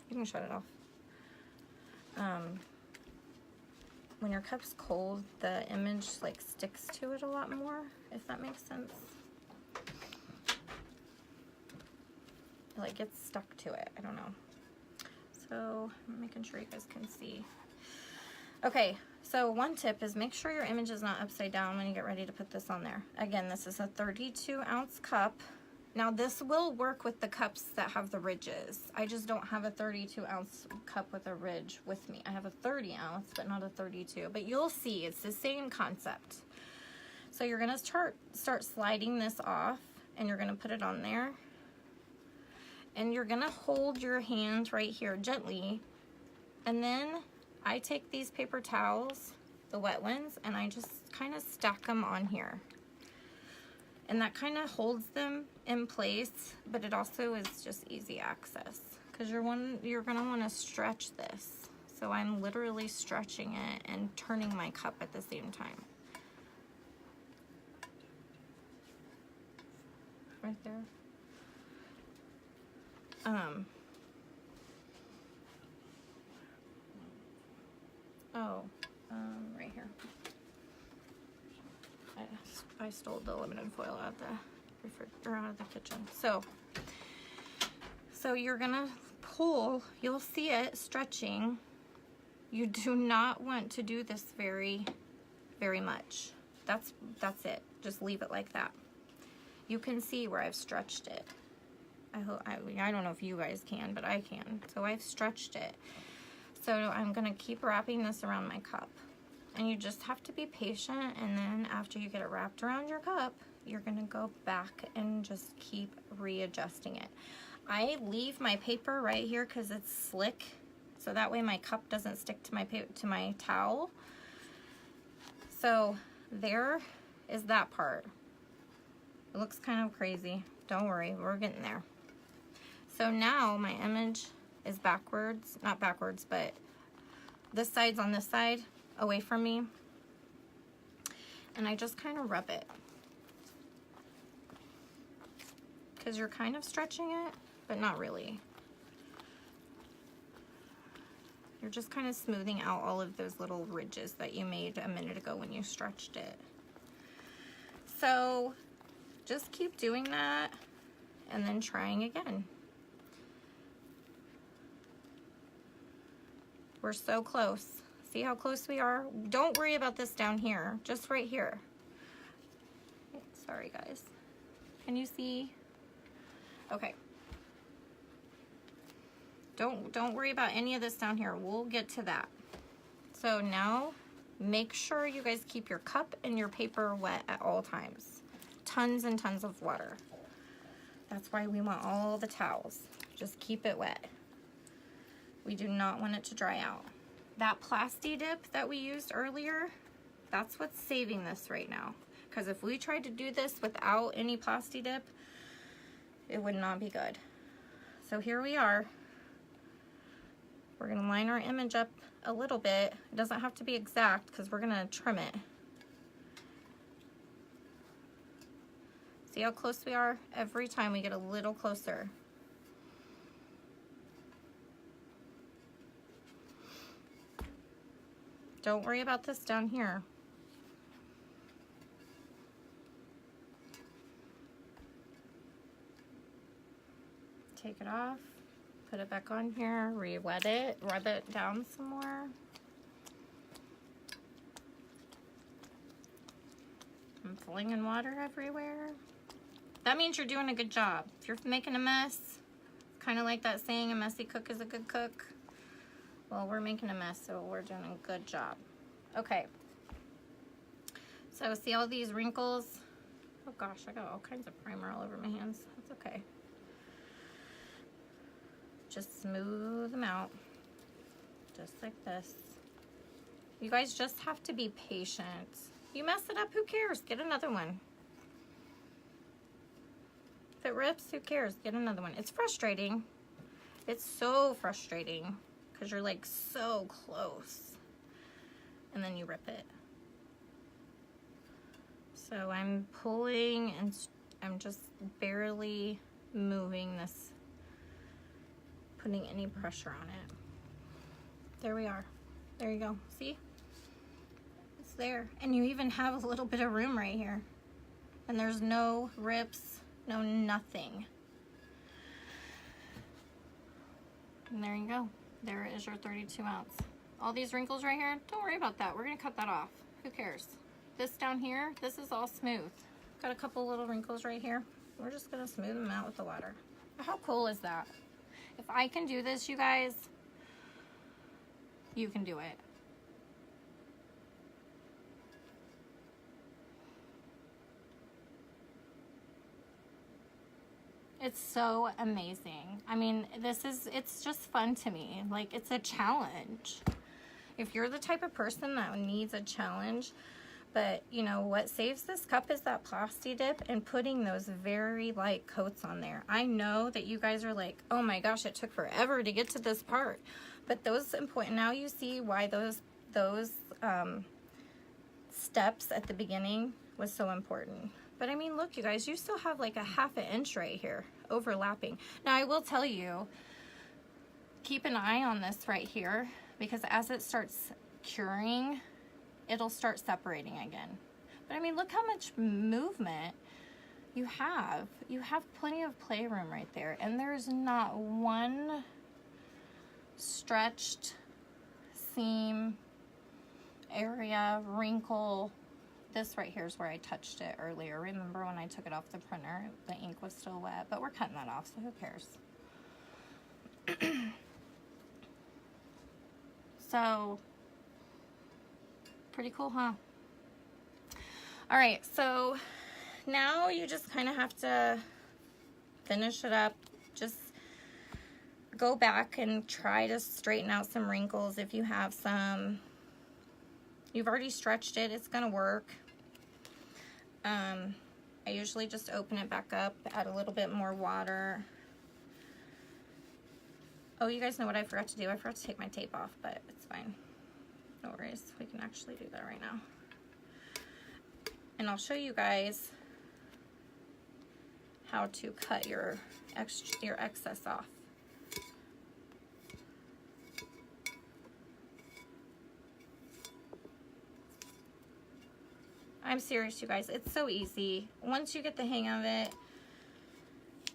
you can shut it off. When your cup's cold, the image like sticks to it a lot more, if that makes sense. It like gets stuck to it, I don't know. So I'm making sure you guys can see. Okay, so one tip is make sure your image is not upside down when you get ready to put this on there. Again, this is a 32-ounce cup. Now this will work with the cups that have the ridges. I just don't have a 32-ounce cup with a ridge with me. I have a 30-ounce, but not a 32. But you'll see, it's the same concept. So you're gonna start sliding this off, and you're gonna put it on there. And you're gonna hold your hand right here gently. And then I take these paper towels, the wet ones, and I just kind of stack them on here. And that kind of holds them in place, but it also is just easy access, because you're gonna want to stretch this. So I'm literally stretching it and turning my cup at the same time. Right there. Right here. I stole the aluminum foil out of the kitchen. So you're gonna pull, you'll see it stretching. You do not want to do this very, very much. That's it. Just leave it like that. You can see where I've stretched it. I don't know if you guys can, but I can. So I've stretched it. So I'm gonna keep wrapping this around my cup. And you just have to be patient, and then after you get it wrapped around your cup, you're gonna go back and just keep readjusting it. I leave my paper right here because it's slick, so that way my cup doesn't stick to my towel. So there is that part. It looks kind of crazy. Don't worry, we're getting there. So now my image is backwards, not backwards, but this side's on this side, away from me, and I just kind of rub it, because you're kind of stretching it, but not really. You're just kind of smoothing out all of those little ridges that you made a minute ago when you stretched it. So just keep doing that, and then trying again. We're so close. See how close we are? Don't worry about this down here, just right here. Sorry guys. Can you see? Okay. Don't worry about any of this down here. We'll get to that. So now make sure you guys keep your cup and your paper wet at all times. Tons and tons of water. That's why we want all the towels. Just keep it wet. We do not want it to dry out. That Plasti Dip that we used earlier, that's what's saving this right now. Because if we tried to do this without any Plasti Dip, it would not be good. So here we are. We're gonna line our image up a little bit. It doesn't have to be exact, because we're gonna trim it. See how close we are? Every time we get a little closer. Don't worry about this down here. Take it off, put it back on here, re-wet it, rub it down some more. I'm flinging water everywhere. That means you're doing a good job. If you're making a mess, kind of like that saying, a messy cook is a good cook. Well, we're making a mess, so we're doing a good job. Okay. So see all these wrinkles? Oh gosh, I got all kinds of primer all over my hands. That's okay. Just smooth them out. Just like this. You guys just have to be patient. You mess it up, who cares? Get another one. it rips, who cares? Get another one. It's frustrating. It's so frustrating because you're like so close and then you rip it. So I'm pulling and I'm just barely moving this, putting any pressure on it. There we are. There you go. See? It's there. And you even have a little bit of room right here. And there's no rips, no nothing. And there you go. There is your 32 ounce. All these wrinkles right here, don't worry about that. We're gonna cut that off. Who cares? This down here, this is all smooth. Got a couple little wrinkles right here. We're just gonna smooth them out with the water. How cool is that? If I can do this, you guys, you can do it. It's so amazing. I mean, it's just fun to me. Like, it's a challenge. If you're the type of person that needs a challenge, but you know, what saves this cup is that Plasti Dip and putting those very light coats on there. I know that you guys are like, oh my gosh, it took forever to get to this part. But those important, now you see why those steps at the beginning was so important. But I mean, look, you guys, you still have like a ½ inch right here overlapping. Now I will tell you, keep an eye on this right here, because as it starts curing, it'll start separating again. But I mean, look how much movement you have. You have plenty of playroom right there, and there's not one stretched seam, area, wrinkle. This right here is where I touched it earlier. Remember when I took it off the printer, the ink was still wet, but we're cutting that off, so who cares? So, pretty cool, huh? All right, so now you just kind of have to finish it up. Just go back and try to straighten out some wrinkles if you have some. You've already stretched it, it's gonna work. I usually just open it back up, add a little bit more water. Oh, you guys know what I forgot to do? I forgot to take my tape off, but it's fine. No worries, we can actually do that right now. And I'll show you guys how to cut your excess off. I'm serious, you guys. It's so easy. Once you get the hang of it,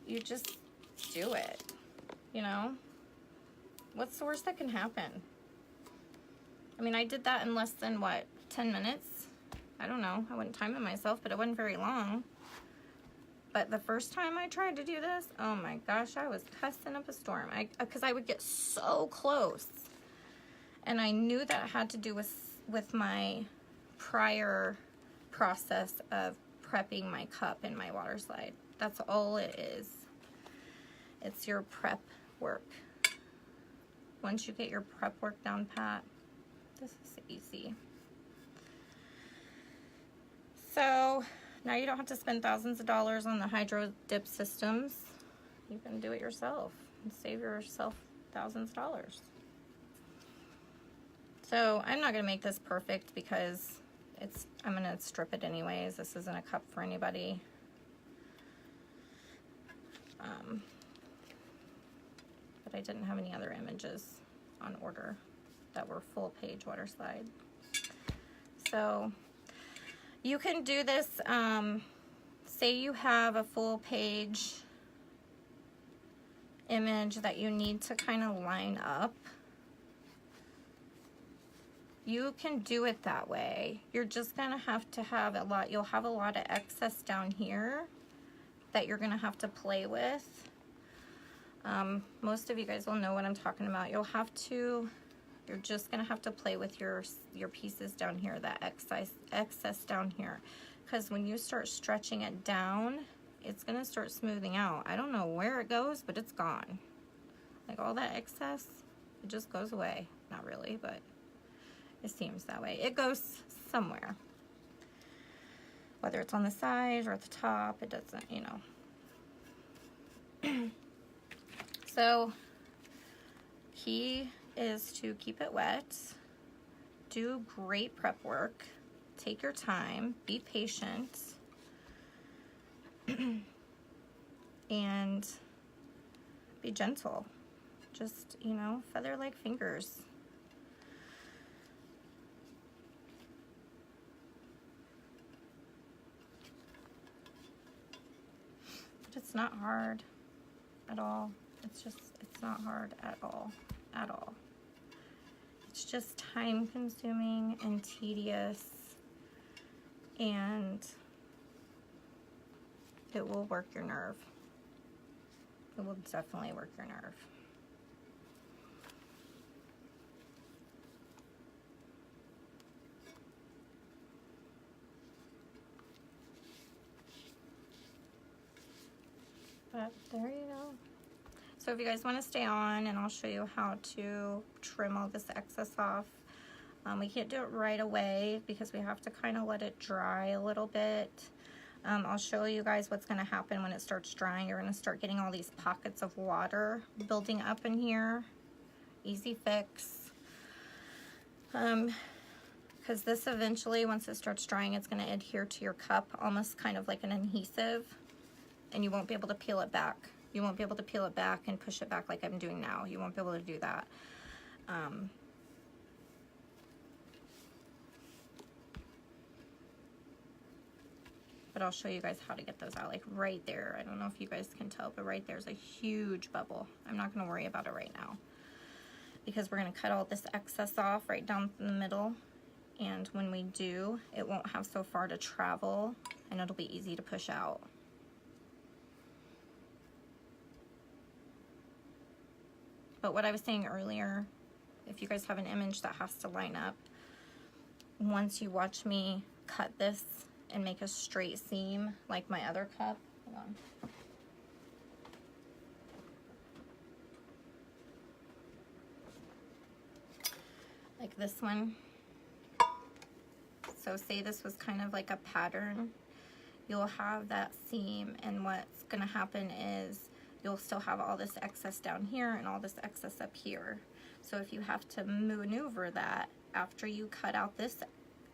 you just do it. You know? What's the worst that can happen? I mean, I did that in less than, what, 10 minutes? I don't know. I wouldn't time it myself, but it wasn't very long. But the first time I tried to do this, oh my gosh, I was cussing up a storm. Because I would get so close. And I knew that it had to do with my prior process of prepping my cup in my water slide. That's all it is. It's your prep work. Once you get your prep work down pat, this is easy. So now you don't have to spend thousands of dollars on the hydro dip systems. You can do it yourself and save yourself thousands of dollars. So I'm not gonna make this perfect because I'm gonna strip it anyways. This isn't a cup for anybody. But I didn't have any other images on order that were full page Waterslide. So you can do this, say you have a full page image that you need to kind of line up. You can do it that way. You're just gonna have to have a lot, you'll have a lot of excess down here that you're gonna have to play with. Most of you guys will know what I'm talking about. You're just gonna have to play with your pieces down here, that excess down here. Because when you start stretching it down, it's gonna start smoothing out. I don't know where it goes, but it's gone. Like all that excess, it just goes away. Not really, but it seems that way. It goes somewhere. Whether it's on the side or at the top, it doesn't, you know. So, key is to keep it wet, do great prep work, take your time, be patient, and be gentle. Just, you know, feather like fingers. It's not hard at all. It's not hard at all, at all. It's just time consuming and tedious, and it will work your nerve. It will definitely work your nerve. But there you go. So if you guys want to stay on, and I'll show you how to trim all this excess off. We can't do it right away because we have to kind of let it dry a little bit. I'll show you guys what's going to happen when it starts drying. You're going to start getting all these pockets of water building up in here. Easy fix. Because this eventually, once it starts drying, it's going to adhere to your cup almost kind of like an adhesive, and you won't be able to peel it back. You won't be able to peel it back and push it back like I'm doing now. You won't be able to do that. But I'll show you guys how to get those out. Like right there, I don't know if you guys can tell, but right there's a huge bubble. I'm not gonna worry about it right now because we're gonna cut all this excess off right down the middle. And when we do, it won't have so far to travel, and it'll be easy to push out. But what I was saying earlier, if you guys have an image that has to line up, once you watch me cut this and make a straight seam like my other cup, hold on. Like this one. So say this was kind of like a pattern, you'll have that seam, and what's gonna happen is you'll still have all this excess down here and all this excess up here. So if you have to maneuver that after you cut out this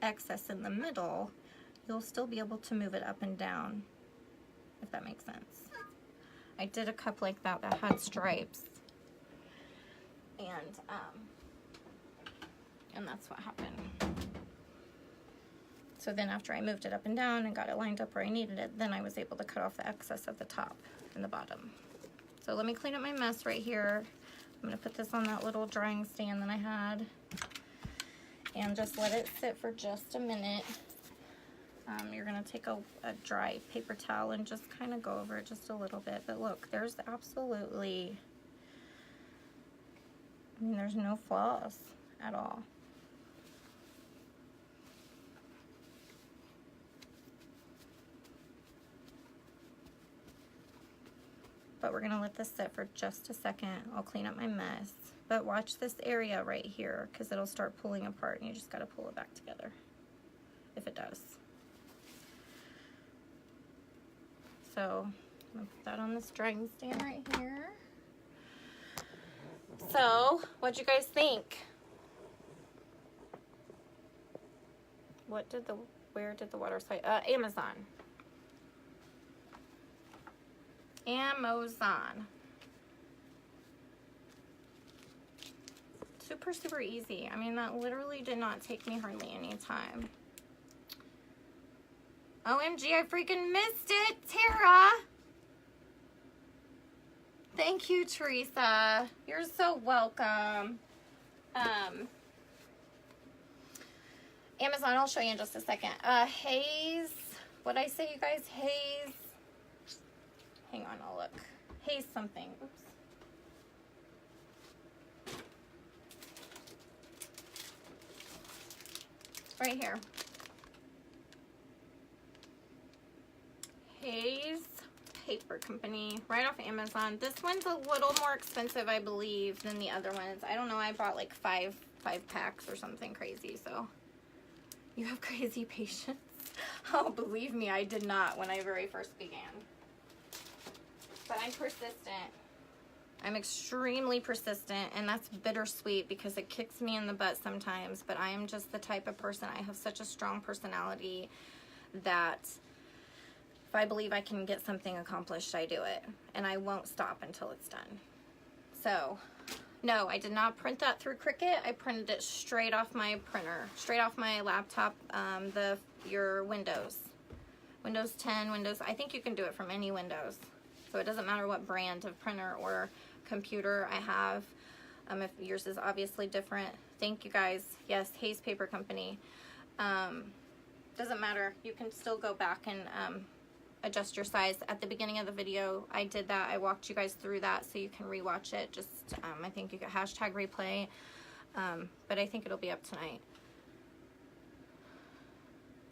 excess in the middle, you'll still be able to move it up and down, if that makes sense. I did a cup like that that had stripes, and that's what happened. So then after I moved it up and down and got it lined up where I needed it, then I was able to cut off the excess at the top and the bottom. So let me clean up my mess right here. I'm gonna put this on that little drying stand that I had and just let it sit for just a minute. You're gonna take a dry paper towel and just kind of go over it just a little bit. But look, there's absolutely, I mean, there's no flaws at all. But we're gonna let this sit for just a second. I'll clean up my mess. But watch this area right here, because it'll start pulling apart, and you just gotta pull it back together, if it does. So I'm gonna put that on this drying stand right here. So what'd you guys think? Where did the water slide? Amazon. Super, super easy. I mean, that literally did not take me hardly any time. OMG, I freaking missed it, Tara. Thank you, Teresa. You're so welcome. Amazon, I'll show you in just a second. Haze, what'd I say, you guys? Haze. Hang on, I'll look. Haze something. Oops. Right here. Haze Paper Company, right off Amazon. This one's a little more expensive, I believe, than the other ones. I don't know, I bought like five packs or something crazy, so you have crazy patience. Oh, believe me, I did not when I very first began. but I'm persistent. I'm extremely persistent, and that's bittersweet because it kicks me in the butt sometimes, but I am just the type of person, I have such a strong personality that if I believe I can get something accomplished, I do it, and I won't stop until it's done. So, no, I did not print that through Cricut. I printed it straight off my printer, straight off my laptop, your Windows 10, I think you can do it from any Windows. So it doesn't matter what brand of printer or computer I have. If yours is obviously different. Thank you guys. Yes, Hayes Paper Company. Doesn't matter. You can still go back and adjust your size. At the beginning of the video, I did that. I walked you guys through that so you can rewatch it. Just, I think you can hashtag replay. But I think it'll be up tonight.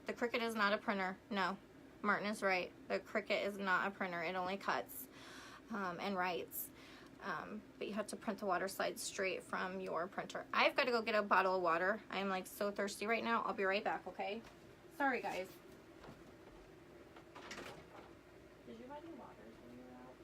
The Cricut is not a printer. No. Martin is right. The Cricut is not a printer. It only cuts and writes. But you have to print the water slide straight from your printer. I've got to go get a bottle of water. I'm like so thirsty right now. I'll be right back, okay? Sorry, guys. Did you buy any waters when you were out?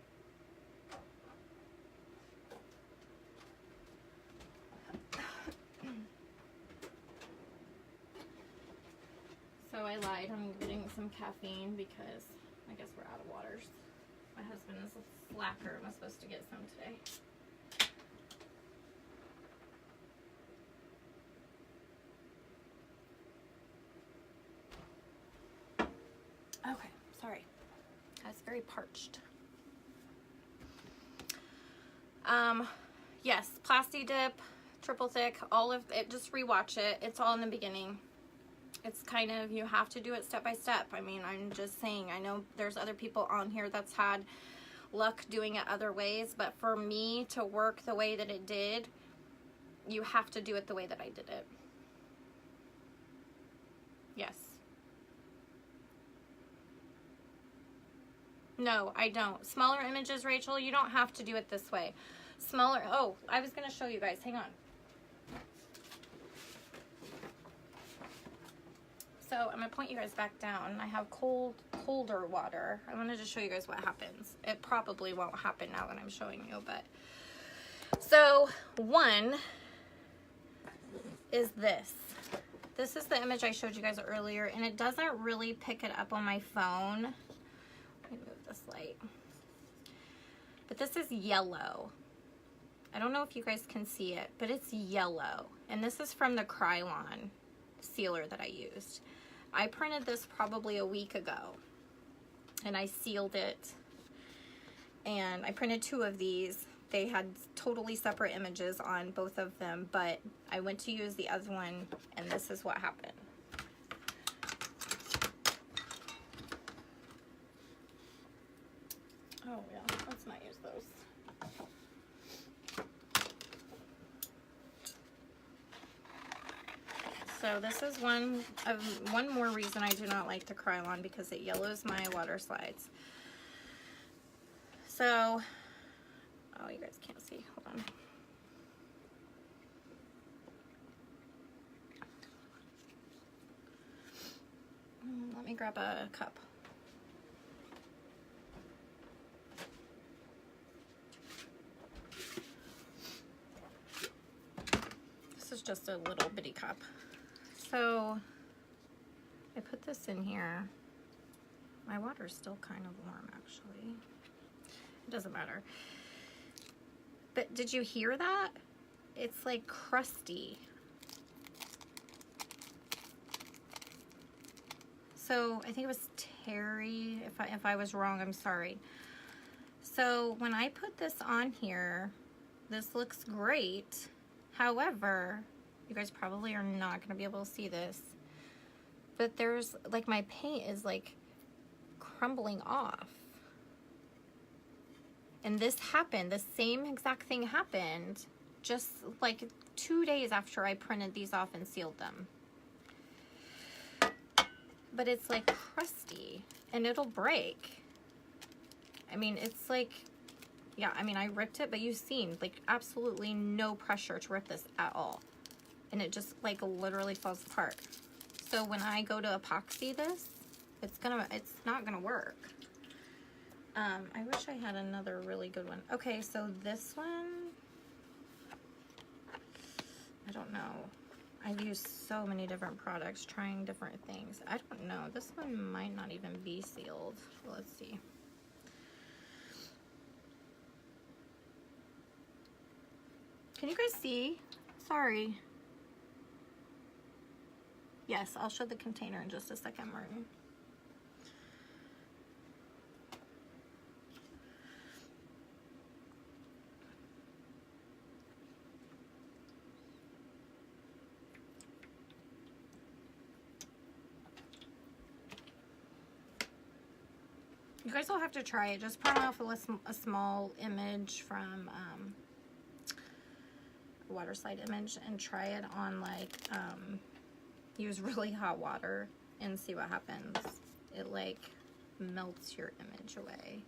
So I lied. I'm getting some caffeine because I guess we're out of waters. My husband is a slacker. I'm supposed to get some today. Okay, sorry. I was very parched. Yes, Plasti Dip, Triple Thick, all of it. Just rewatch it. It's all in the beginning. It's kind of, you have to do it step by step. I mean, I'm just saying, I know there's other people on here that's had luck doing it other ways, but for me to work the way that it did, you have to do it the way that I did it. Yes. No, I don't. Smaller images, Rachel, you don't have to do it this way. Smaller, oh, I was going to show you guys. Hang on. So I'm going to point you guys back down. I have colder water. I wanted to show you guys what happens. It probably won't happen now that I'm showing you, but. So one is this. This is the image I showed you guys earlier, and it doesn't really pick it up on my phone. Let me move this light. But this is yellow. I don't know if you guys can see it, but it's yellow. And this is from the Krylon sealer that I used. I printed this probably a week ago, and I sealed it, and I printed 2 of these. They had totally separate images on both of them, but I went to use the other one, and this is what happened. Oh yeah, let's not use those. So this is one more reason I do not like the Krylon, because it yellows my water slides. So, oh, you guys can't see. Hold on. Let me grab a cup. This is just a little bitty cup. So I put this in here. My water's still kind of warm, actually. It doesn't matter. But did you hear that? It's like crusty. So I think it was Terry. If I was wrong, I'm sorry. So when I put this on here, this looks great. However, you guys probably are not going to be able to see this, but there's like, my paint is like crumbling off. And this happened, the same exact thing happened just like 2 days after I printed these off and sealed them. But it's like crusty and it'll break. I mean, it's like, yeah, I mean, I ripped it, but you've seen like absolutely no pressure to rip this at all. And it just like literally falls apart. So when I go to epoxy this, it's not gonna work. I wish I had another really good one. Okay, so this one, I don't know. I've used so many different products trying different things. I don't know. This one might not even be sealed. Let's see. Can you guys see? Sorry. Yes, I'll show the container in just a second, Martin. You guys will have to try it. Just print off a small image from a Waterslide image and try it on like, use really hot water and see what happens. It like melts your image away.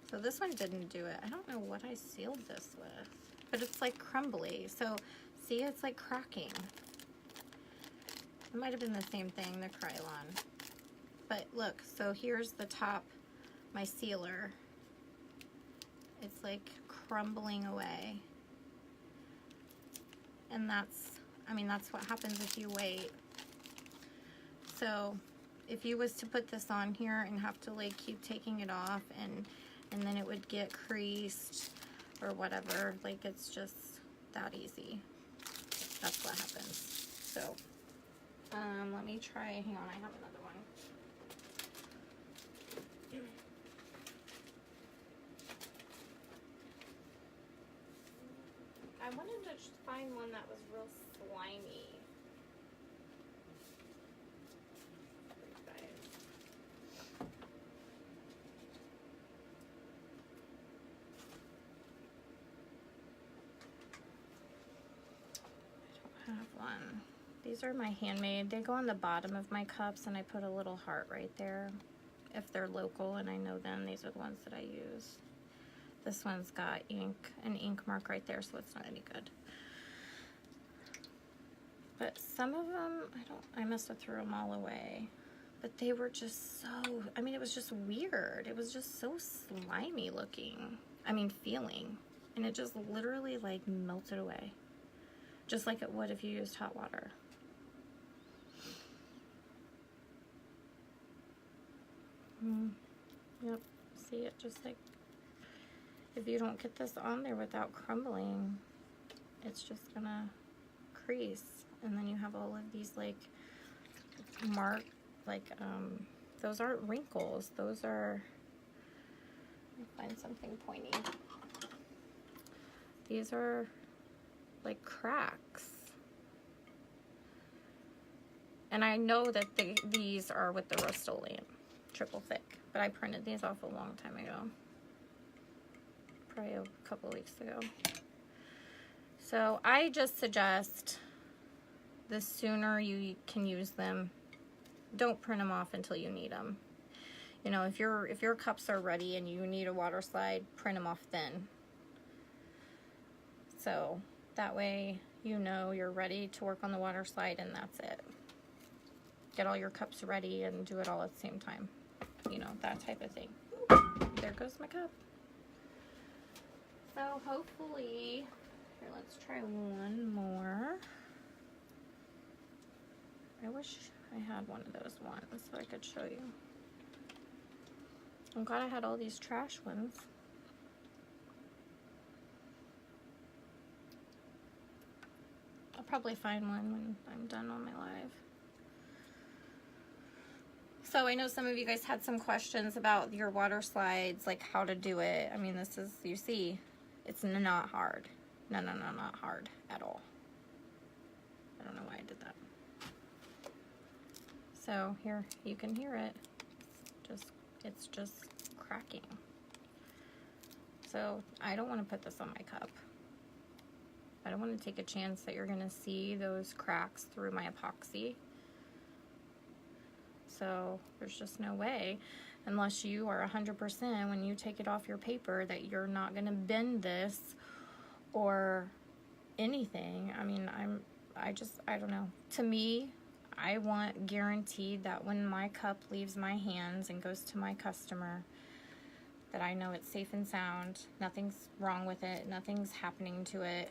So this one didn't do it. I don't know what I sealed this with, but it's like crumbly. So see, it's like cracking. It might have been the same thing, the Krylon. But look, so here's the top, my sealer. It's like crumbling away. And that's, I mean, that's what happens if you wait. So if you was to put this on here and have to like keep taking it off and then it would get creased or whatever, like it's just that easy. That's what happens. So let me try, hang on, I have another one. I wanted to find one that was real slimy. I don't have one. These are my handmade. They go on the bottom of my cups and I put a little heart right there. If they're local and I know them, these are the ones that I use. This one's got ink, an ink mark right there, so it's not any good. But some of them, I must have threw them all away. But they were just so, I mean, it was just weird. It was just so slimy looking. I mean, feeling. And it just literally like melted away. Just like it would if you used hot water. Yep, see it just like, if you don't get this on there without crumbling, it's just gonna crease. And then you have all of these like those aren't wrinkles, those are, let me find something pointy. These are like cracks. And I know that these are with the Rust-Oleum triple thick, but I printed these off a long time ago. Probably a couple weeks ago. So I just suggest the sooner you can use them, don't print them off until you need them. You know, if your cups are ready and you need a water slide, print them off then. So that way you know you're ready to work on the water slide and that's it. Get all your cups ready and do it all at the same time. You know, that type of thing. There goes my cup. So hopefully, here, let's try one more. I wish I had one of those ones so I could show you. I'm glad I had all these trash ones. I'll probably find one when I'm done on my live. So I know some of you guys had some questions about your water slides, like how to do it. I mean, this is, you see, it's not hard. No, not hard at all. I don't know why I did that. So here, you can hear it. It's just cracking. So I don't want to put this on my cup. I don't want to take a chance that you're going to see those cracks through my epoxy. So there's just no way, unless you are 100% when you take it off your paper, that you're not going to bend this or anything. I mean, I don't know. To me, I want guaranteed that when my cup leaves my hands and goes to my customer, that I know it's safe and sound. Nothing's wrong with it. Nothing's happening to it.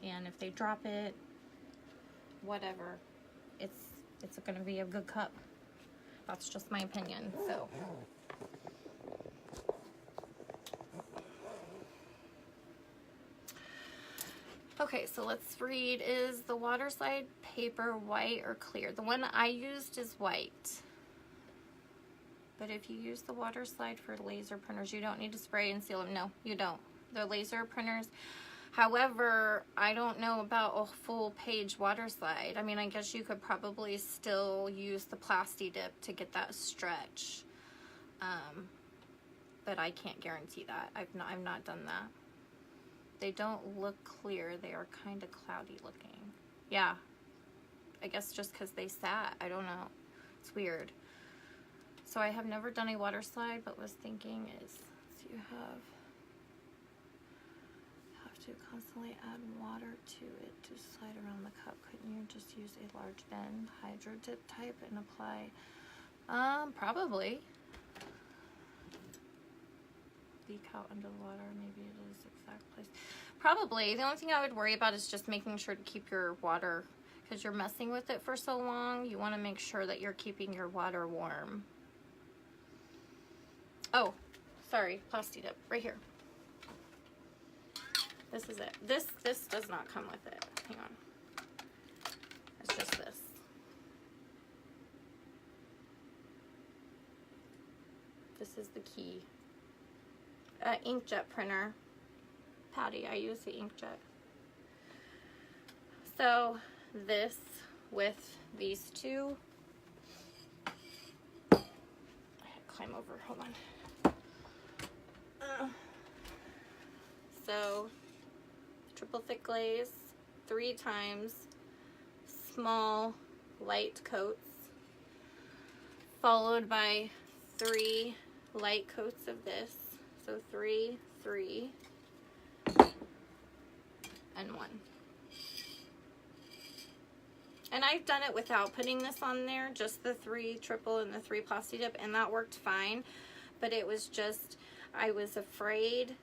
And if they drop it, whatever, it's going to be a good cup. That's just my opinion. So okay, so let's read. Is the Waterslide paper white or clear? The one I used is white. But if you use the Waterslide for laser printers, you don't need to spray and seal them. No, you don't. The laser printers. However, I don't know about a full Page Waterslide. I mean, I guess you could probably still use the Plasti Dip to get that stretch. But I can't guarantee that. I've not done that. They don't look clear. They are kind of cloudy looking. Yeah. I guess just because they sat. I don't know. It's weird. So I have never done a Waterslide, but was thinking is, so you have to constantly add water to it to slide around the cup. Couldn't you just use a large bin hydro dip type and apply? Probably. Leak out under the water, maybe it is exact place. Probably. The only thing I would worry about is just making sure to keep your water, because you're messing with it for so long, you want to make sure that you're keeping your water warm. Oh, sorry, Plasti Dip, right here. This is it. This does not come with it. Hang on. It's just this. This is the key. Inkjet printer. Patty, I use the inkjet. So this with these two. I had to climb over. Hold on. So triple thick glaze, 3 times small light coats, followed by 3 light coats of this. So 3, 3, and 1. And I've done it without putting this on there, just the 3 triple and the 3 Plasti Dip, and that worked fine. But it was just, I was afraid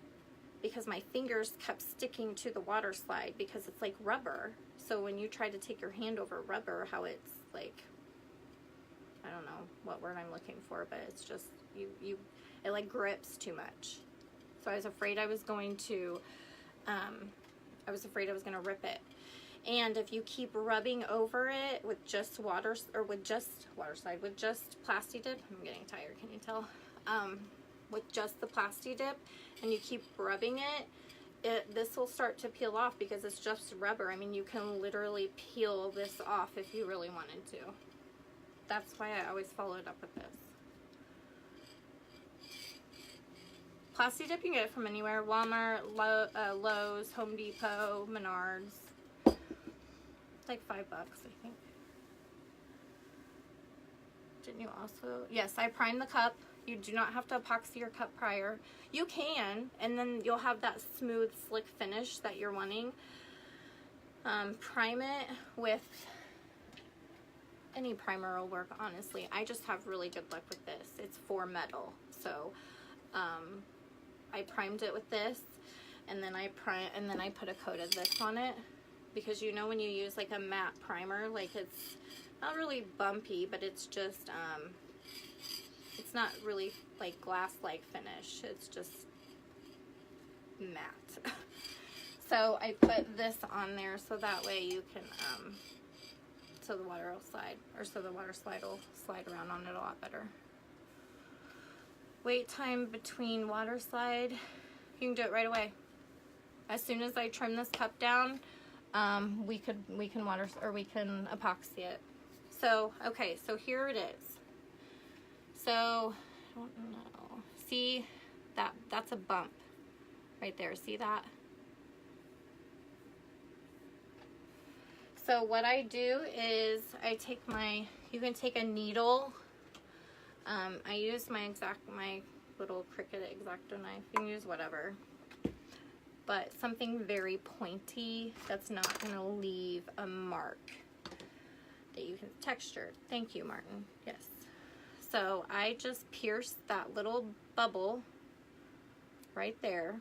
because my fingers kept sticking to the Waterslide because it's like rubber. So when you try to take your hand over rubber, how it's like, I don't know what word I'm looking for, but it's just, it like grips too much. So I was afraid I was going to rip it. And if you keep rubbing over it with just with just Plasti Dip, I'm getting tired, can you tell? With just the Plasti Dip, and you keep rubbing it, this will start to peel off because it's just rubber. I mean, you can literally peel this off if you really wanted to. That's why I always follow it up with this. Plasti Dip, you can get it from anywhere. Walmart, Lowe's, Home Depot, Menards. It's like $5, I think. Didn't you also? Yes, I primed the cup. You do not have to epoxy your cup prior. You can, and then you'll have that smooth, slick finish that you're wanting. Prime it with any primer will work, honestly. I just have really good luck with this. It's for metal, so I primed it with this, and then I put a coat of this on it, because you know when you use like a matte primer, like it's not really bumpy, but it's just it's not really like glass-like finish. It's just matte. So I put this on there so that way you can so the water will slide, or so the Waterslide will slide around on it a lot better. Wait time between Waterslide, you can do it right away. As soon as I trim this cup down, we can epoxy it. So okay, so here it is. So I don't know. See that's a bump right there. See that? So what I do is I take you can take a needle. I use my little Cricut X-Acto knife. You can use whatever. But something very pointy that's not going to leave a mark that you can texture. Thank you, Martin. Yes. So I just pierced that little bubble right there.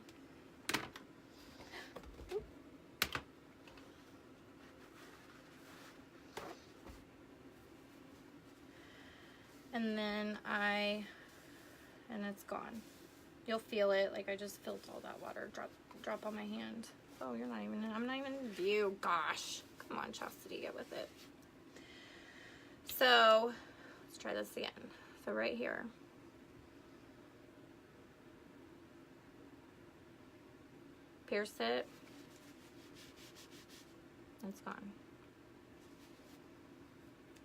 And then and it's gone. You'll feel it, like I just felt all that water drop on my hand. Oh, I'm not even in view, gosh. Come on, Chastity, get with it. So, let's try this again. So right here. Pierce it. It's gone.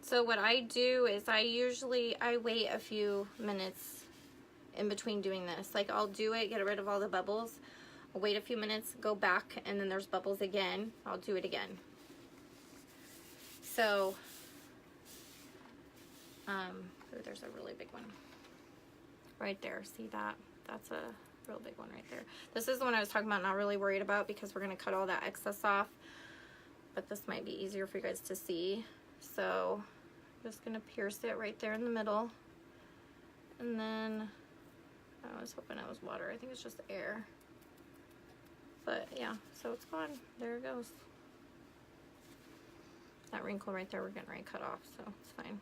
So what I do is I wait a few minutes in between doing this. Like I'll do it, get rid of all the bubbles. I'll wait a few minutes, go back, and then there's bubbles again. I'll do it again. So, there's a really big one right there. See that? That's a real big one right there. This is the one I was talking about, not really worried about because we're going to cut all that excess off. But this might be easier for you guys to see. So, I'm just going to pierce it right there in the middle. And then, I was hoping it was water. I think it's just air. But yeah, so it's gone. There it goes. That wrinkle right there, we're getting ready to cut off, so it's fine.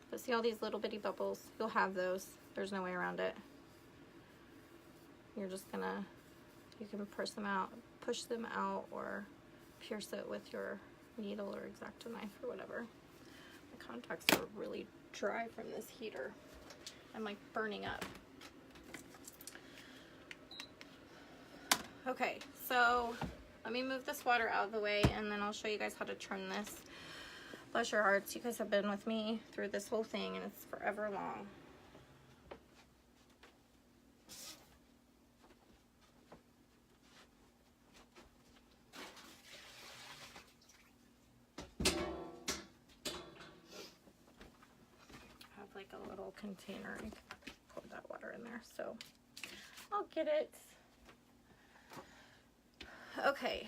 But see all these little bitty bubbles? You'll have those. There's no way around it. You're just gonna, you can push them out, or pierce it with your needle or X-Acto knife or whatever. My contacts are really dry from this heater. I'm like burning up. Okay, so let me move this water out of the way and then I'll show you guys how to turn this. Bless your hearts, you guys have been with me through this whole thing and it's forever long. I have like a little container, I can pour that water in there, so I'll get it. Okay,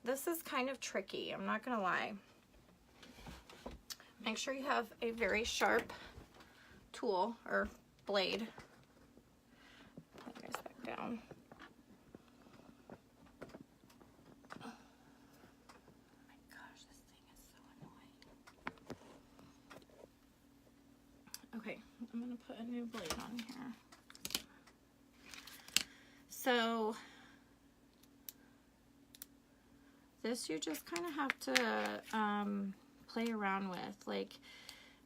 this is kind of tricky, I'm not gonna lie. Make sure you have a very sharp tool or blade. Put you guys back down. Oh my gosh, this thing is so annoying. Okay, I'm gonna put a new blade on here. So this you just kind of have to play around with, like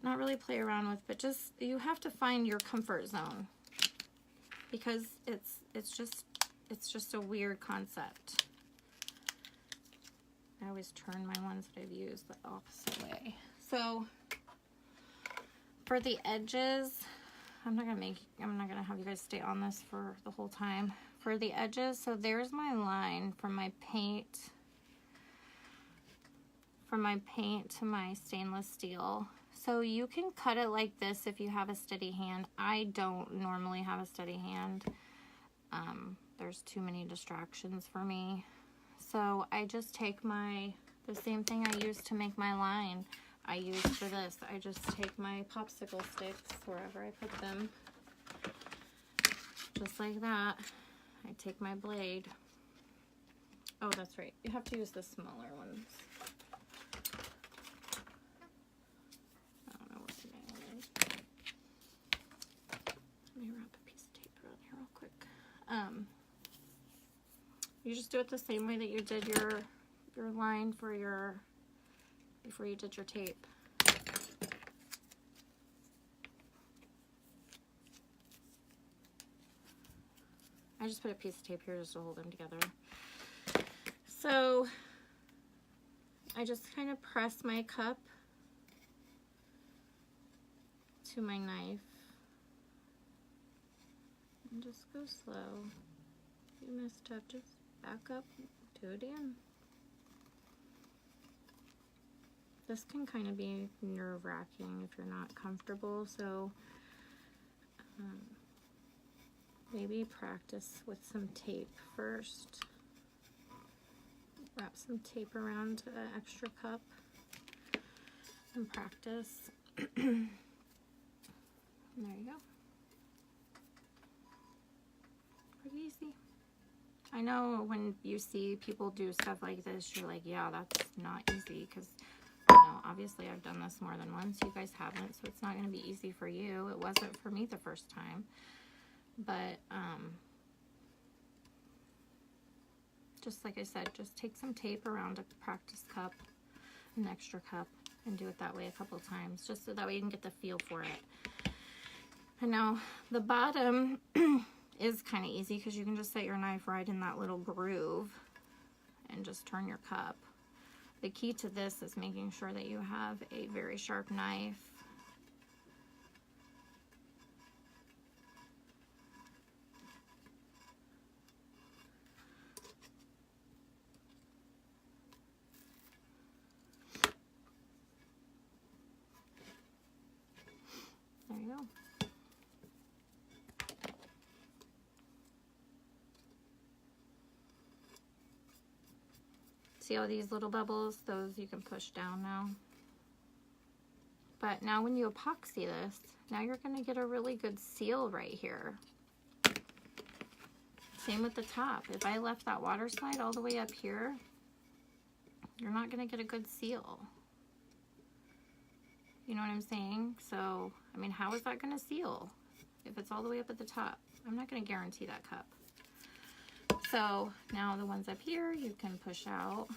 not really play around with, but just you have to find your comfort zone because it's just a weird concept. I always turn my ones that I've used the opposite way. So for the edges, I'm not gonna have you guys stay on this for the whole time. For the edges, so there's my line from my paint to my stainless steel. So you can cut it like this if you have a steady hand. I don't normally have a steady hand. There's too many distractions for me. So I just take the same thing I use to make my line, I use for this. I just take my popsicle sticks wherever I put them. Just like that. I take my blade. Oh, that's right. You have to use the smaller ones. Let me wrap a piece of tape around here real quick. You just do it the same way that you did your line before you did your tape. I just put a piece of tape here just to hold them together. So I just kind of press my cup to my knife. And just go slow. If you messed up, just back up, do it again. This can kind of be nerve-wracking if you're not comfortable, so maybe practice with some tape first. Wrap some tape around the extra cup and practice. And there you go. Pretty easy. I know when you see people do stuff like this, you're like, yeah, that's not easy, because you know, obviously I've done this more than once. You guys haven't, so it's not going to be easy for you. It wasn't for me the first time. But just like I said, just take some tape around a practice cup, an extra cup, and do it that way a couple times, just so that way you can get the feel for it. And now the bottom is kind of easy because you can just set your knife right in that little groove and just turn your cup. The key to this is making sure that you have a very sharp knife. There you go. See all these little bubbles? Those you can push down now. But now when you epoxy this, now you're going to get a really good seal right here. Same with the top. If I left that water slide all the way up here, you're not going to get a good seal. You know what I'm saying? So, I mean, how is that going to seal if it's all the way up at the top? I'm not going to guarantee that cup. So now the ones up here you can push out.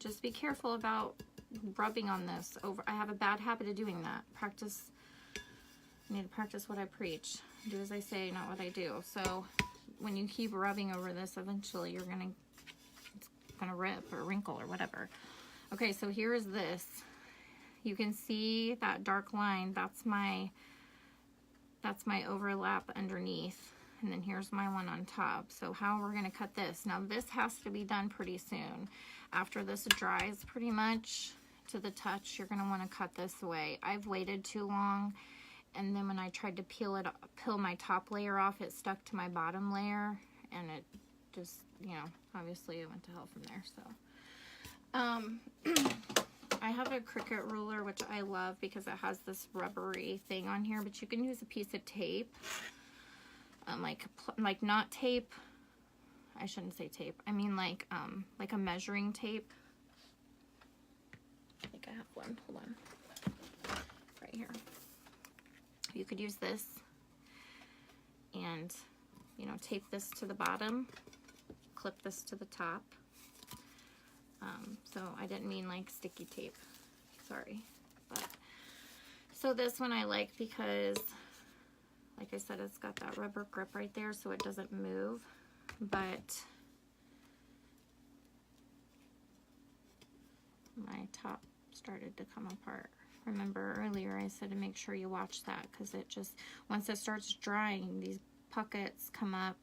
Just be careful about rubbing on this over. I have a bad habit of doing that. Practice. I need to practice what I preach. Do as I say, not what I do. So when you keep rubbing over this, eventually it's gonna rip or wrinkle or whatever. Okay, so here is this. You can see that dark line. That's my overlap underneath. And then here's my one on top. So how we're going to cut this. Now this has to be done pretty soon. After this dries pretty much to the touch, you're going to want to cut this away. I've waited too long, and then when I tried to peel my top layer off, it stuck to my bottom layer, and it just, you know, obviously it went to hell from there. So I have a Cricut ruler, which I love because it has this rubbery thing on here, but you can use a piece of tape. Like not tape, I shouldn't say tape, I mean like a measuring tape. I think I have one, hold on, right here. You could use this and, you know, tape this to the bottom, clip this to the top. So I didn't mean like sticky tape, sorry. But so this one I like because, like I said, it's got that rubber grip right there so it doesn't move, but my top started to come apart. Remember earlier I said to make sure you watch that, because it just, once it starts drying, these puckets come up,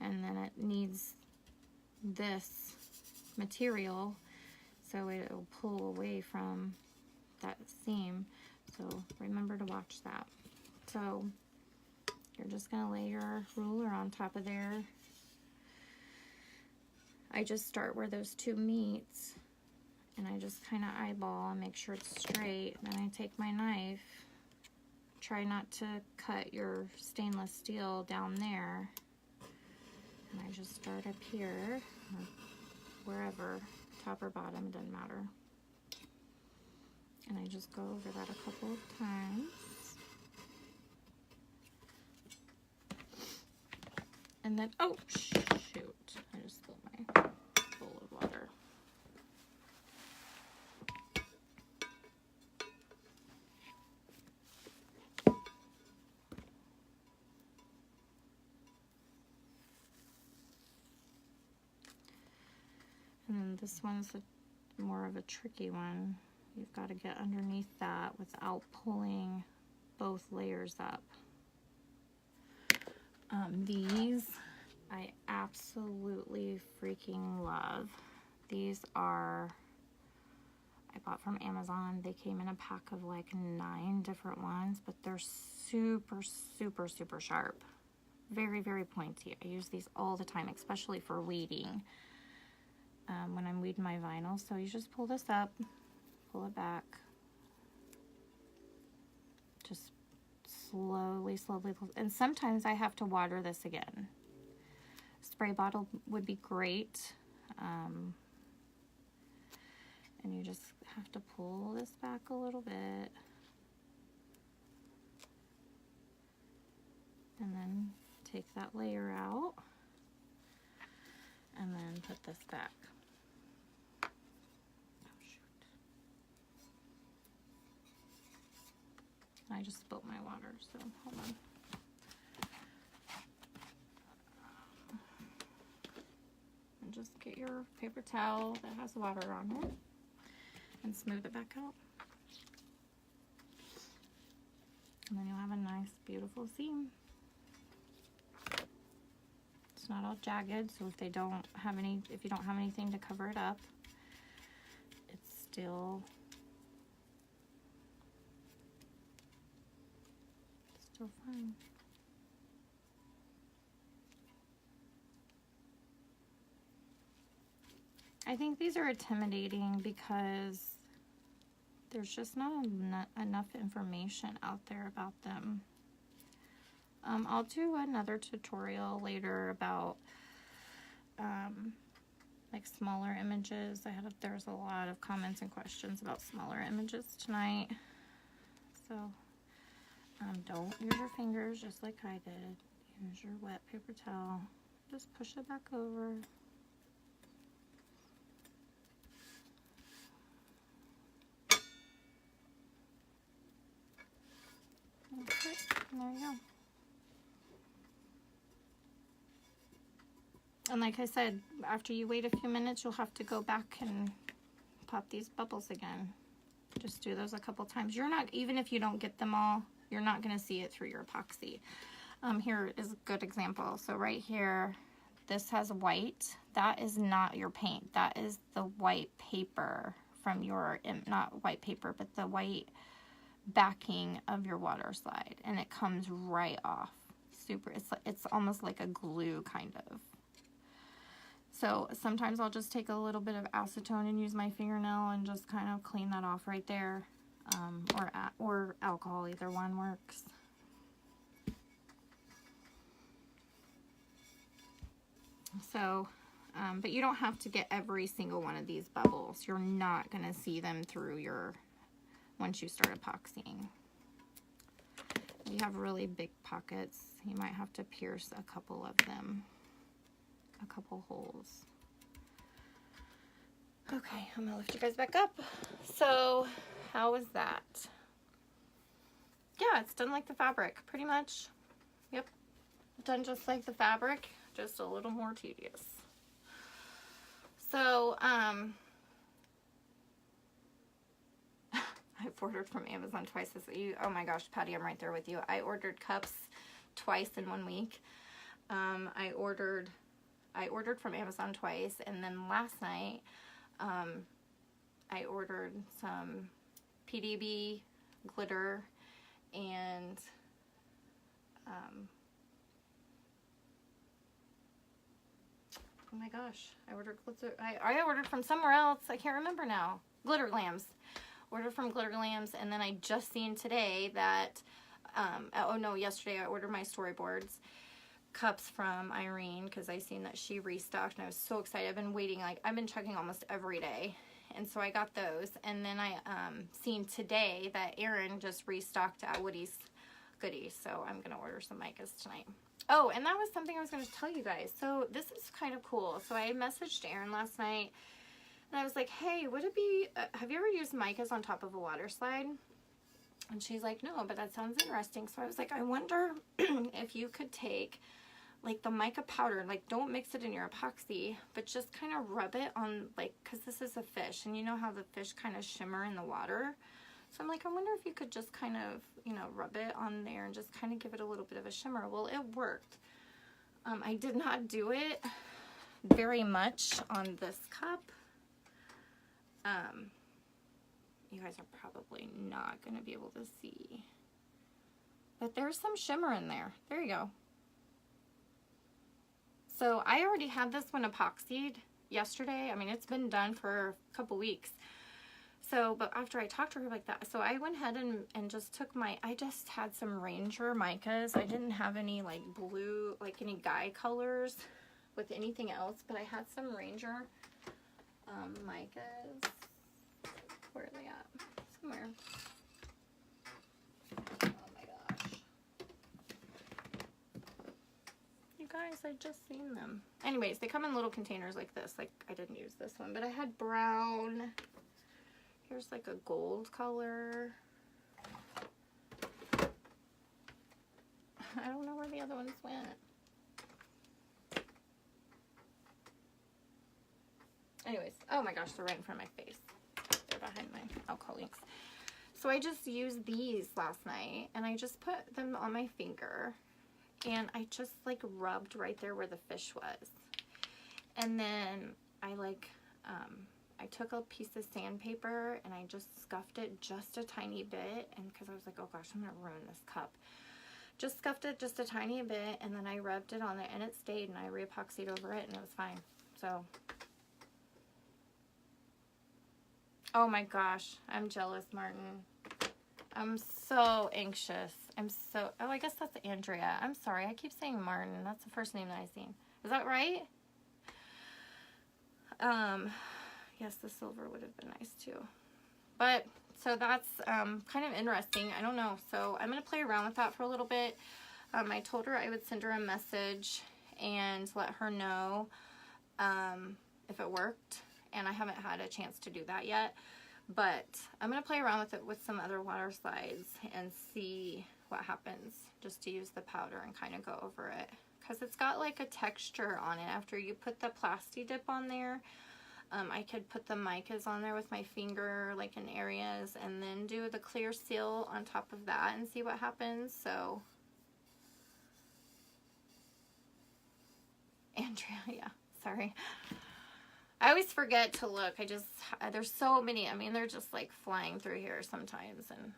and then it needs this material so it'll pull away from that seam. So remember to watch that. So you're just going to lay your ruler on top of there. I just start where those two meets, and I just kind of eyeball and make sure it's straight. Then I take my knife. Try not to cut your stainless steel down there. And I just start up here, or wherever, top or bottom, it doesn't matter. And I just go over that a couple of times. And then, oh shoot, I just spilled my bowl of water. And then this one's more of a tricky one. You've got to get underneath that without pulling both layers up. These I absolutely freaking love. These are, I bought from Amazon. They came in a pack of like 9 different ones, but they're super, super, super sharp. Very, very pointy. I use these all the time, especially for weeding. When I'm weeding my vinyl. So you just pull this up, pull it back, just slowly, and sometimes I have to water this again. Spray bottle would be great. And you just have to pull this back a little bit. And then take that layer out. And then put this back. Oh, shoot. I just spilled my water, so hold on. And just get your paper towel that has water on it and smooth it back out. And then you'll have a nice, beautiful seam. It's not all jagged, so if you don't have anything to cover it up, it's still fine. I think these are intimidating because there's just not enough information out there about them. I'll do another tutorial later about like smaller images. There's a lot of comments and questions about smaller images tonight. So don't use your fingers just like I did. Use your wet paper towel. Just push it back over. Okay, there you go. And like I said, after you wait a few minutes, you'll have to go back and pop these bubbles again. Just do those a couple times. Even if you don't get them all, you're not going to see it through your epoxy. Here is a good example. So right here, this has white. That is not your paint. That is the white paper from your, not white paper, but the white backing of your water slide. And it comes right off. It's almost like a glue kind of. So sometimes I'll just take a little bit of acetone and use my fingernail and just kind of clean that off right there. Or alcohol, either one works. So, but you don't have to get every single one of these bubbles. You're not going to see them through once you start epoxying. If you have really big pockets, you might have to pierce a couple of them. A couple holes. Okay, I'm gonna lift you guys back up. So, how was that? Yeah, it's done like the fabric, pretty much. Yep, done just like the fabric, just a little more tedious. So, I've ordered from Amazon twice this week. Oh my gosh, Patty, I'm right there with you. I ordered cups twice in 1 week. I ordered from Amazon twice, and then last night I ordered some PDB glitter and oh my gosh, I ordered glitter. I ordered from somewhere else. I can't remember now. Glitter Glams. Ordered from Glitter Glams, and then I just seen today that oh no, yesterday I ordered my storyboards cups from Irene because I seen that she restocked, and I was so excited. I've been waiting, I've been checking almost every day, and so I got those. And then I seen today that Erin just restocked at Woody's Goodies, so I'm gonna order some micas tonight. Oh, and that was something I was going to tell you guys. So this is kind of cool. So I messaged Erin last night, and I was like, hey, would it be have you ever used micas on top of a water slide? And she's like, no, but that sounds interesting. So I was like, I wonder if you could take like the mica powder, like don't mix it in your epoxy, but just kind of rub it on, like, because this is a fish, and you know how the fish kind of shimmer in the water. So I'm like, I wonder if you could just kind of, you know, rub it on there and just kind of give it a little bit of a shimmer. Well, it worked. I did not do it very much on this cup. You guys are probably not going to be able to see, but there's some shimmer in there. There you go. So I already had this one epoxied yesterday. I mean, it's been done for a couple weeks. So, but after I talked to her like that, so I went ahead and just took I just had some Ranger micas. I didn't have any like blue, like any Guy colors with anything else, but I had some Ranger micas. Where are they at? Somewhere. Oh my gosh. You guys, I just seen them. Anyways, they come in little containers like this. Like, I didn't use this one, but I had brown. Here's like a gold color. I don't know where the other ones went. Anyways, oh my gosh, they're right in front of my face. They're behind my alcohol inks. So I just used these last night, and I just put them on my finger, and I just like rubbed right there where the fish was. And then I like, I took a piece of sandpaper and I just scuffed it just a tiny bit, and because I was like, oh gosh, I'm gonna ruin this cup. Just scuffed it just a tiny bit, and then I rubbed it on it, and it stayed, and I re-epoxied over it, and it was fine. So, oh my gosh, I'm jealous, Martin. I'm so anxious. Oh, I guess that's Andrea. I'm sorry, I keep saying Martin. That's the first name that I've seen. Is that right? Yes, the silver would have been nice too. But, so that's kind of interesting. I don't know. So I'm going to play around with that for a little bit. I told her I would send her a message and let her know if it worked. And I haven't had a chance to do that yet. But I'm going to play around with it with some other water slides and see what happens. Just to use the powder and kind of go over it. Because it's got like a texture on it after you put the Plasti Dip on there. I could put the micas on there with my finger, like in areas, and then do the clear seal on top of that and see what happens. So, Andrea, yeah, sorry. I always forget to look. There's so many. I mean, they're just like flying through here sometimes. And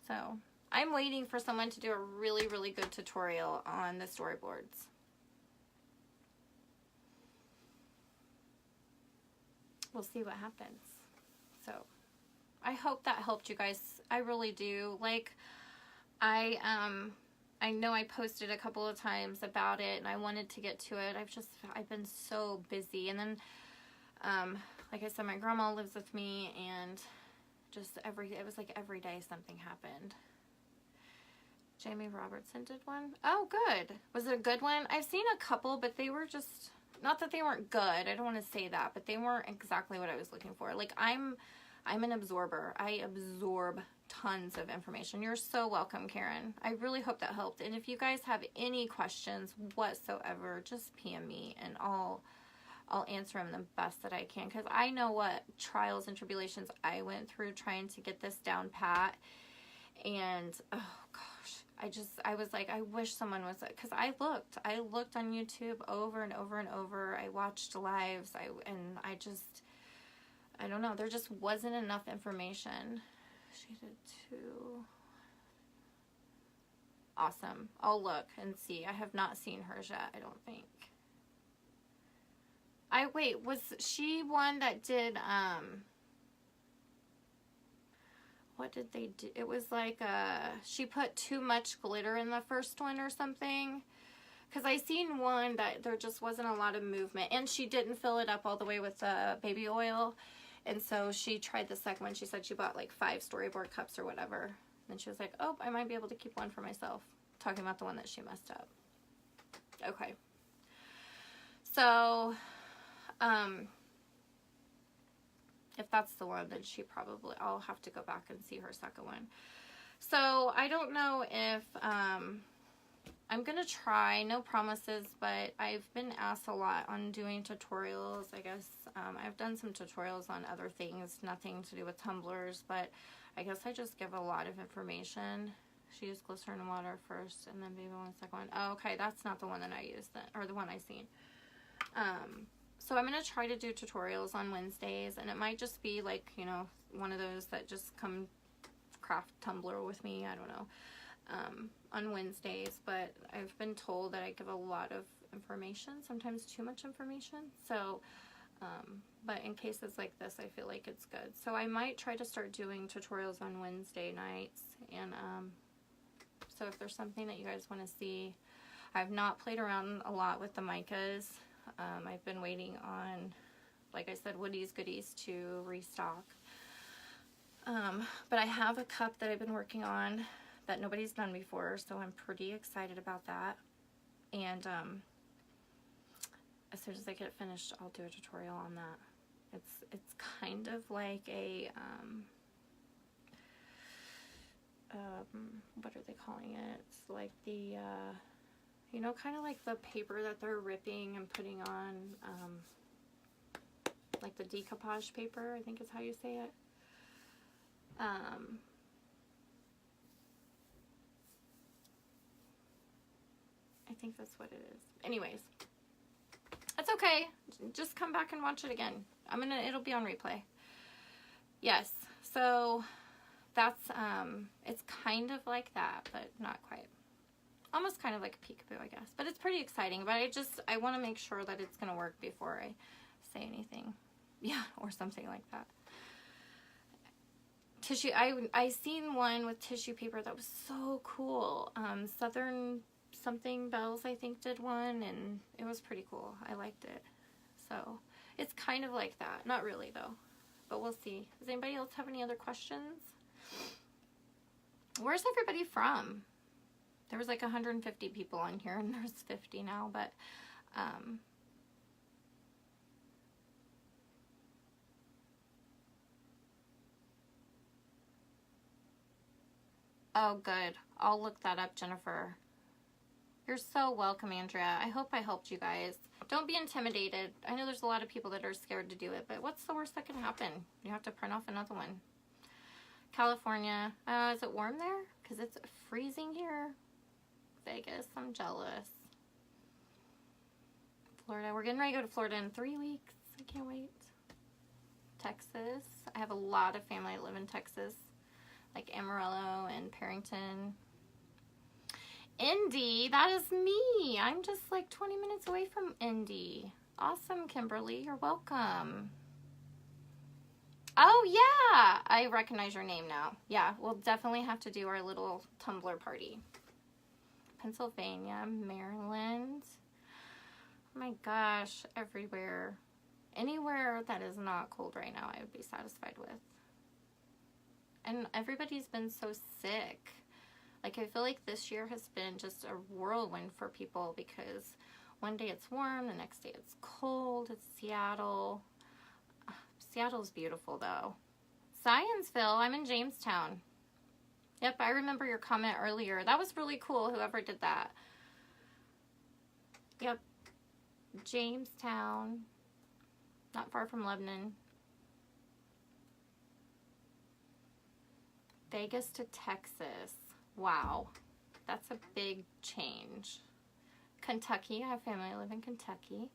so, I'm waiting for someone to do a really, really good tutorial on the storyboards. We'll see what happens. So, I hope that helped you guys. I really do. Like, I know I posted a couple of times about it, and I wanted to get to it. I've been so busy. And then, like I said, my grandma lives with me, and just it was like every day something happened. Jamie Robertson did one. Oh, good. Was it a good one? I've seen a couple, but they were just, not that they weren't good. I don't want to say that, but they weren't exactly what I was looking for. Like, I'm an absorber. I absorb tons of information. You're so welcome, Karen. I really hope that helped. And if you guys have any questions whatsoever, just PM me, and I'll answer them the best that I can, because I know what trials and tribulations I went through trying to get this down pat. And oh gosh, I was like, I wish someone was, because I looked on YouTube over and over and over. I watched lives, I don't know, there just wasn't enough information. She did too. Awesome. I'll look and see. I have not seen hers yet, I don't think. Wait, was she one that did, what did they do? It was like, she put too much glitter in the first one or something. Because I seen one that there just wasn't a lot of movement. And she didn't fill it up all the way with baby oil. And so she tried the second one. She said she bought like 5 storyboard cups or whatever. And she was like, oh, I might be able to keep one for myself. Talking about the one that she messed up. Okay. So, if that's the one, then I'll have to go back and see her second one. So, I don't know if, I'm going to try, no promises, but I've been asked a lot on doing tutorials. I guess, I've done some tutorials on other things, nothing to do with tumblers, but I guess I just give a lot of information. She used glycerin and water first, and then baby oil in the second one. Oh, okay, that's not the one that I used, or the one I seen. So I'm going to try to do tutorials on Wednesdays, and it might just be like, you know, one of those that just come craft Tumbler with me, I don't know, on Wednesdays. But I've been told that I give a lot of information, sometimes too much information. So But in cases like this, I feel like it's good. So I might try to start doing tutorials on Wednesday nights. And so if there's something that you guys want to see, I've not played around a lot with the micas. I've been waiting on, like I said, Woody's Goodies to restock. But I have a cup that I've been working on that nobody's done before, so I'm pretty excited about that. And as soon as I get it finished, I'll do a tutorial on that. It's kind of like a what are they calling it? It's like the you know, kind of like the paper that they're ripping and putting on, like the decoupage paper, I think is how you say it. I think that's what it is. Anyways, that's okay. Just come back and watch it again. It'll be on replay. Yes, so that's, it's kind of like that, but not quite. Almost kind of like a peekaboo, I guess. But it's pretty exciting, but I want to make sure that it's going to work before I say anything. Yeah, or something like that. Tissue, I seen one with tissue paper that was so cool. Southern something Bells, I think, did one, and it was pretty cool. I liked it. So it's kind of like that. Not really though, but we'll see. Does anybody else have any other questions? Where's everybody from? There was like 150 people on here, and there's 50 now, but oh, good. I'll look that up, Jennifer. You're so welcome, Andrea. I hope I helped you guys. Don't be intimidated. I know there's a lot of people that are scared to do it, but what's the worst that can happen? You have to print off another one. California. Is it warm there? Because it's freezing here. Vegas. I'm jealous. Florida. We're getting ready to go to Florida in 3 weeks. I can't wait. Texas. I have a lot of family that live in Texas, like Amarillo and Perrington. Indy, that is me. I'm just like 20 minutes away from Indy. Awesome, Kimberly. You're welcome. Oh, yeah. I recognize your name now. Yeah, we'll definitely have to do our little Tumbler party. Pennsylvania, Maryland. Oh my gosh, everywhere. Anywhere that is not cold right now, I would be satisfied with. And everybody's been so sick. Like, I feel like this year has been just a whirlwind for people because one day it's warm, the next day it's cold. It's Seattle. Seattle's beautiful, though. Zionsville, I'm in Jamestown. Yep, I remember your comment earlier. That was really cool, whoever did that. Yep. Jamestown. Not far from Lebanon. Vegas to Texas. Wow. That's a big change. Kentucky. I have family that live in Kentucky.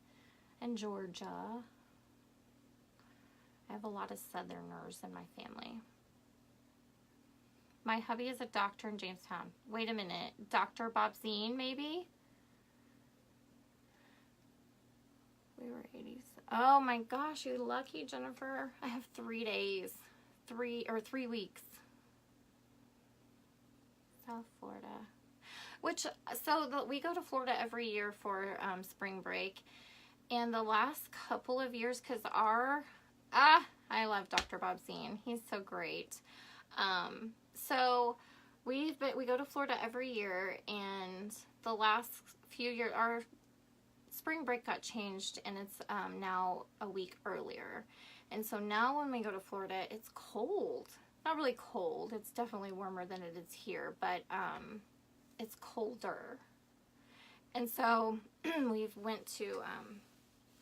And Georgia. I have a lot of Southerners in my family. My hubby is a doctor in Jamestown. Wait a minute. Dr. Bob Zine, maybe? We were 80s. Oh my gosh, you lucky, Jennifer. I have 3 days. 3 weeks. South Florida. We go to Florida every year for spring break. And the last couple of years, because I love Dr. Bob Zine. He's so great. So we go to Florida every year, and the last few years, our spring break got changed, and it's now a week earlier. And so now when we go to Florida, it's cold. Not really cold. It's definitely warmer than it is here, but it's colder. And so we've went to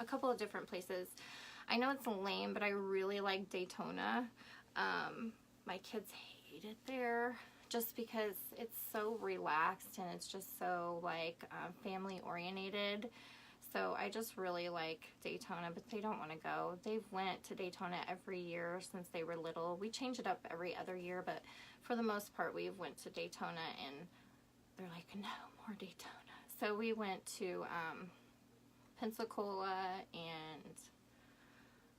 a couple of different places. I know it's lame, but I really like Daytona. My kids hate it there just because it's so relaxed and it's just so like family oriented. So I just really like Daytona, but they don't want to go. They've went to Daytona every year since they were little. We change it up every other year, but for the most part, we've went to Daytona, and they're like, no more Daytona. So we went to Pensacola and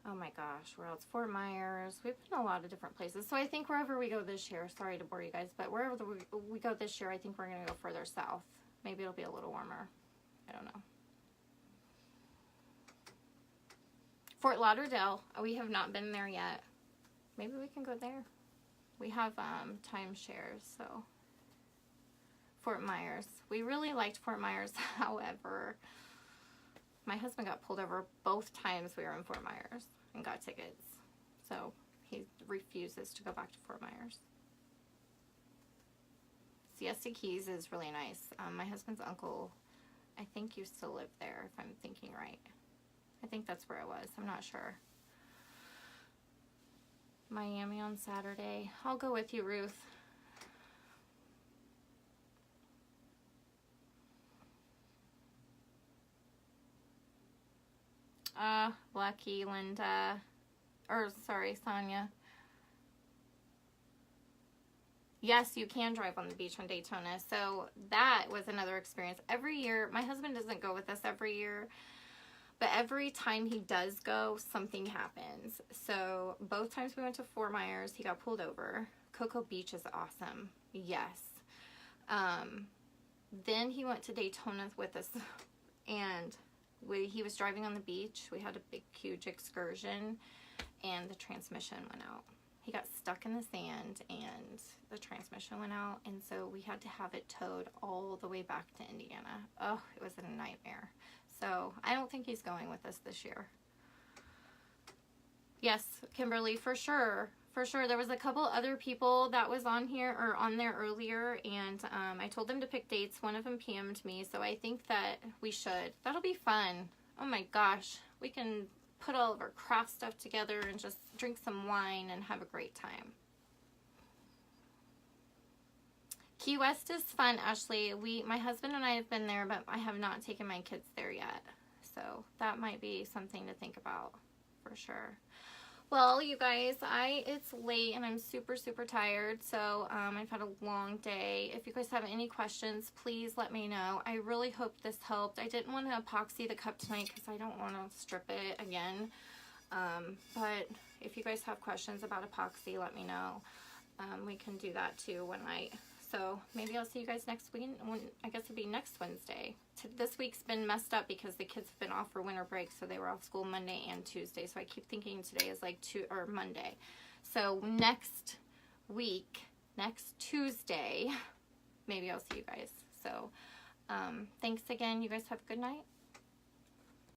Oh my gosh, where else? Fort Myers. We've been a lot of different places. So I think wherever we go this year, sorry to bore you guys, but wherever we go this year, I think we're going to go further south. Maybe it'll be a little warmer. I don't know. Fort Lauderdale. We have not been there yet. Maybe we can go there. We have timeshares, so. Fort Myers. We really liked Fort Myers, however, my husband got pulled over both times we were in Fort Myers and got tickets. So he refuses to go back to Fort Myers. Siesta Keys is really nice. My husband's uncle, I think, used to live there, if I'm thinking right. I think that's where it was. I'm not sure. Miami on Saturday. I'll go with you, Ruth. Lucky, Linda. Or, sorry, Sonia. Yes, you can drive on the beach on Daytona. So that was another experience. Every year, my husband doesn't go with us every year, but every time he does go, something happens. So both times we went to Fort Myers, he got pulled over. Cocoa Beach is awesome. Yes. Then he went to Daytona with us, and he was driving on the beach. We had a big, huge excursion, and the transmission went out. He got stuck in the sand, and the transmission went out, and so we had to have it towed all the way back to Indiana. Oh, it was a nightmare. So I don't think he's going with us this year. Yes, Kimberly, for sure. For sure. There was a couple other people that was on here or on there earlier, and I told them to pick dates. One of them PM'd me, so I think that we should. That'll be fun. Oh my gosh. We can put all of our craft stuff together and just drink some wine and have a great time. Key West is fun, Ashley. My husband and I have been there, but I have not taken my kids there yet. So that might be something to think about for sure. Well, you guys, it's late and I'm super, super tired. So I've had a long day. If you guys have any questions, please let me know. I really hope this helped. I didn't want to epoxy the cup tonight because I don't want to strip it again. But if you guys have questions about epoxy, let me know. We can do that too one night. So maybe I'll see you guys next week. I guess it'll be next Wednesday. This week's been messed up because the kids have been off for winter break, so they were off school Monday and Tuesday. So I keep thinking today is like Monday. So next week, next Tuesday, maybe I'll see you guys. So thanks again. You guys have a good night.